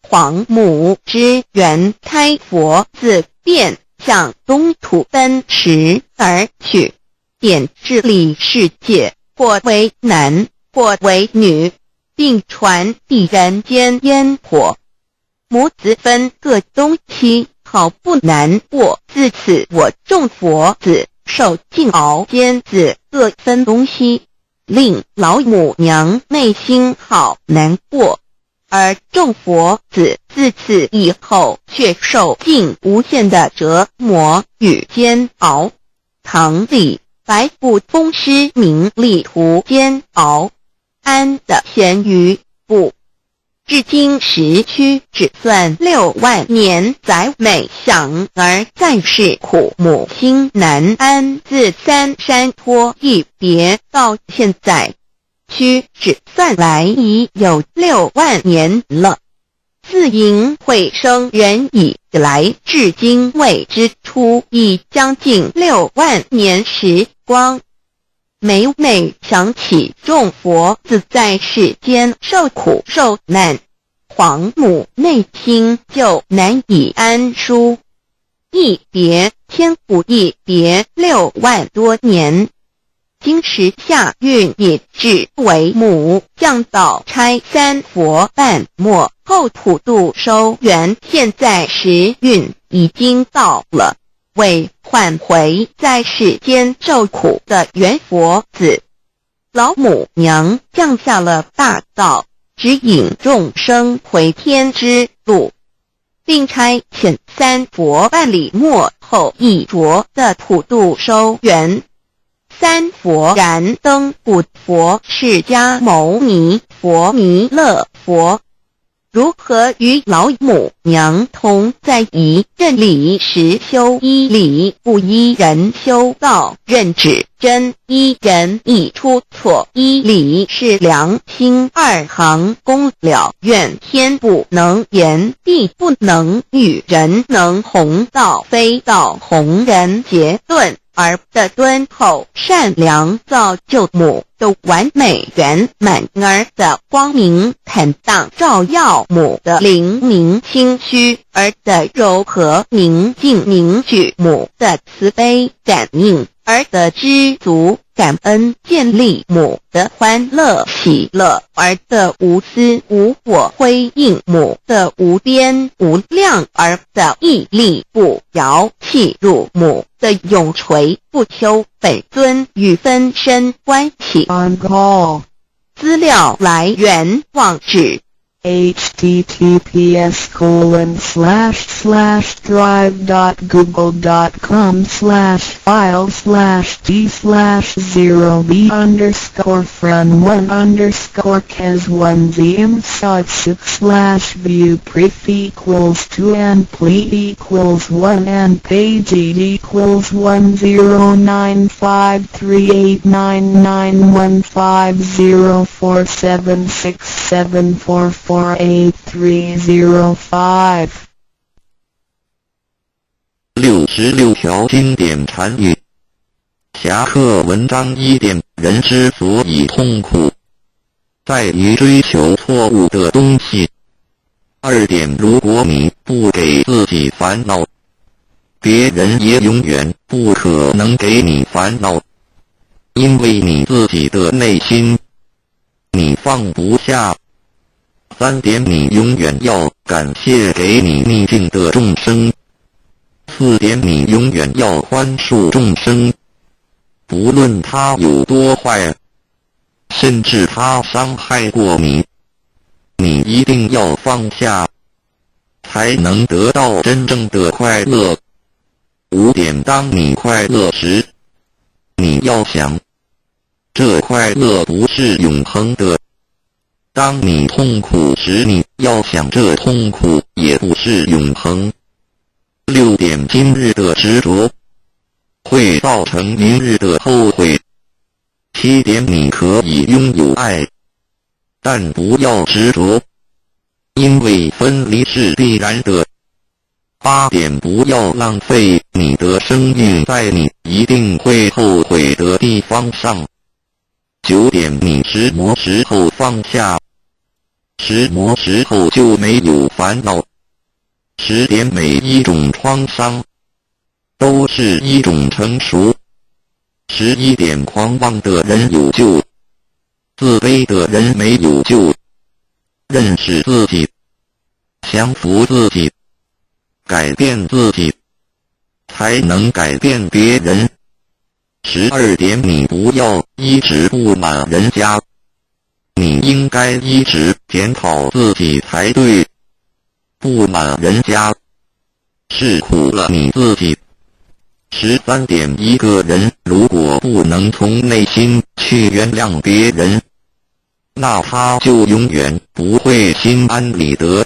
皇母之元胎佛子便向东土奔驰而去，点治理世界，或为男，或为女，并传递人间烟火。母子分各东西，好不难过。自此，我众佛子受尽熬煎子各分东西，令老母娘内心好难过。而众佛子自此以后却受尽无限的折磨与煎熬。唐李白骨风师名利图煎熬，安的咸鱼不。至今时区只算6万年，载每想而在世苦母心难安。自三山坡一别到现在，区只算来已有6万年了。自寅会生人以来至今未之初，已将近6万年时光。每每想起众佛子在世间受苦受难，皇母内心就难以安舒。一别千古，一别6万多年。今时夏运也至为母降道差三佛半末后普度收圆，现在时运已经到了，为唤回在世间受苦的元佛子，老母娘降下了大道，指引众生回天之路，并差遣三佛办理末后一着的普度收缘。三佛燃灯古佛释迦牟尼佛弥勒佛，如何与老母娘同在一任理实修一理，不依人修道，任指真一人一出错，一理是良心，二行公了愿，天不能言，地不能语，人能弘道，非道弘人结论。而的敦厚善良造就母的完美圆满，儿的光明坦荡照耀母的灵明清虚，儿的柔和宁静凝聚母的慈悲感应，儿的知足感恩建立母的欢乐喜乐，儿的无私无我辉映母的无边无量，儿的屹立不摇弃入母的永垂不朽本尊与分身关系。 On call. 资料来源网址https://drive.google.com/files/d/0b__cor_friend__cas1z_email_6 and page810938991476744833045 66条经典禅语。侠客文章1点，人之所以痛苦，在于追求错误的东西。2点，如果你不给自己烦恼，别人也永远不可能给你烦恼，因为你自己的内心你放不下。3点，你永远要感谢给你逆境的众生。4点，你永远要宽恕众生，不论他有多坏，甚至他伤害过你，你一定要放下，才能得到真正的快乐。5点，当你快乐时，你要想，这快乐不是永恒的；当你痛苦时，你要想，这痛苦也不是永恒。6点，今日的执着会造成明日的后悔。7点，你可以拥有爱，但不要执着，因为分离是必然的。8点，不要浪费你的生命在你一定会后悔的地方上。9点，你什么时候放下，什么时候就没有烦恼。10点，每一种创伤都是一种成熟。11点，狂妄的人有救，自卑的人没有救。认识自己，降服自己，改变自己，才能改变别人。12点，你不要一直不满人家，你应该一直检讨自己才对。不满人家是苦了你自己。13点，一个人如果不能从内心去原谅别人，那他就永远不会心安理得。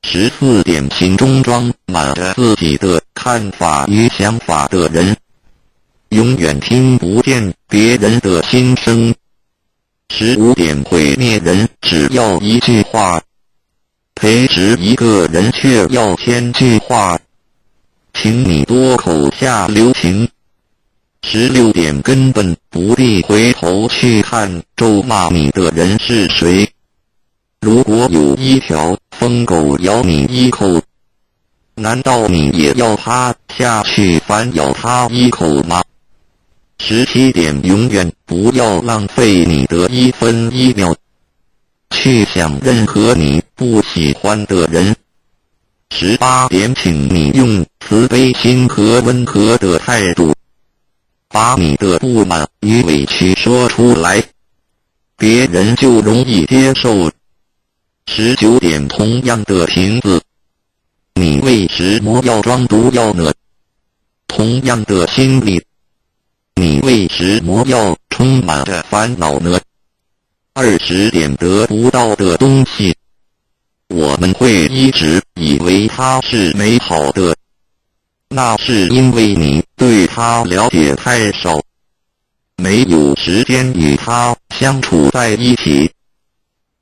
14点，心中装满着自己的看法与想法的人，永远听不见别人的心声。15点，毁灭人只要一句话，培植一个人却要1000句话，请你多口下留情。16点，根本不必回头去看咒骂你的人是谁。如果有一条疯狗咬你一口，难道你也要趴下去反咬它一口吗？17点，永远不要浪费你的1分1秒去想任何你不喜欢的人。18点，请你用慈悲心和温和的态度把你的不满与委屈说出来，别人就容易接受。19点，同样的瓶子，你为什么要装毒药呢？同样的心理，你为什么要充满着烦恼呢？20点，得不到的东西，我们会一直以为它是美好的，那是因为你对它了解太少，没有时间与它相处在一起。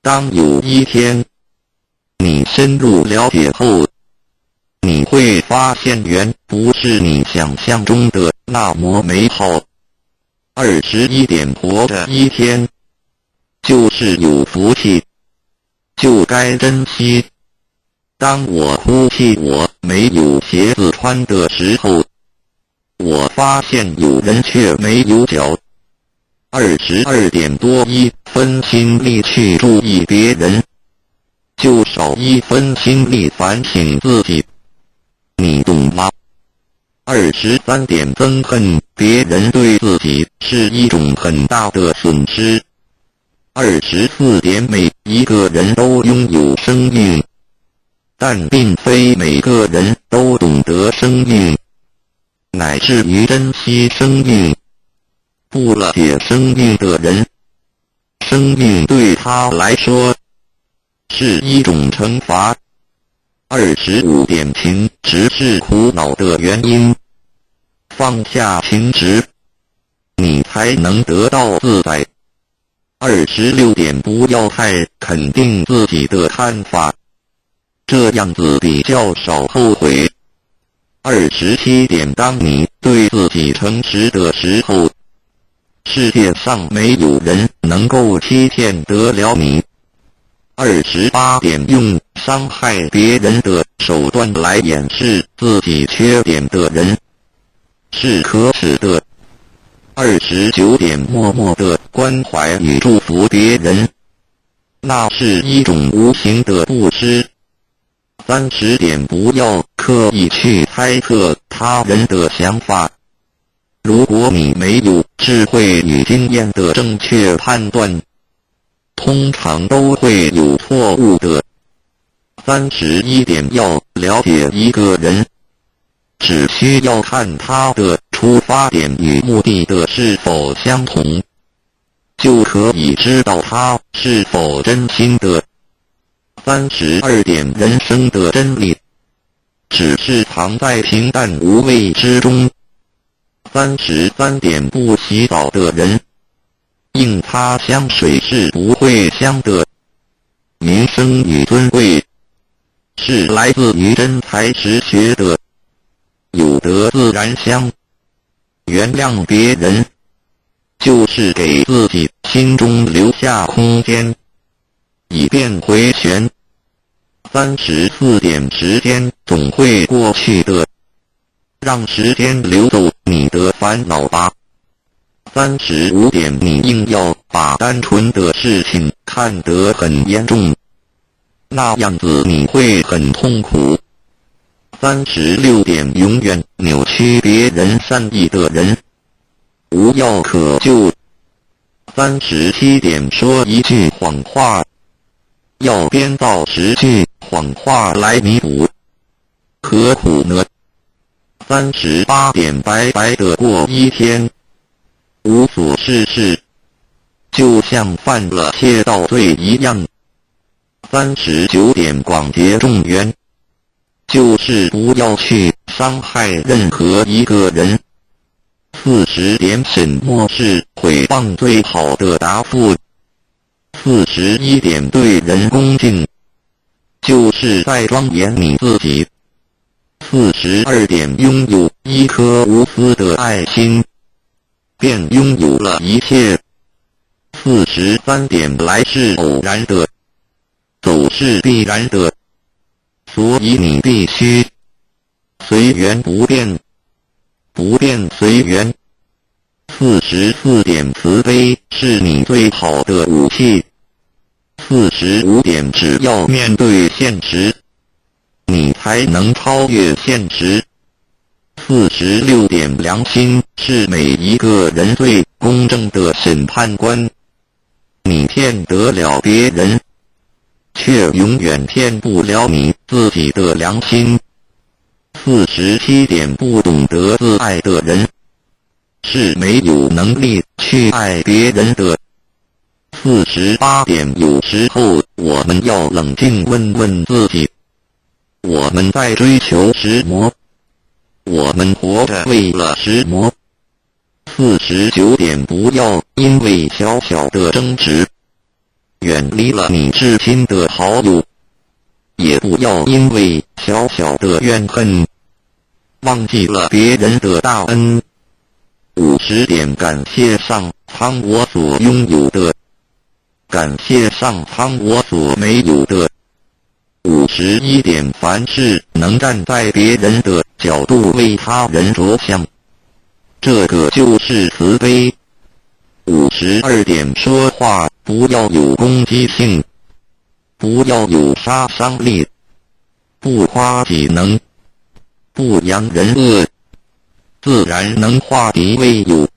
当有一天你深入了解后，你会发现原不是你想象中的那么美好。21点，活着一天就是有福气，就该珍惜。当我哭泣我没有鞋子穿的时候，我发现有人却没有脚。22点，多一分心力去注意别人，就少一分心力反省自己，你懂吗？23点，憎恨别人对自己是一种很大的损失。24点，每一个人都拥有生命，但并非每个人都懂得生命，乃至于珍惜生命。不了解生命的人，生命对他来说是一种惩罚。25点，情执是苦恼的原因，放下情执，你才能得到自在。26点，不要太肯定自己的看法，这样子比较少后悔。27点，当你对自己诚实的时候，世界上没有人能够欺骗得了你。28点，用伤害别人的手段来掩饰自己缺点的人是可耻的。29点，默默地关怀与祝福别人，那是一种无形的布施。30点，不要刻意去猜测他人的想法，如果你没有智慧与经验的正确判断，通常都会有错误的。31点，要了解一个人，只需要看他的出发点与目的的是否相同，就可以知道他是否真心的。32点，人生的真理只是藏在平淡无味之中。33点，不洗澡的人，硬擦香水是不会香的。名声与尊贵是来自于真才实学的，有德自然香。原谅别人，就是给自己心中留下空间，以便回旋。34点，时间总会过去的，让时间流走你的烦恼吧。35点，你硬要把单纯的事情看得很严重，那样子你会很痛苦。36点，永远扭曲别人善意的人，无药可救。37点，说一句谎话，要编造10句谎话来弥补，何苦呢？38点，白白的过一天，无所事事，就像犯了窃盗罪一样。39点，广结众缘，就是不要去伤害任何一个人。40点，什么是诽谤最好的答复？41点，对人恭敬，就是在庄严你自己。42点，拥有一颗无私的爱心，便拥有了一切。43点，来是偶然的，走是必然的，所以你必须随缘不变，不变随缘。44点，慈悲是你最好的武器。45点，只要面对现实，你才能超越现实。46点，良心是每一个人最公正的审判官。你骗得了别人，却永远骗不了你自己的良心。47点不懂得自爱的人，是没有能力去爱别人的。48点有时候我们要冷静问问自己，我们在追求什么？我们活着为了什么？49点不要因为小小的争执远离了你至亲的好友，也不要因为小小的怨恨忘记了别人的大恩。50点感谢上苍我所拥有的，感谢上苍我所没有的。51点凡事能站在别人的角度为他人着想，这个就是慈悲。52点说话不要有攻击性，不要有杀伤力，不夸己能，不扬人恶，自然能化敌为友。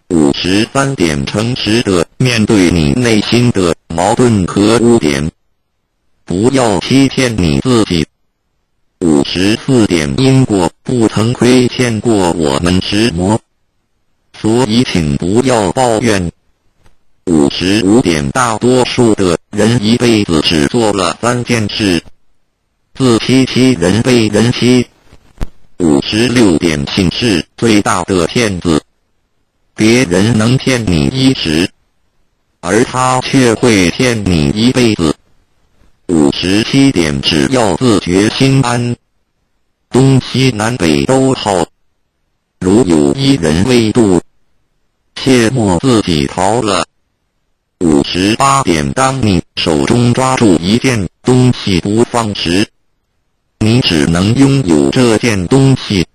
53点诚实的面对你内心的矛盾和污点，不要欺骗你自己。54点因果不曾亏欠过我们什么，所以请不要抱怨。55点大多数的人一辈子只做了3件事：自欺欺人，被人欺。56点信是最大的骗子，别人能骗你一时，而他却会骗你一辈子。57点只要自觉心安，东西南北都好。如有一人未度，切莫自己逃了。58点当你手中抓住一件东西不放时，你只能拥有这件东西。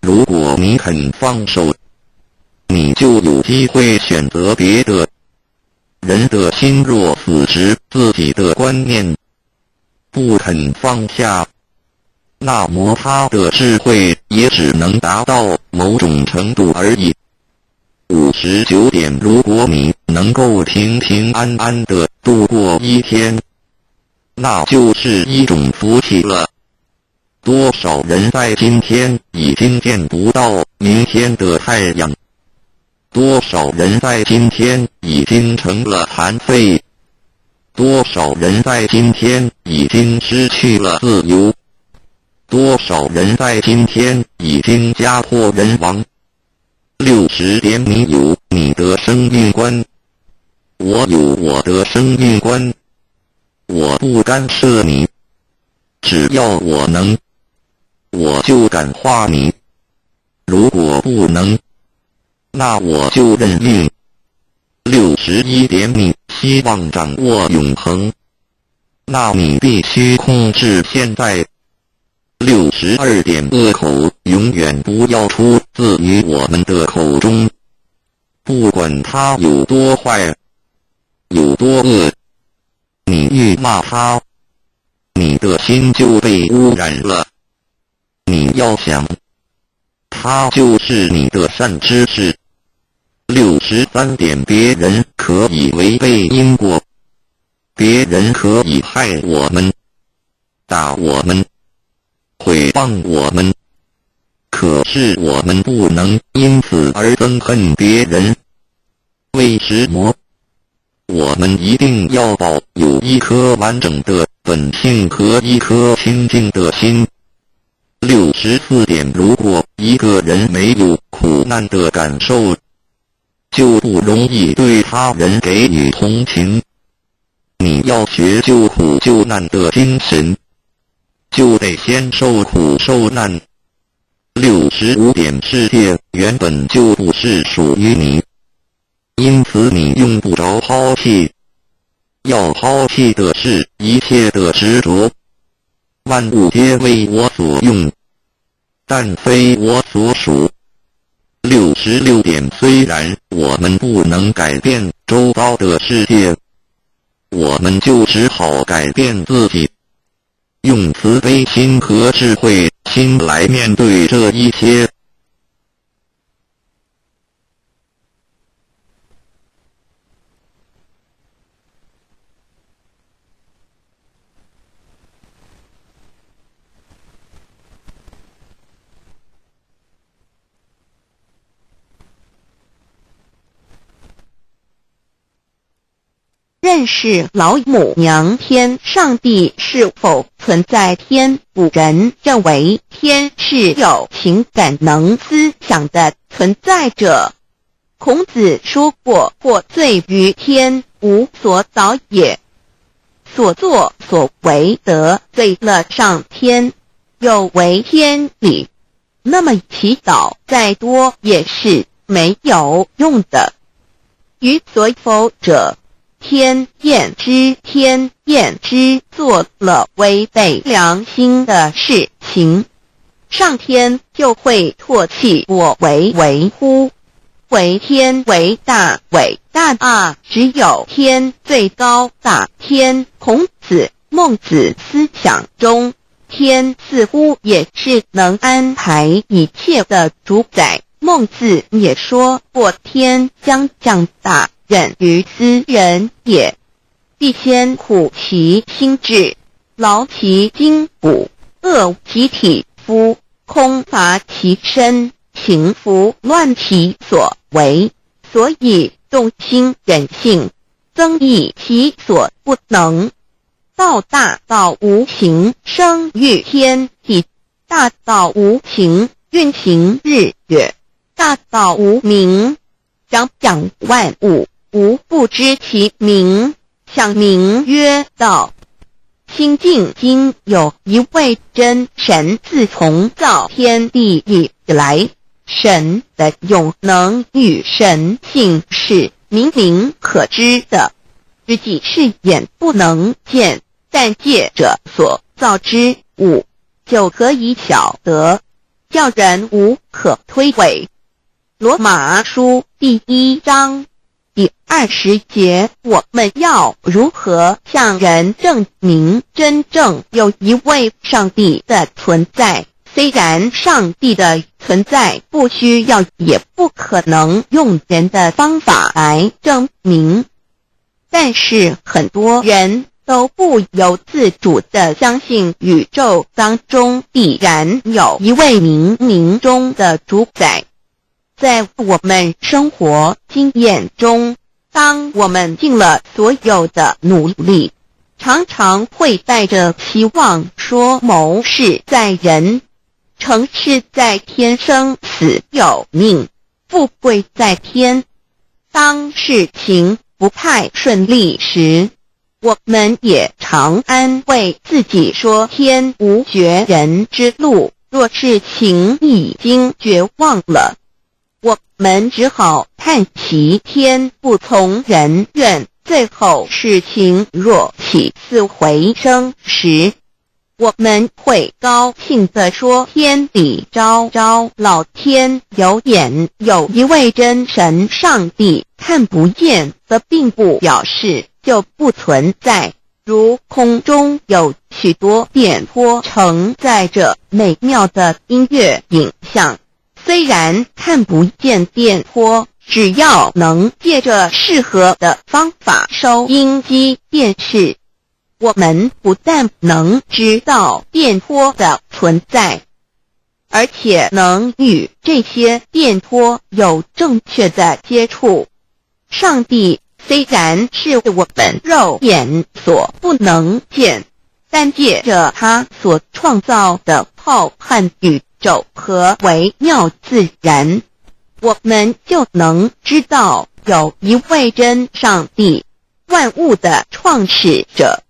如果你肯放手，你就有机会选择别的。人的心若死时，自己的观念不肯放下，那么他的智慧也只能达到某种程度而已。59点如果你能够平平安安地度过一天，那就是一种福气了。多少人在今天已经见不到明天的太阳，多少人在今天已经成了残废，多少人在今天已经失去了自由，多少人在今天已经家破人亡。60点你有你的生命观，我有我的生命观，我不干涉你，只要我能，我就感化你，如果不能，那我就认命。61点你希望掌握永恒，那你必须控制现在。62点恶口永远不要出自于我们的口中，不管他有多坏，有多恶，你愈骂他，你的心就被污染了。你要想，他就是你的善知识。63点别人可以违背因果，别人可以害我们，打我们，毁谤我们，可是我们不能因此而憎恨别人。为什么？我们一定要保有一颗完整的本性和一颗清净的心。64点如果一个人没有苦难的感受，就不容易对他人给予同情。你要学救苦救难的精神，就得先受苦受难。65点世界原本就不是属于你，因此你用不着抛弃。要抛弃的是一切的执着。万物皆为我所用，但非我所属。66点虽然我们不能改变周遭的世界，我们就只好改变自己，用慈悲心和智慧心来面对这一切。认识老母娘天上帝是否存在天，古人认为天是有情感能思想的存在者。孔子说过，或罪于天，无所导也。所作所为得罪了上天，有违天理，那么祈祷再多也是没有用的。于所否者，天厌之，做了违背良心的事情，上天就会唾弃我为乎？为天为大，伟大啊！只有天最高大天。孔子、孟子思想中，天似乎也是能安排一切的主宰。孟子也说过，天将降大任于斯人也，必先苦其心志，劳其筋骨，饿其体肤，空乏其身，情拂乱其所为，所以动心忍性，增益其所不能。道大道无情，生育天地；大道无情，运行日月；大道无名，掌万物，无不知其名，象名曰道。清净经有一位真神，自从造天地以来，神的永能与神性是明明可知的，自己是眼不能见，但借着所造之物就可以晓得，叫人无可推诿。罗马书第1章第20节，我们要如何向人证明真正有一位上帝的存在？虽然上帝的存在不需要也不可能用人的方法来证明，但是很多人都不由自主地相信宇宙当中必然有一位冥冥中的主宰。在我们生活经验中，当我们尽了所有的努力，常常会带着希望说谋事在人，成事在天，生死有命，富贵在天。当事情不太顺利时，我们也常安慰自己说天无绝人之路，若事情已经绝望了，我们只好叹息天不从人愿。最后事情若起死回生时，我们会高兴地说天理昭昭，老天有眼，有一位真神上帝，看不见的并不表示就不存在。如空中有许多电波承载着美妙的音乐影像，虽然看不见电波，只要能借着适合的方法收音机电视，我们不但能知道电波的存在，而且能与这些电波有正确的接触。上帝虽然是我们肉眼所不能见，但借着他所创造的浩瀚宇宙和微妙自然，我们就能知道有一位真上帝，万物的创始者，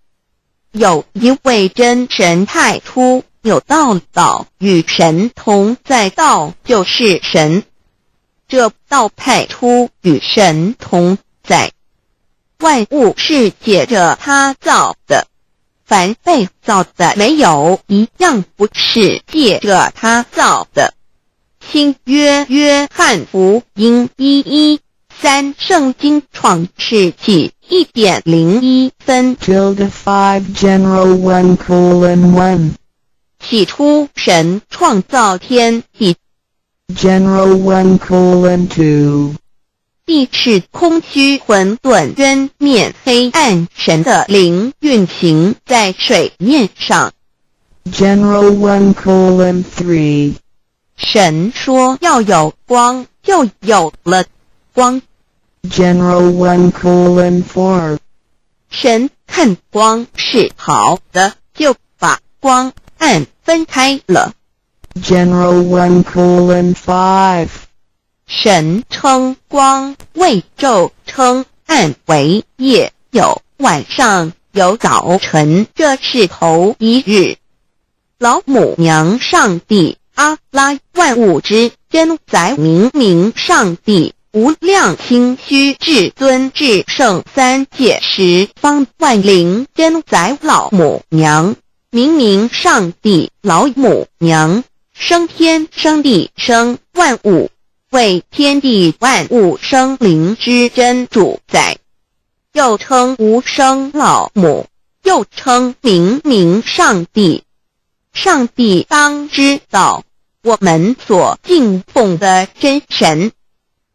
有一位真神太初有道，道与神同在，道就是神，这道派出与神同在。万物是借着他造的，凡被造的没有一样不是借着他造的。新约约翰福音1:13，圣经创世纪1.01分。 5 General 1:1 起初神创造天地， General 1:2 地是空虚混沌渊面黑暗，神的灵运行在水面上。 General 1:3 神说要有光，就有了光。 General 1:4神看光是好的，就把光暗分开了。General 1:5神称光为昼，称暗为夜，有晚上，有早晨，这是头一日。老母娘上帝阿拉，万物之真宰，明明上帝无量清虚至尊至圣三界十方万灵真宰老母娘，明明上帝老母娘，生天生地生万物，为天地万物生灵之真主宰，又称无生老母，又称明明上帝。上帝当知道，我们所敬奉的真神，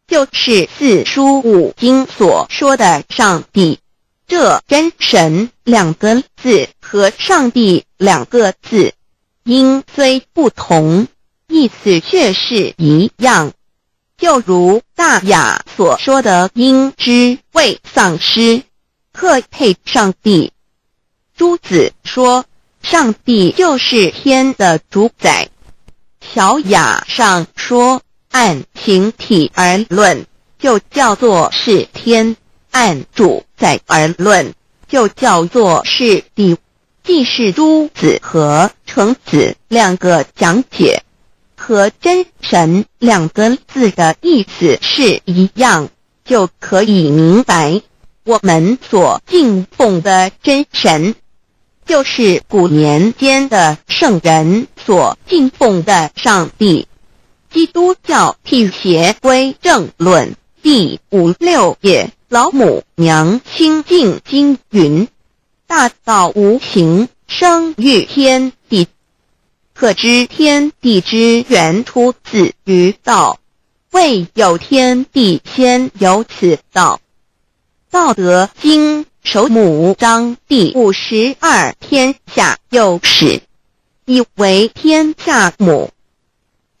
就是四书五经所说的上帝。这真神两个字和上帝两个字，音虽不同，意思却是一样。就如大雅所说的鹰之谓丧尸，克配上帝。朱子说，上帝就是天的主宰。小雅上说，按形体而论，就叫做是天；按主宰而论，就叫做是地。既是朱子和程子两个讲解，和真神两个字的意思是一样，就可以明白，我们所敬奉的真神，就是古年间的圣人所敬奉的上帝。基督教辟邪归正论第56页，老母娘清净经云：大道无形，生育天地，可知天地之源出自于道，未有天地，先有此道。道德经首母章第52，天下有始，以为天下母。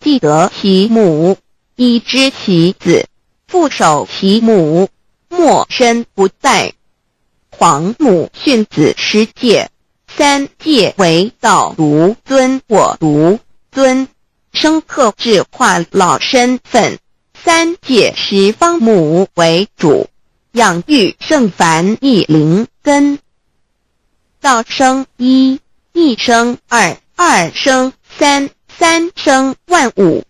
既得其母，以知其子，父守其母，莫身不殆。皇母训子十戒，三戒为道，独尊我独尊，生克制化老身份。三戒十方母为主，养育圣凡一灵根。道生一，一生二，二生三，三生万物。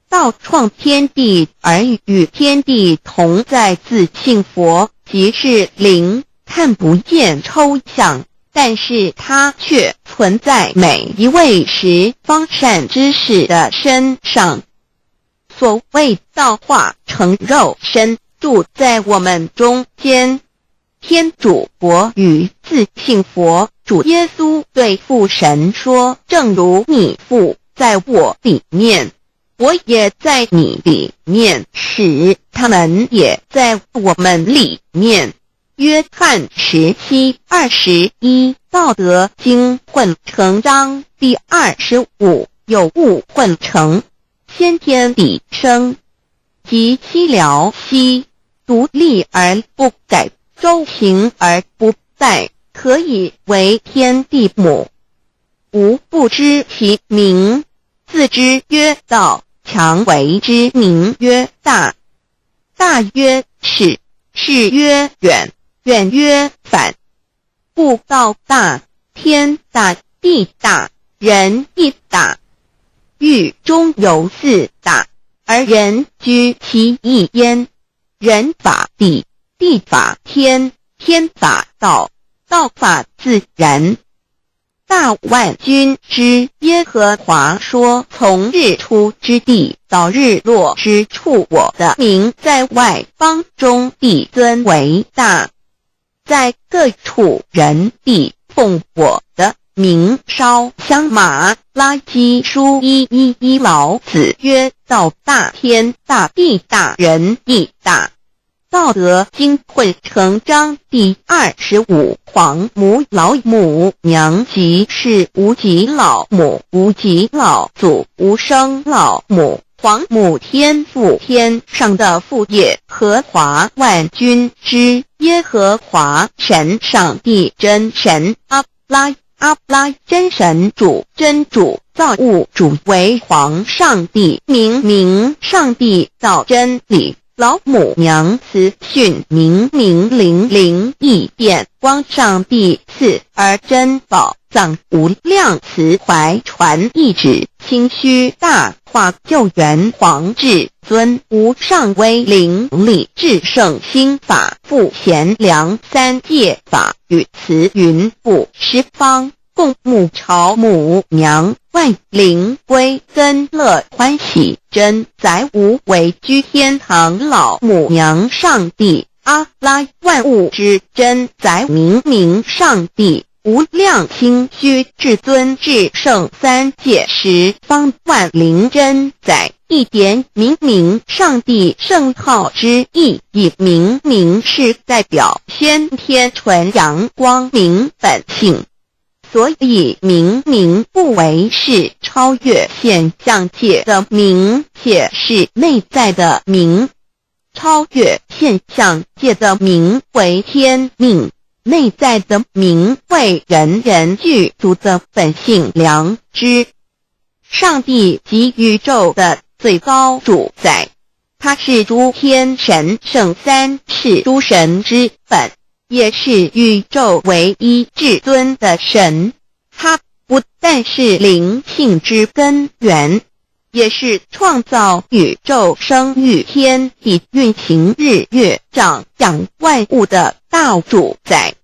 道创天地而与天地同在，自性佛，即是灵，看不见抽象，但是它却存在每一位十方善知识的身上。所谓道化成肉身，住在我们中间。天主佛与自性佛主耶稣对父神说，正如你父在我里面，我也在你里面，使他们也在我们里面。约翰17:21，道德经混成章第25，有物混成，先天地生，即悉了悉，独立而不改，周行而不殆，可以为天地母。吾不知其名，自之曰道，强为之名曰大。大曰始，始曰远，远曰反。故道大，天大，地大，人亦大。狱中有四大，而人居其一焉。人法地，地法天，天法道，道法自然。大万军之耶和华说，从日出之地到日落之处，我的名在外邦中必尊为大。在各处人必奉我的名烧香。马拉基书1:11，老子曰：道大，天大，地大，人亦大。道德经混成章第25，皇母老母娘，即是无极老母，无极老祖，无生老母。皇母天父天上的父耶和华万军之耶和华神上帝真神阿拉真神主真主造物主为皇上帝明上帝造真理老母娘慈训明灵异变光上帝赐而真宝藏无量慈怀传意旨清虚大化救援皇至尊无上威灵力至圣心法复贤良三界法与慈云布十方共母朝母娘万灵归增乐欢喜真载无为居天堂老母娘上帝阿拉万物之真载明上帝无量清虚至尊至圣三界十方万灵真载一点明上帝圣号之意以明是代表先天纯阳光明本性所以明不为是超越现象界的明且是内在的明超越现象界的明为天命内在的明为人人具足的本性良知上帝及宇宙的最高主宰他是诸天神圣三世诸神之本也是宇宙唯一至尊的神他不但是灵性之根源也是创造宇宙生育天地运行日月长养万物的大主宰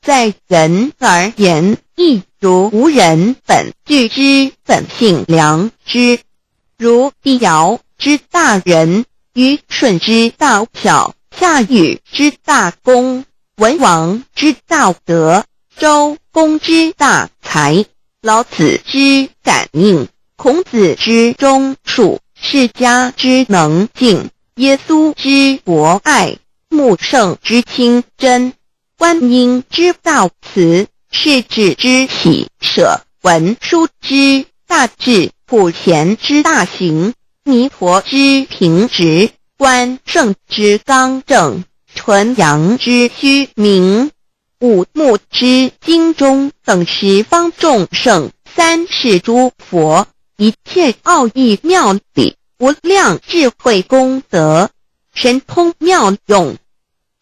在人而言亦如无人本具之本性良知如帝尧之大仁虞舜之大巧夏禹之大功文王之道德周公之大才老子之感应孔子之忠恕释迦之能静耶稣之博爱穆圣之清真观音之道慈世子之喜舍文殊之大智普贤之大行弥陀之平直观圣之刚正纯阳之虚明五目之精中等十方众圣三世诸佛一切奥义妙理无量智慧功德神通妙用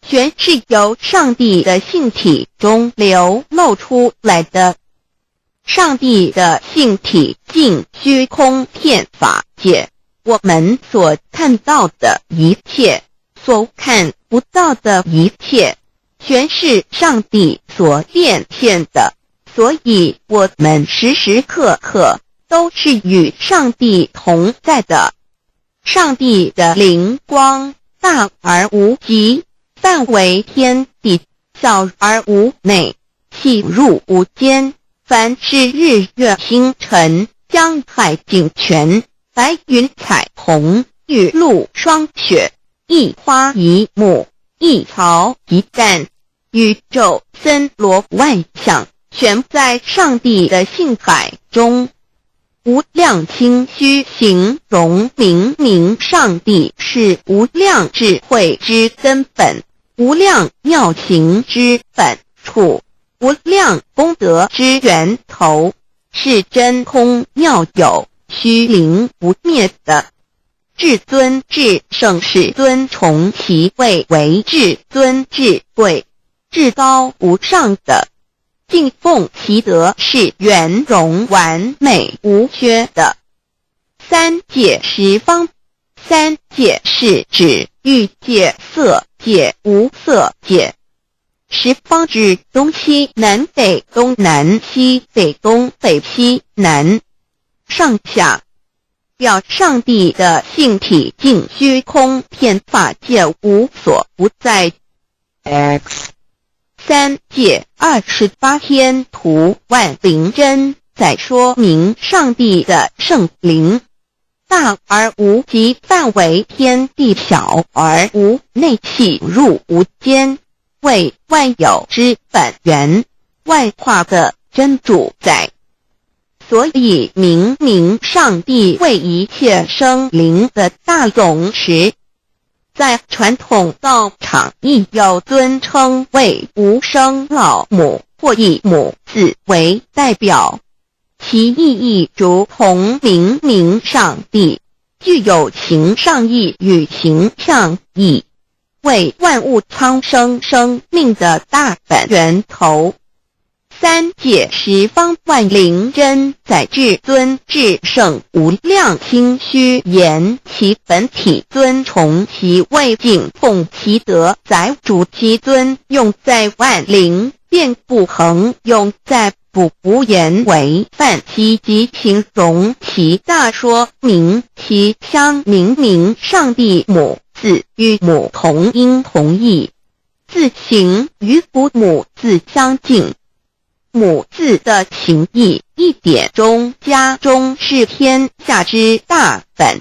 全是由上帝的性体中流露出来的上帝的性体尽虚空遍法界我们所看到的一切所看不到的一切全是上帝所变现的所以我们时时刻刻都是与上帝同在的上帝的灵光大而无极范围天地小而无内细入无间凡是日月星辰江海景泉白云彩虹雨露霜雪一花一木一草一干宇宙森罗万象全在上帝的性海中无量清虚形容明上帝是无量智慧之根本无量妙行之本处无量功德之源头是真空妙有虚灵不灭的至尊至圣世尊崇其位为至尊至贵至高无上的敬奉其德是圆融完美无缺的三界十方三界是指欲界色界无色界十方指东西南北东南西北东北西南上下表上帝的性体尽虚空遍法界无所不在 X 三界28天图万灵真在说明上帝的圣灵大而无极范围天地小而无内细入无间为万有之本源万化的真主宰所以明明上帝为一切生灵的大总持，在传统道场亦有尊称为无生老母或以母字为代表，其意义如同明明上帝，具有形上义与形象义，为万物苍生生命的大本源头。三界十方万灵真在至尊至圣无量清虚言其本体尊崇其位敬奉其德载主其尊用在万灵便不恒用在不无言为范其及形容其大说明其相明明上帝母字与母同音同义，字形与父母字相近。母字的情义一点中家中是天下之大本，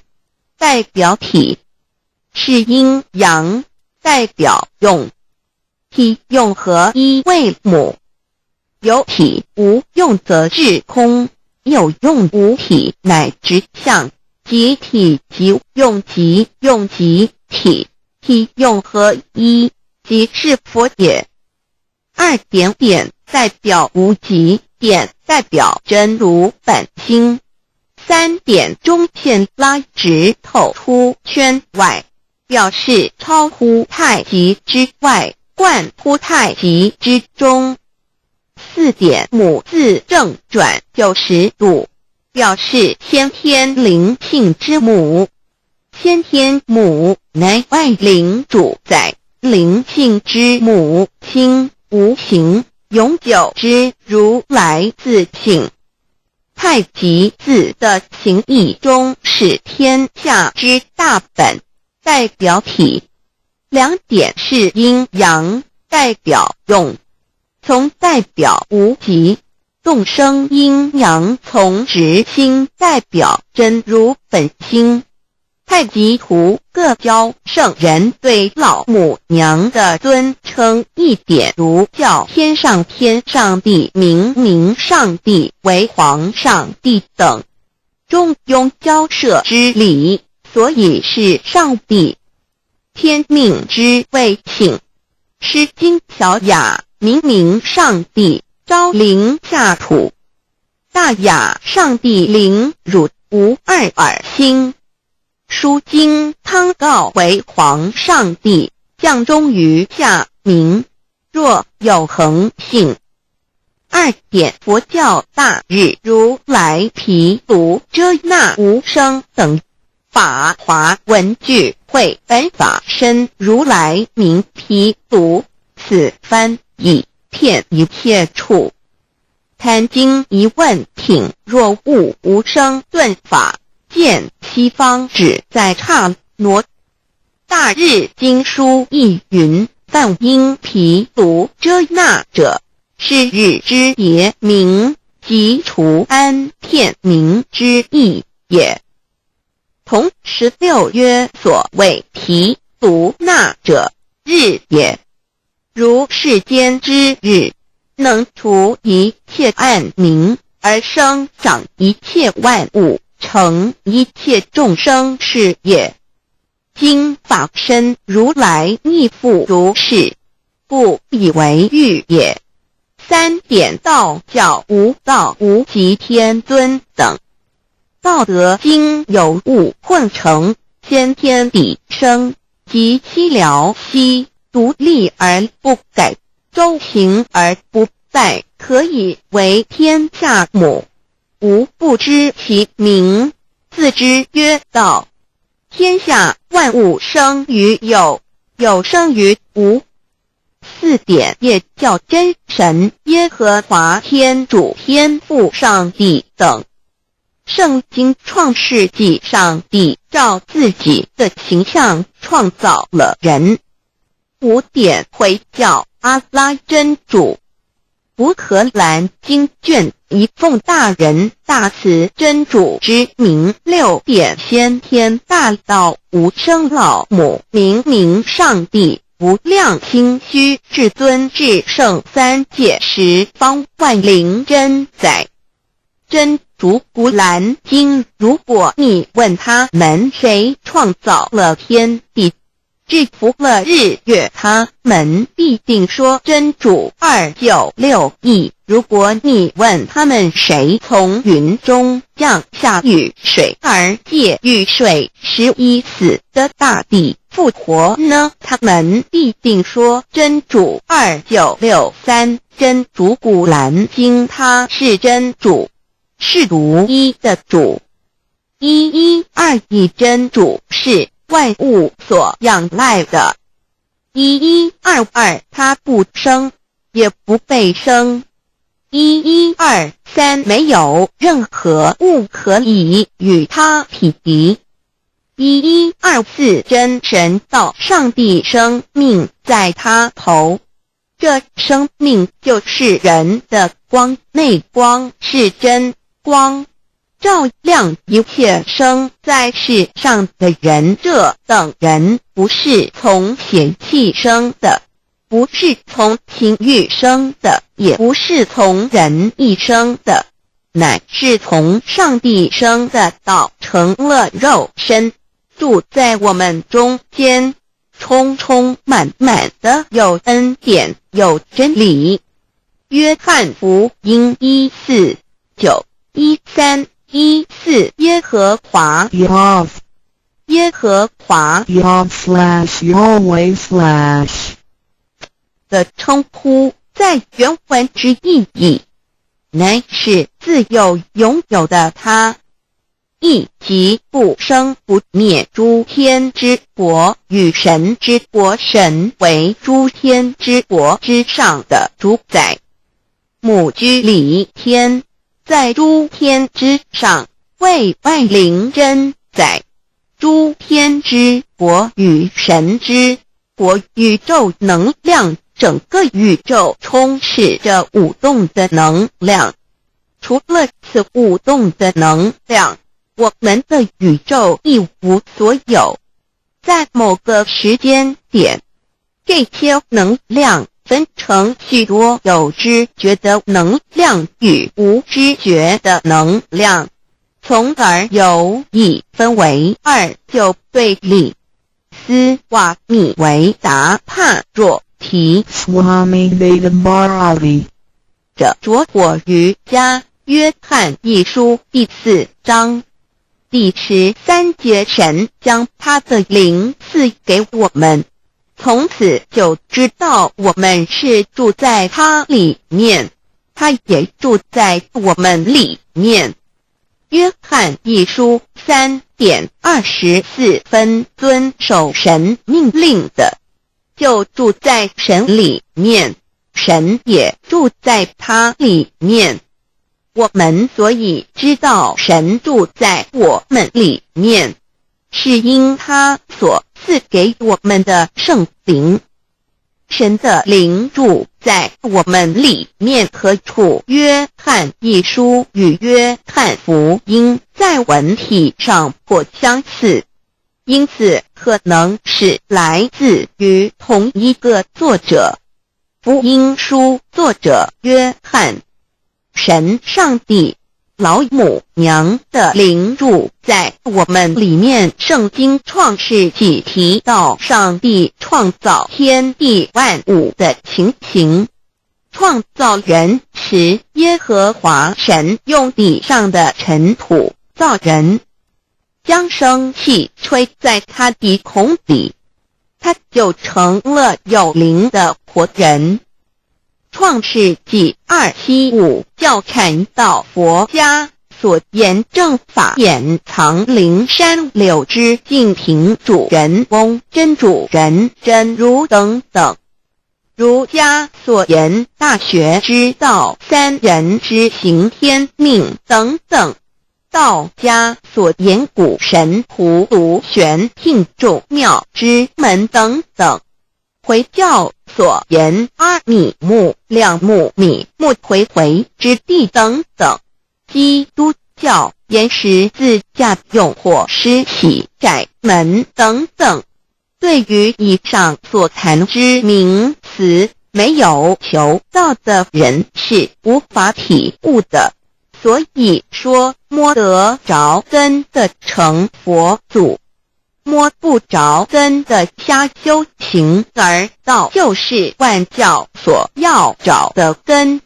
代表体是阴阳，代表用，体用合一为母。有体无用则至空，有用无体乃至相，即体即用即用即体，体用合一即是佛也。二点点代表无极，点代表真如本心。三点中线拉直透出圈外，表示超乎太极之外，贯乎太极之中。四点母字正转90度，表示先天灵性之母。先天母乃外灵主宰，灵性之母亲无形永久之如来自性。太极字的形义中是天下之大本，代表体。两点是阴阳，代表用，从代表无极，众生阴阳从直心代表真如本心。太极图各教圣人对老母娘的尊称一点如叫天上帝明明上帝为皇上帝等，中庸交涉之理，所以是上帝。天命之谓庆，诗经小雅明明上帝昭灵下土，大雅上帝灵汝无二耳心。书经汤告为皇上帝，降中于下民，若有恒性。二点佛教大日如来毗卢遮那无生等法华文具会本法身如来名毗卢，此翻译遍一切处。坛经一问品若悟无生顿法，见西方只在刹那。大日经书亦云，但因毗卢遮那者，是日之别名，即除安片名之意也。同16曰所谓毗卢那者，日也。如世间之日，能除一切暗明，而生长一切万物，成一切众生是也。今法身如来亦复如是，不以为喻也。三点道教无道无极天尊等，道德经有物混成，先天地生，即悉了悉，独立而不改，周行而不殆，可以为天下母。吾不知其名，自之曰道。天下万物生于有，有生于无。四点也叫真神耶和华天主天父上帝等。圣经创世纪，上帝照自己的形象创造了人。五点回教阿拉真主。乌克兰经卷一奉大人大慈真主之名，六点先天大道无生老母明明上帝无量清虚至尊至圣三界十方万灵真在。真竹古兰经，如果你问他们谁创造了天地，制服了日月，他们必定说真主296亿。如果你问他们谁从云中降下雨水，而借雨水使已死的大地复活呢？他们必定说真主2963。真主古兰经，他是真主，是独一的主，112亿真主是万物所仰赖的，1122他不生也不被生，1123没有任何物可以与他匹敌，1124真神道上帝生命在他头，这生命就是人的光，内光是真光，照亮一切生在世上的人。这等人不是从血气生的，不是从情欲生的，也不是从人意生的，乃是从上帝生的道成了肉身，住在我们中间，充充满满的有恩典有真理。约翰福音1491314耶和华 Yav 耶和华 Yav/Yahweh/ 的称呼，在原文之意义乃是自有拥有的他，亦即不生不灭诸天之国与神之国，神为诸天之国之上的主宰，母居里天，在诸天之上为外灵真宰。诸天之国与神之国，宇宙能量，整个宇宙充斥着舞动的能量，除了此舞动的能量，我们的宇宙一无所有。在某个时间点，这些能量分成许多有知觉的能量与无知觉的能量，从而有意分为二，就对立。斯瓦米维达帕若提 Swami Vedabharati 着着火瑜伽约翰一书第4章第13节，神将他的灵赐给我们，从此就知道我们是住在他里面，他也住在我们里面。约翰一书3:24遵守神命令的，就住在神里面，神也住在他里面。我们所以知道神住在我们里面，是因他所赐给我们的圣灵。神的灵住在我们里面何处？约翰一书与约翰福音在文体上颇相似，因此可能是来自于同一个作者。福音书作者约翰，神上帝老母娘的灵住在我们里面。圣经创世纪提到上帝创造天地万物的情形，创造人时，耶和华神用地上的尘土造人，将生气吹在他鼻孔里，他就成了有灵的活人。创世纪275教禅道佛家所言正法掩藏灵山柳枝净瓶主人翁真主人真如等等。儒家所言大学之道三人之行天命等等。道家所言古神荼毒玄牝众妙之门等等。回教所言阿米木、亮木、米木回回之地等等。基督教言十字架用火施洗窄门等等。对于以上所谈之名词，没有求道的人是无法体悟的。所以说摸得着根的成佛祖，摸不着根的瞎修行而道，就是万教所要找的根。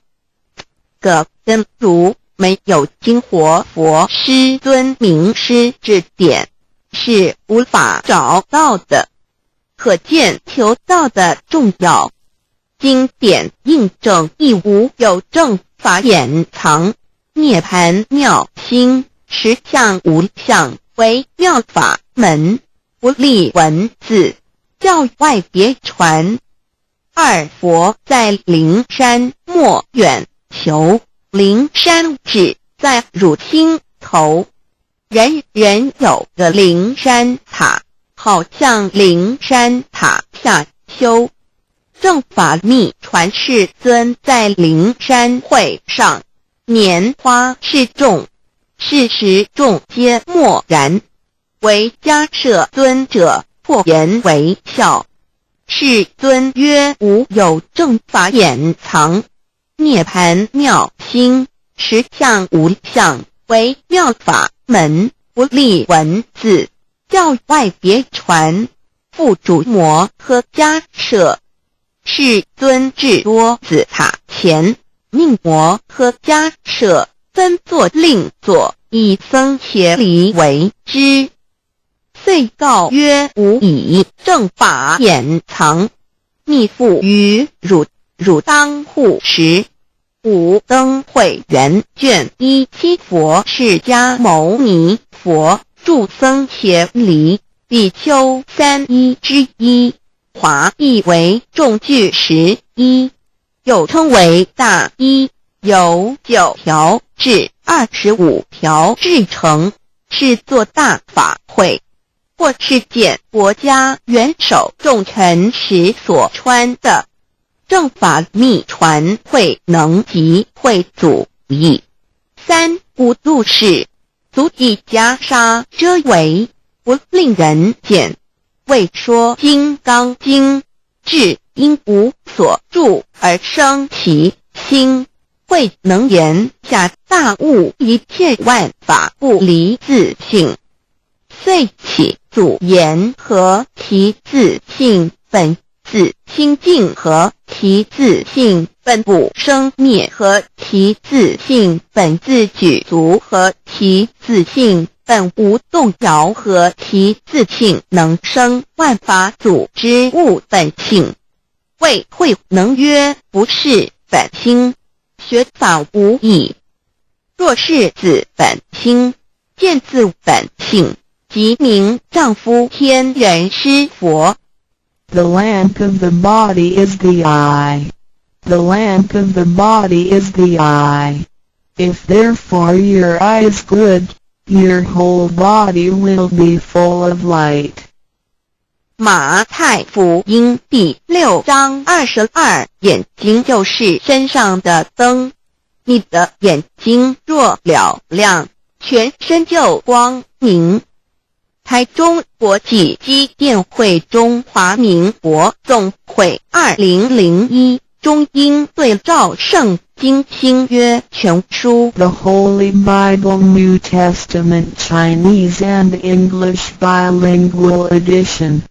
个根如没有经活佛师尊名师指点，是无法找到的。可见求道的重要。经典印证亦无有正法掩藏，涅盘妙心，实相无相，为妙法门，不立文字，教外别传。二佛在灵山莫远求，灵山只在汝心头。人人有个灵山塔，好像灵山塔下修。正法密传世尊在灵山会上，拈花示众，是时众皆默然，唯迦摄尊者破颜为笑。世尊曰：无有正法掩藏，涅盘妙心，实相无相，为妙法门，不立文字，教外别传。复主摩诃迦摄。世尊至多子塔前，命摩诃迦摄分作另作，以僧伽梨为之。遂告曰：吾以正法掩藏，密付于汝，汝当护持。五灯会元卷17佛释迦牟尼佛著僧伽梨比丘3之一。华译为众句11，又称为大一，由9条至25条制成，是作大法会，或是见国家元首重臣时所穿的。正法密传会能及会祖义。三无度世，足以袈裟遮围，不令人见。为说金刚经，至因无所住而生其心，慧能言下大悟，一切万法不离自性。遂起祖言和其自性本自清净，和其自性本不生灭，和其自性本自具足，和其自性本无动摇，和其自性能生万法组之物本性。谓慧能曰：不是本心，学法无益。若是自本心，见自本性，即名丈夫天人师佛。The lamp of the body is the eye. The lamp of the body is the eye. If therefore your eye is good, your whole body will be full of light. 马太福音第6章22，眼睛就是身上的灯。你的眼睛若了亮，全身就光明。台中国际机电会中华民国总会2001中英对照圣经新约全书 The Holy Bible New Testament Chinese and English Bilingual Edition.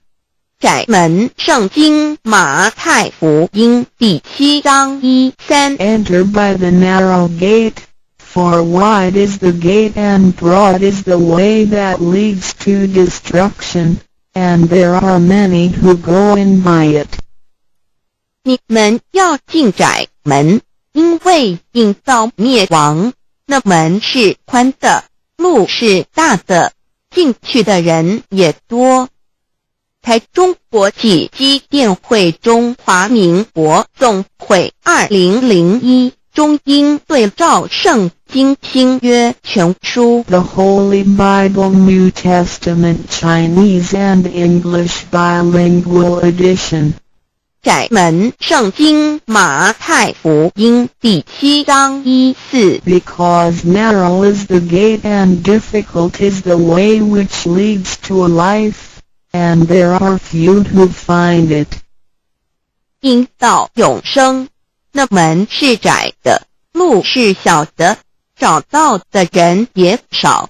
窄门圣经马太福音第7章1-3 Enter by the narrow gate, for wide is the gate and broad is the way that leads to destruction, and there are many who go in by it. 你们要进窄门，因为引到灭亡。那门是宽的，路是大的，进去的人也多。台中国际机电会中华民国总会2001中英对照圣经新约全书 The Holy Bible New Testament Chinese and English Bilingual Edition. 窄门圣经马太福音第7章1-4 Because narrow is the gate and difficult is the way which leads to life, and there are few who find it. 因到永生，那门是窄的，路是小的，找到的人也少。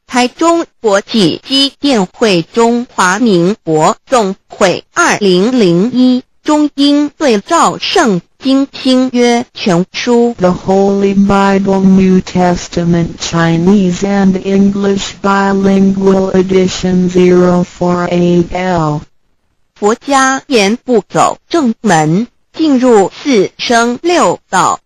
台中国际机电会中华民国总会2001中英对照圣经新约全书 The Holy Bible New Testament Chinese and English Bilingual Edition 048L 佛家言不走正门，进入四生六道。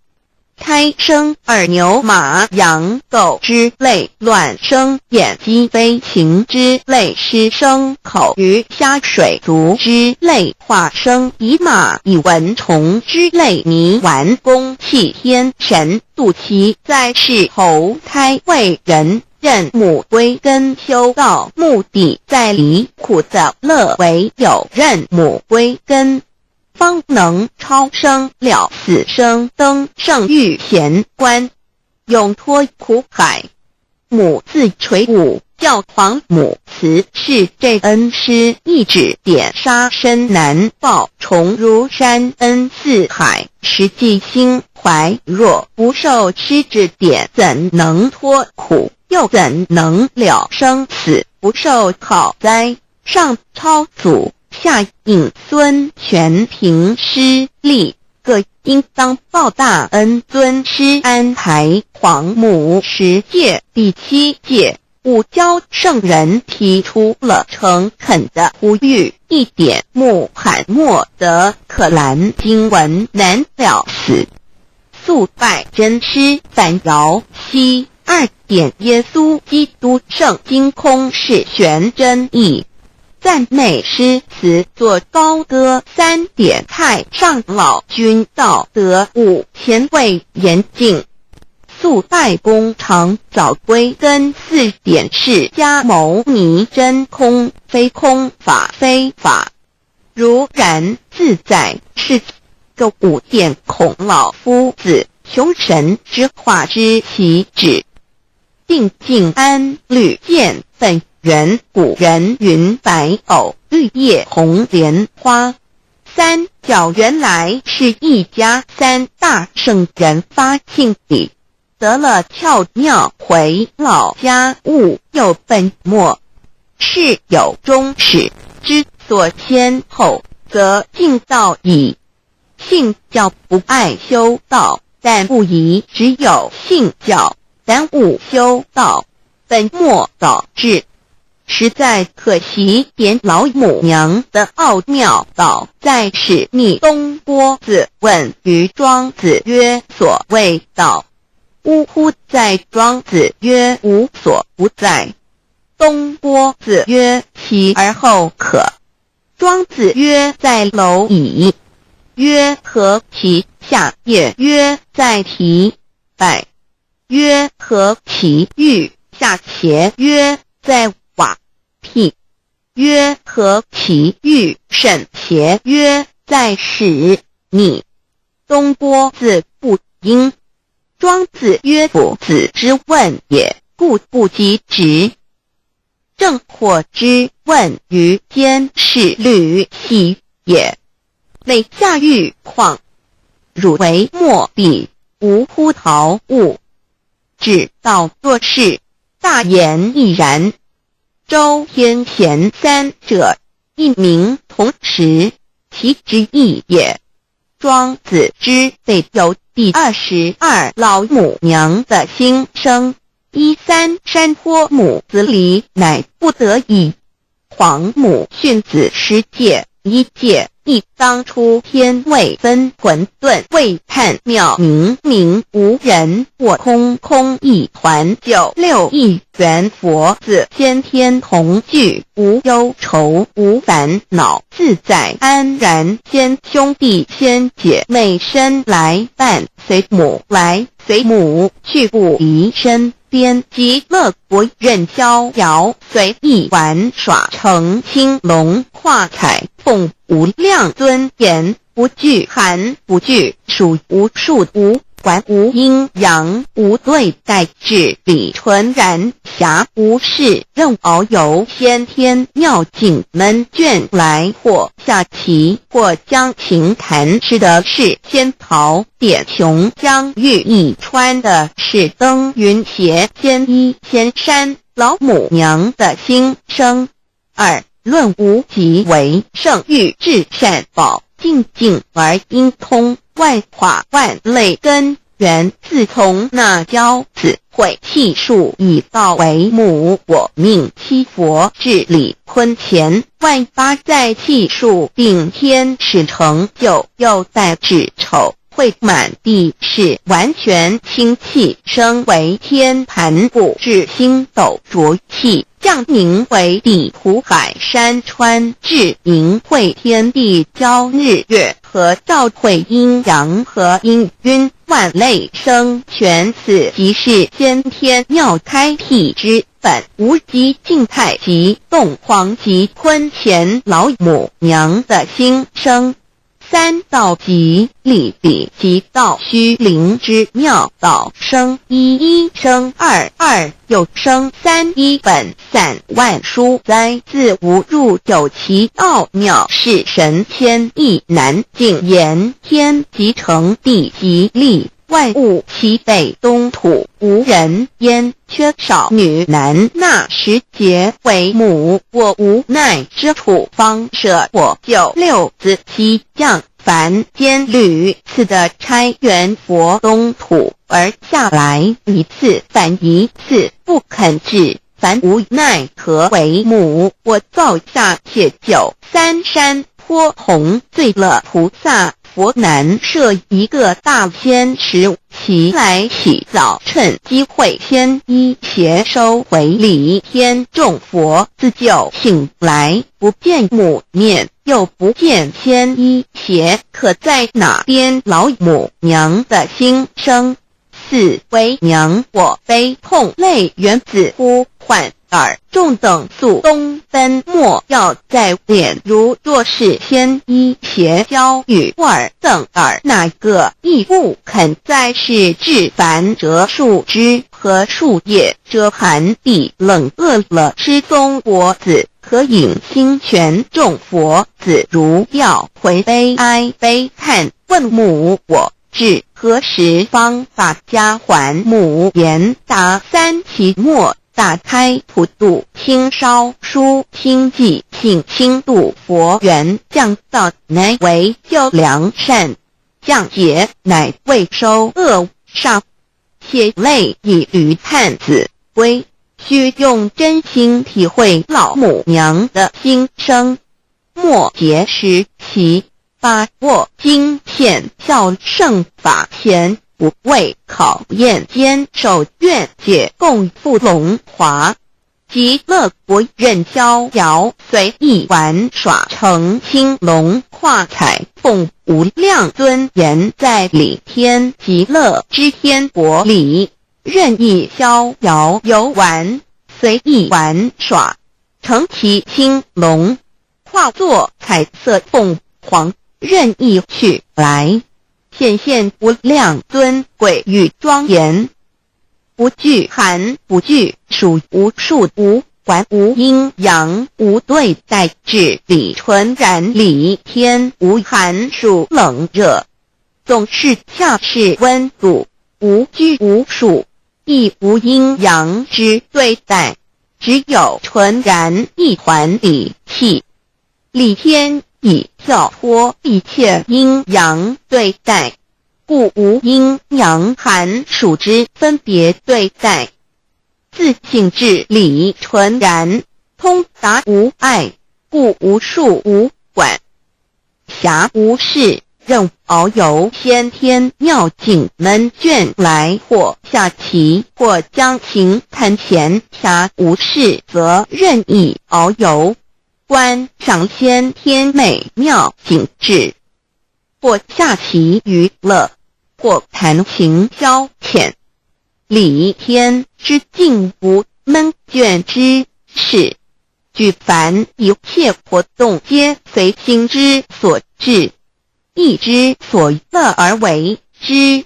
胎生二牛马羊狗之类，卵生眼鸡飞禽之类，湿生口鱼虾水族之类，化生以马以蚊虫之类，泥丸公气天神度其在世投胎为人，任母归根修道，目的在离苦的乐，唯有任母归根，方能超生了死生，登圣域贤官，永脱苦海。母字垂武，教皇母慈是这恩师，一指点杀身难报，重如山恩似海，实际心怀若不受师指点，怎能脱苦，又怎能了生死，不受好灾。上超祖，下引孙全凭师力，各应当报大恩。尊师安排皇母10诫，第7诫五教圣人提出了诚恳的呼吁，一点穆罕默德可兰经文难了死，素拜真师反摇西。2点耶稣基督圣经空是玄真义，赞美诗词作高歌。3点太上老君道德5前卫严谨，素拜公常早归根。4点释迦牟尼真空，非空法非法，如然自在是个。5点孔老夫子穷神之化之其旨，定静安律见本源。古人云白藕绿叶红莲花。3角原来是一家3大圣人发庆礼，得了巧妙回老家，务有本末，事有终始，之所先后，则敬道矣。信教不爱修道，但不宜只有信教，耽误修道，本末倒置，实在可惜。点老母娘的奥妙道在使逆东郭子问于庄子曰：所谓道，呜呼！在庄子曰：无所不在。东郭子曰：其而后可。庄子曰：在蝼蚁。曰：何其下也？曰：在蹄。百。曰：何其欲下且？曰：在瓦辟。曰：何其欲甚且？曰：在使逆。东郭子不应。庄子曰：夫子之问也，故不及直。正或之问于监视律兮也。每下欲况，汝为莫必，无乎陶物。指道若是，大言亦然。周天贤3者，一名同时，其之义也。庄子之备有第22老母娘的心声。3山坡母子礼，乃不得已。皇母训子10诫，1诫亦当初天未分混沌，未判妙明明无人，我空空一团。96亿元佛子先天同聚，无忧愁无烦恼，自在安然。先兄弟先姐妹生来伴，随母来随母去，不离身边。极乐国任逍遥，随意玩耍，乘青龙跨彩凤，无量尊严，不惧寒不惧暑，无数无观无阴阳，无对待，至理纯然，暇无事，任遨游先天妙境门卷来，或下棋，或将琴弹，吃的是仙桃点琼浆玉一穿的是登云斜仙衣仙山老母娘的心声。二论无极为圣域至善宝，静静而应通，万化万类根源，自从那骄子会气数以道为母，我命七佛治理坤乾，万八在气数并天使成就，又在指丑会满地是完全清气，升为天盘布至星斗浊气，降凝为地土海山川，至明会天地交日月和照会阴阳和阴晕，万类生全，此即是先天妙开辟之本，无极静态及动黄及坤乾老母娘的心声。三道即理理即道虚灵之妙道生一，一生二，二又生三，一本散万殊哉，自无入有其奥妙，是神千亿难尽言，天即成地即立，万物其北东土，无人焉，缺少女男，那时节为母，我无奈之处，方舍我九六子七将凡间屡次的差援佛东土，而下来一次反一次，不肯治，凡无奈何为母，我造下且九三山颇弘罪了菩萨佛，南设一个大仙池，其来洗澡，趁机会先一邪收回礼，天众佛自救醒来，不见母面，又不见先一邪，可在哪边老母娘的心声？四为娘我悲痛泪缘子呼唤耳众等速东奔，莫要在脸，如若是先一邪教与尔等耳，哪个亦不肯在世至凡折树枝和树叶，遮寒地冷饿了失踪国子，可引心全众佛子如要回悲哀悲叹，问母我至何时方把家还母？言答三期末，打开普度清烧书清寂，请清度佛缘，降道乃为救良善，降劫乃为收恶煞，血泪以于叹子归，须用真心体会老母娘的心声，莫结识其把握经片效圣法前，不为考验坚守愿解共赴龙华，极乐国任逍遥随意玩耍，成青龙跨彩凤，无量尊严在里天极乐之天国里，任意逍遥游玩，随意玩耍，成其青龙，化作彩色凤凰，任意去来，显现无量尊贵与庄严，不惧寒，不惧暑，无数无管，无阴阳，无对待，至理纯然理天，无寒暑冷热，总是恰是温度，无拘无束，亦无阴阳之对待，只有纯然一团理气，理天以跳脱一切阴阳对待，故无阴阳寒暑之分别对待，自性至理纯然，通达无碍，故无数无管，暇无事，任遨游先天妙境门卷来，或下棋，或将琴弹弦，暇无事则任意遨游，观赏先天美妙景致，或下棋娱乐，或弹琴消遣，理天之境无闷倦之事，举凡一切活动皆随心之所至，意之所乐而为之，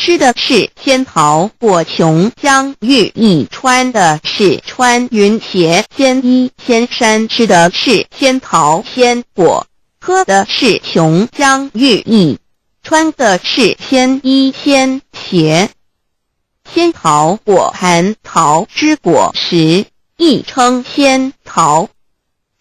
吃的是仙桃果琼浆玉液，穿的是穿云鞋仙衣仙衫，吃的是仙桃仙果，喝的是琼浆玉液，穿的是仙衣仙鞋。仙桃果蟠桃之果实，亦称仙桃。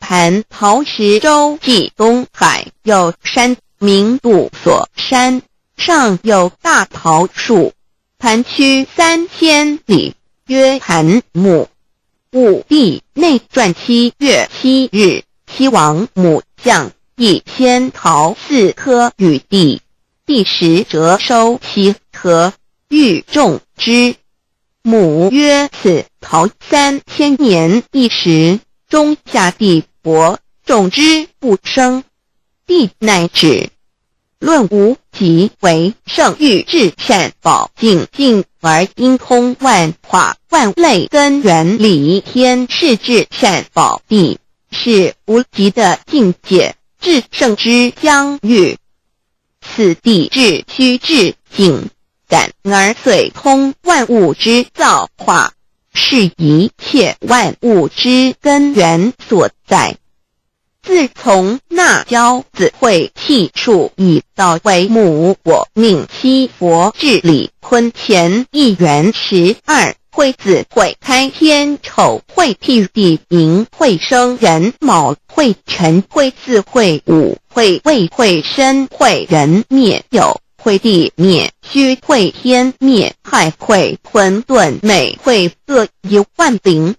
蟠桃实洲际东海有山，名杜所山，上有大桃树，盘曲3000里，曰蟠木。武帝内传7月7日，西王母将以仙桃4颗与帝，帝时折收其核，欲种之。母曰：此桃3000年一时，中下地薄，种之不生。帝乃止。论无极为圣域至善宝净净而因通万化万类根源理天是至善宝地，是无极的境界，至圣之疆域。此地至虚至静，感而遂通万物之造化，是一切万物之根源所在。自从那骄子会气数以道为母，我命西佛治理坤乾一元12，会子会开天，丑会辟地，寅会生人，卯会辰，会巳，会午，会未，会申，会人灭酉，会地灭戌，会天灭亥，会混沌，每会各10800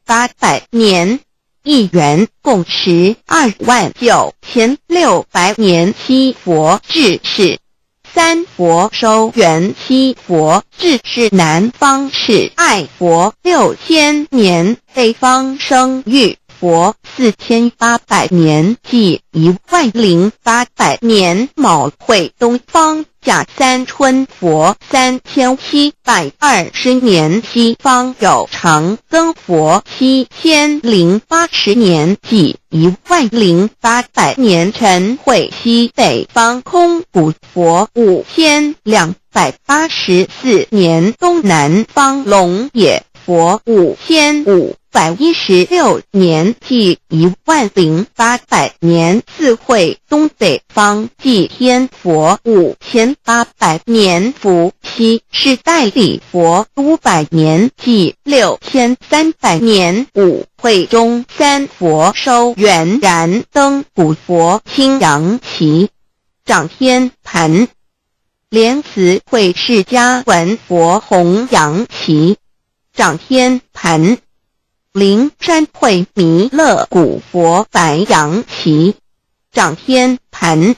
年。一元共129600年。西佛治世。三佛收元西佛治世，南方是爱佛6000年，北方生玉佛4800年，即10800年。卯会东方甲三春佛3720年，西方有长庚佛7080年，即10800年。辰会西北方空谷佛5284年，东南方龙野佛5516年，即10800年。四会东北方祭天佛5800年，伏羲是代理佛500年，即6300年。五会中三佛收元燃灯古佛青阳旗，掌天盘。莲慈会释迦文佛红阳旗，掌天盘。灵山会弥勒古佛白羊旗，掌天盘。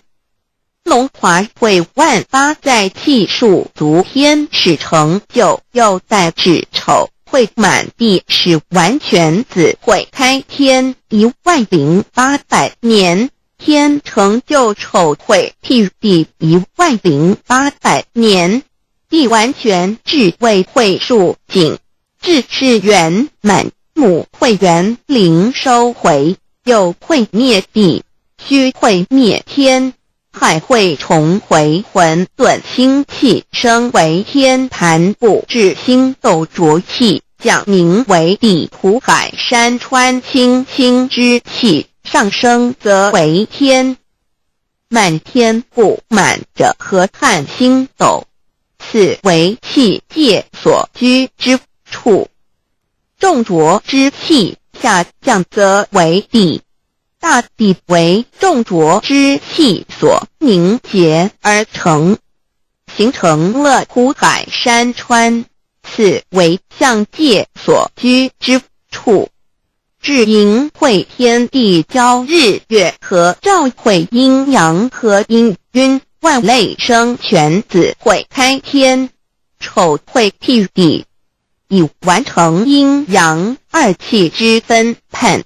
龙华会万八在气数足天使成就，又在指丑会满地是完全子会开天10800年，天成就丑会辟地10800年，地完全智慧会数景，智是圆满。母会元灵收回，又会灭地，戌会灭天，亥会重回混沌星气，生为天盘部，至星斗浊气，讲名为地土海山川清清之气，上升则为天。满天布满着河汉星斗，此为气界所居之处。重浊之气下降则为地，大地为重浊之气所凝结而成，形成了土海山川，此为象界所居之处。至寅会天地交，日月合照，会阴阳合阴晕，万类生全，子会开天，丑会辟地，以完成阴阳二气之分判。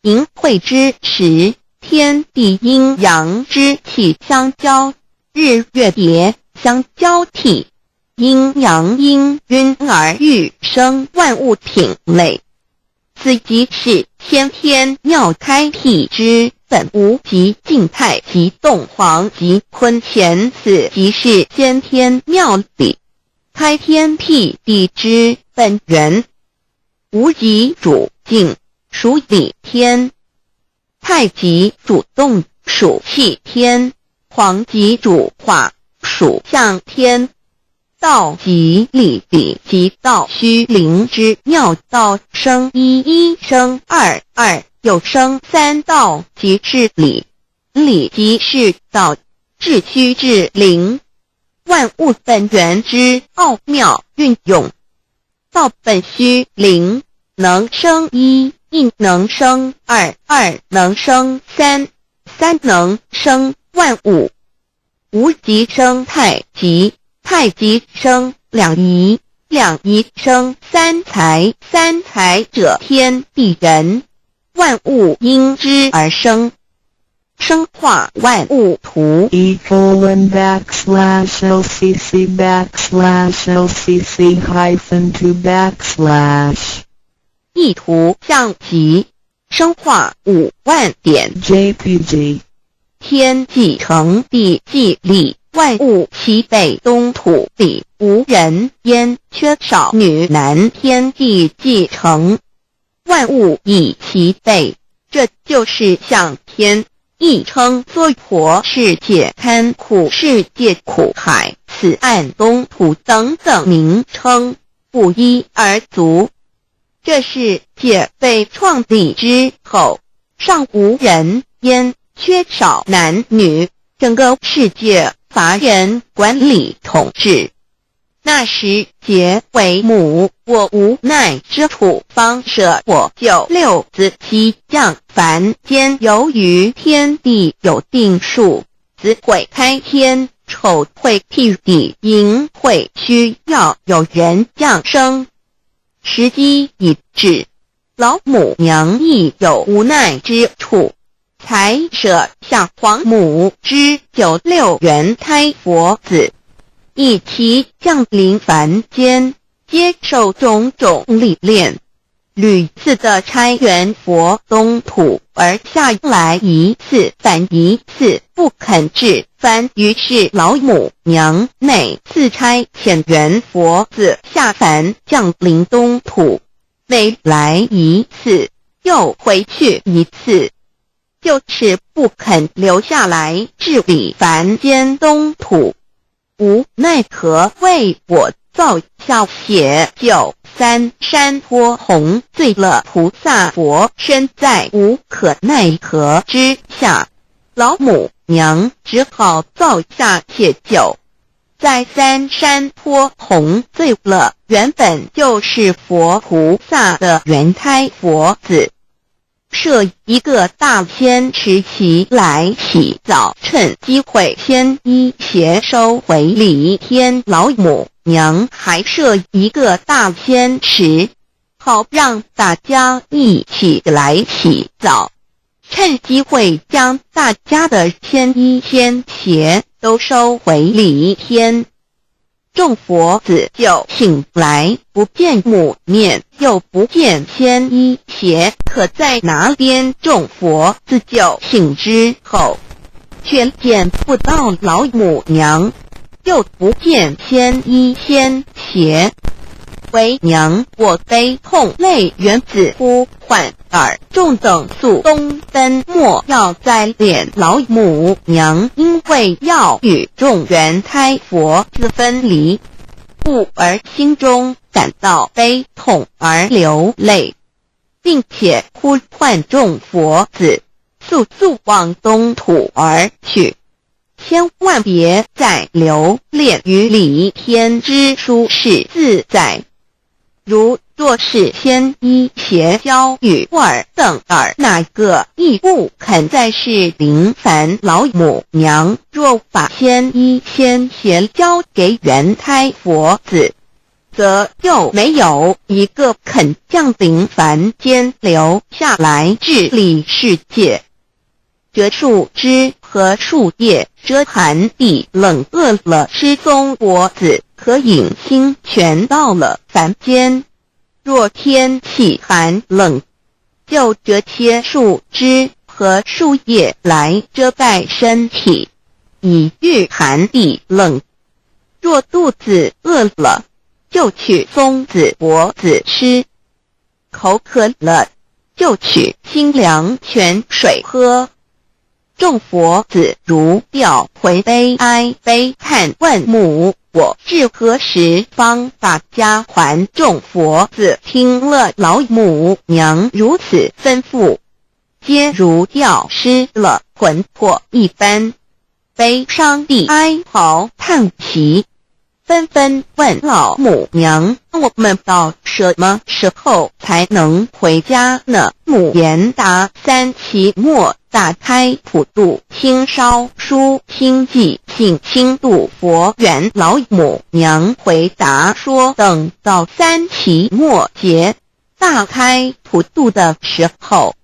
寅会之时，天地阴阳之气相交，日月叠相交替，阴阳阴晕而育生万物品类。此即是先天妙开辟之本无极静态及动黄及坤乾，此即是先天妙理。开天辟地之本源，无极主静，属理天；太极主动，属气天；黄极主化，属象天。道即理，理即道虚灵之妙道，生一，一生二，二又生三，道即是理，理即是道，至虚至灵，万物本源之奥妙运用。道本虚灵，能生一，一能生二，二能生三，三能生万物。无极生太极，太极生两仪，两仪生三才，三才者天地人，万物因之而生，生化万物图。E://LCC_LCC_2 意图象极，生化5万点 JPG 天既成地既立，万物其北东土里，无人焉，缺少女男，天地既成，万物以其北，这就是象天。亦称娑婆世界、堪苦世界、苦海、此岸东土等等名称，不一而足。这世界被创立之后，尚无人焉，缺少男女，整个世界乏人管理统治。那时桀为母，我无奈之处，方舍我就六子七将。凡间由于天地有定数，子会开天，丑会辟地，寅会需要有人降生。时机已至，老母娘亦有无奈之处，才舍下皇母之96元胎佛子，以其降临凡间，接受种种历练，屡次的差援佛东土，而下来一次反一次不肯治番，于是老母娘每次差遣援佛子下凡降临东土，每来一次又回去一次，就是不肯留下来治理凡间东土。无奈何为我造下血救三山坡洪罪了菩萨佛，身在无可奈何之下，老母娘只好造下血救。在三山坡洪罪了原本就是佛菩萨的原胎佛子，设一个大仙池其来洗澡，趁机会先一邪收回礼天。老母娘还设一个大仙池，好让大家一起来洗澡，趁机会将大家的千衣千鞋都收回礼天。众佛子就醒来，不见母面，又不见千衣鞋，可在哪边？众佛子就醒之后，却见不到老母娘，又不见千衣千鞋。为娘我悲痛泪源子呼唤耳众等速东奔，莫要再敛老母娘，因为要与众原胎佛子分离，故而心中感到悲痛而流泪，并且呼唤众佛子速速往东土而去，千万别再留恋于礼天之舒适自在。如若是千衣鞋交与尔等尔，哪个亦不肯再是临凡老母娘？若把千衣千鞋交给原胎佛子，则又没有一个肯降临凡间留下来治理世界。这树枝和树叶遮寒地冷，饿了失踪脖子，可饮清泉到了凡间。若天气寒冷，就折些树枝和树叶来遮盖身体，以御寒地冷。若肚子饿了，就取松子果子吃；口渴了，就取清凉泉水喝。众佛子如调回悲哀悲叹问母，我至何时方把家还？众佛子听了老母娘如此吩咐，皆如吊失了魂魄一般，悲伤地哀嚎叹息，纷纷问老母娘：我们到什么时候才能回家呢？母言答：3期末打开普度清烧书清寂性清度佛缘。老母娘回答说，等到3期末节大开普度的时候，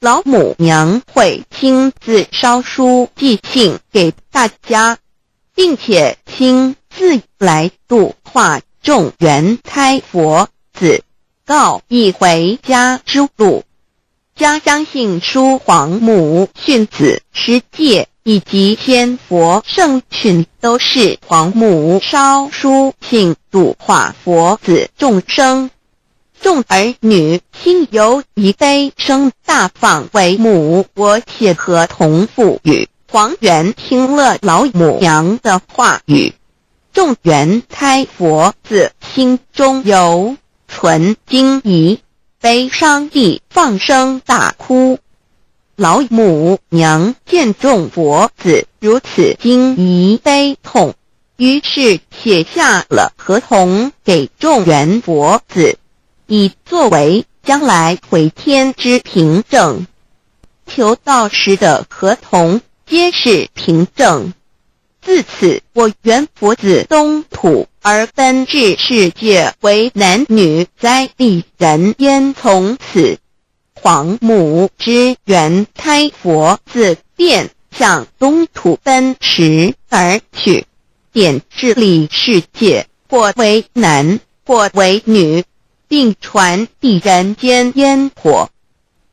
老母娘会亲自烧书寄信给大家，并且亲自来度化众缘胎佛子，告一回家之路。家相信书皇母训子师戒以及仙佛圣训都是皇母烧书信度化佛子众生。众儿女心有一悲生大放为母，我且合同赋予。黄元听了老母娘的话语，众缘胎佛子心中有存惊疑，悲伤地放声大哭。老母娘见众佛子如此惊疑悲痛，于是写下了合同给众缘佛子，以作为将来回天之凭证。求道时的合同皆是凭证。自此，我缘佛子东土而奔至世界为男女在地人焉。从此，皇母之缘胎佛子便向东土奔驰而去，点治理世界，或为男，或为女，并传递人间烟火。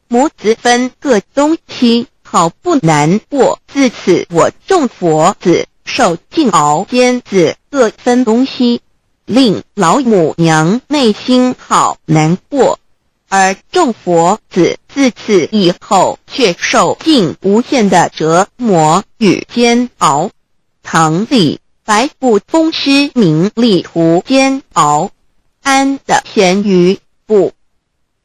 母子分各东西，好不难过。自此，我众佛子受尽熬煎子各分东西，令老母娘内心好难过。而众佛子自此以后却受尽无限的折磨与煎熬。唐李白骨风师名利图煎熬，安的咸鱼不。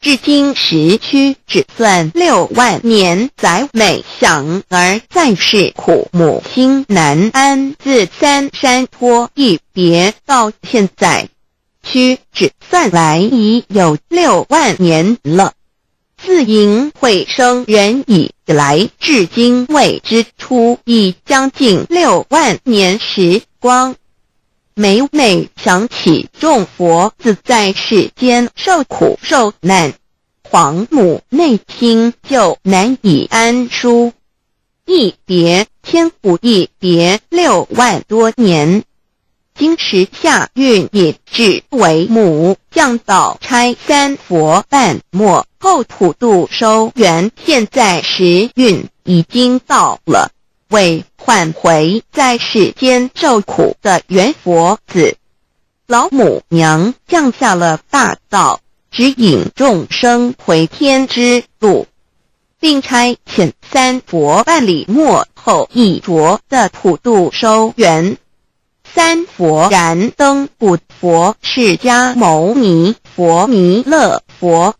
至今时区只算6万年，载每想而在世苦，母心难安。自三山托一别到现在，区只算来已有6万年了。自迎会生人以来，至今未知出，已将近6万年时光。每每想起众佛子在世间受苦受难，皇母内心就难以安舒。一别千古，一别6万多年。今时夏运也至为母，降道差3佛半末，后普度收圆。现在时运已经到了，为换回在世间受苦的缘佛子，老母娘降下了大道，指引众生回天之路，并差遣3佛办理末后一着的普度收圆。3佛燃灯不佛、释迦牟尼佛、弥勒佛，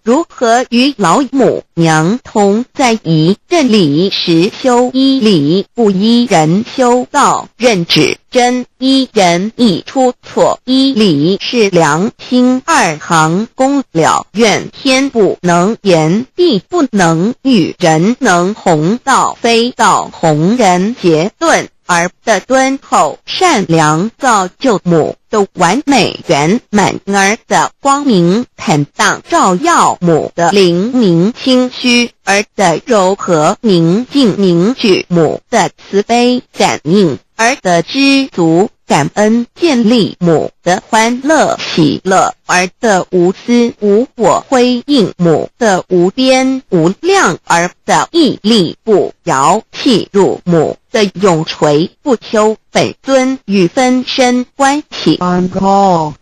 如何与老母娘同在一任理时修一理，不依人修道，任指真一人一出错，一理是良心，2行功了，愿天不能言，地不能喻，人能弘道，非道弘人。结论而的敦厚善良，造就母的完美圆满，儿的光明坦荡，照耀母的灵明清虚，儿的柔和宁静凝聚母的慈悲感应，儿的知足感恩建立母的欢乐喜乐，儿的无私无我辉映母的无边无量，儿的屹立不摇弃入母的永垂不朽。本尊与分身关系。 On call.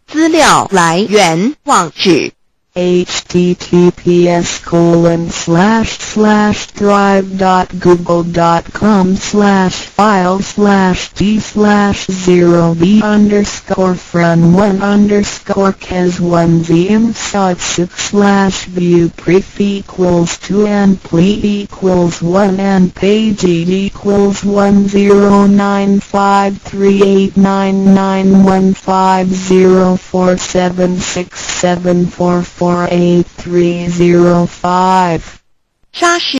资料来源网址https://drive.google.com/files/d/0b_cas1z_imsot6/view pref equals 2 and ple equals 1 and page equals 109538991504767448305。沙士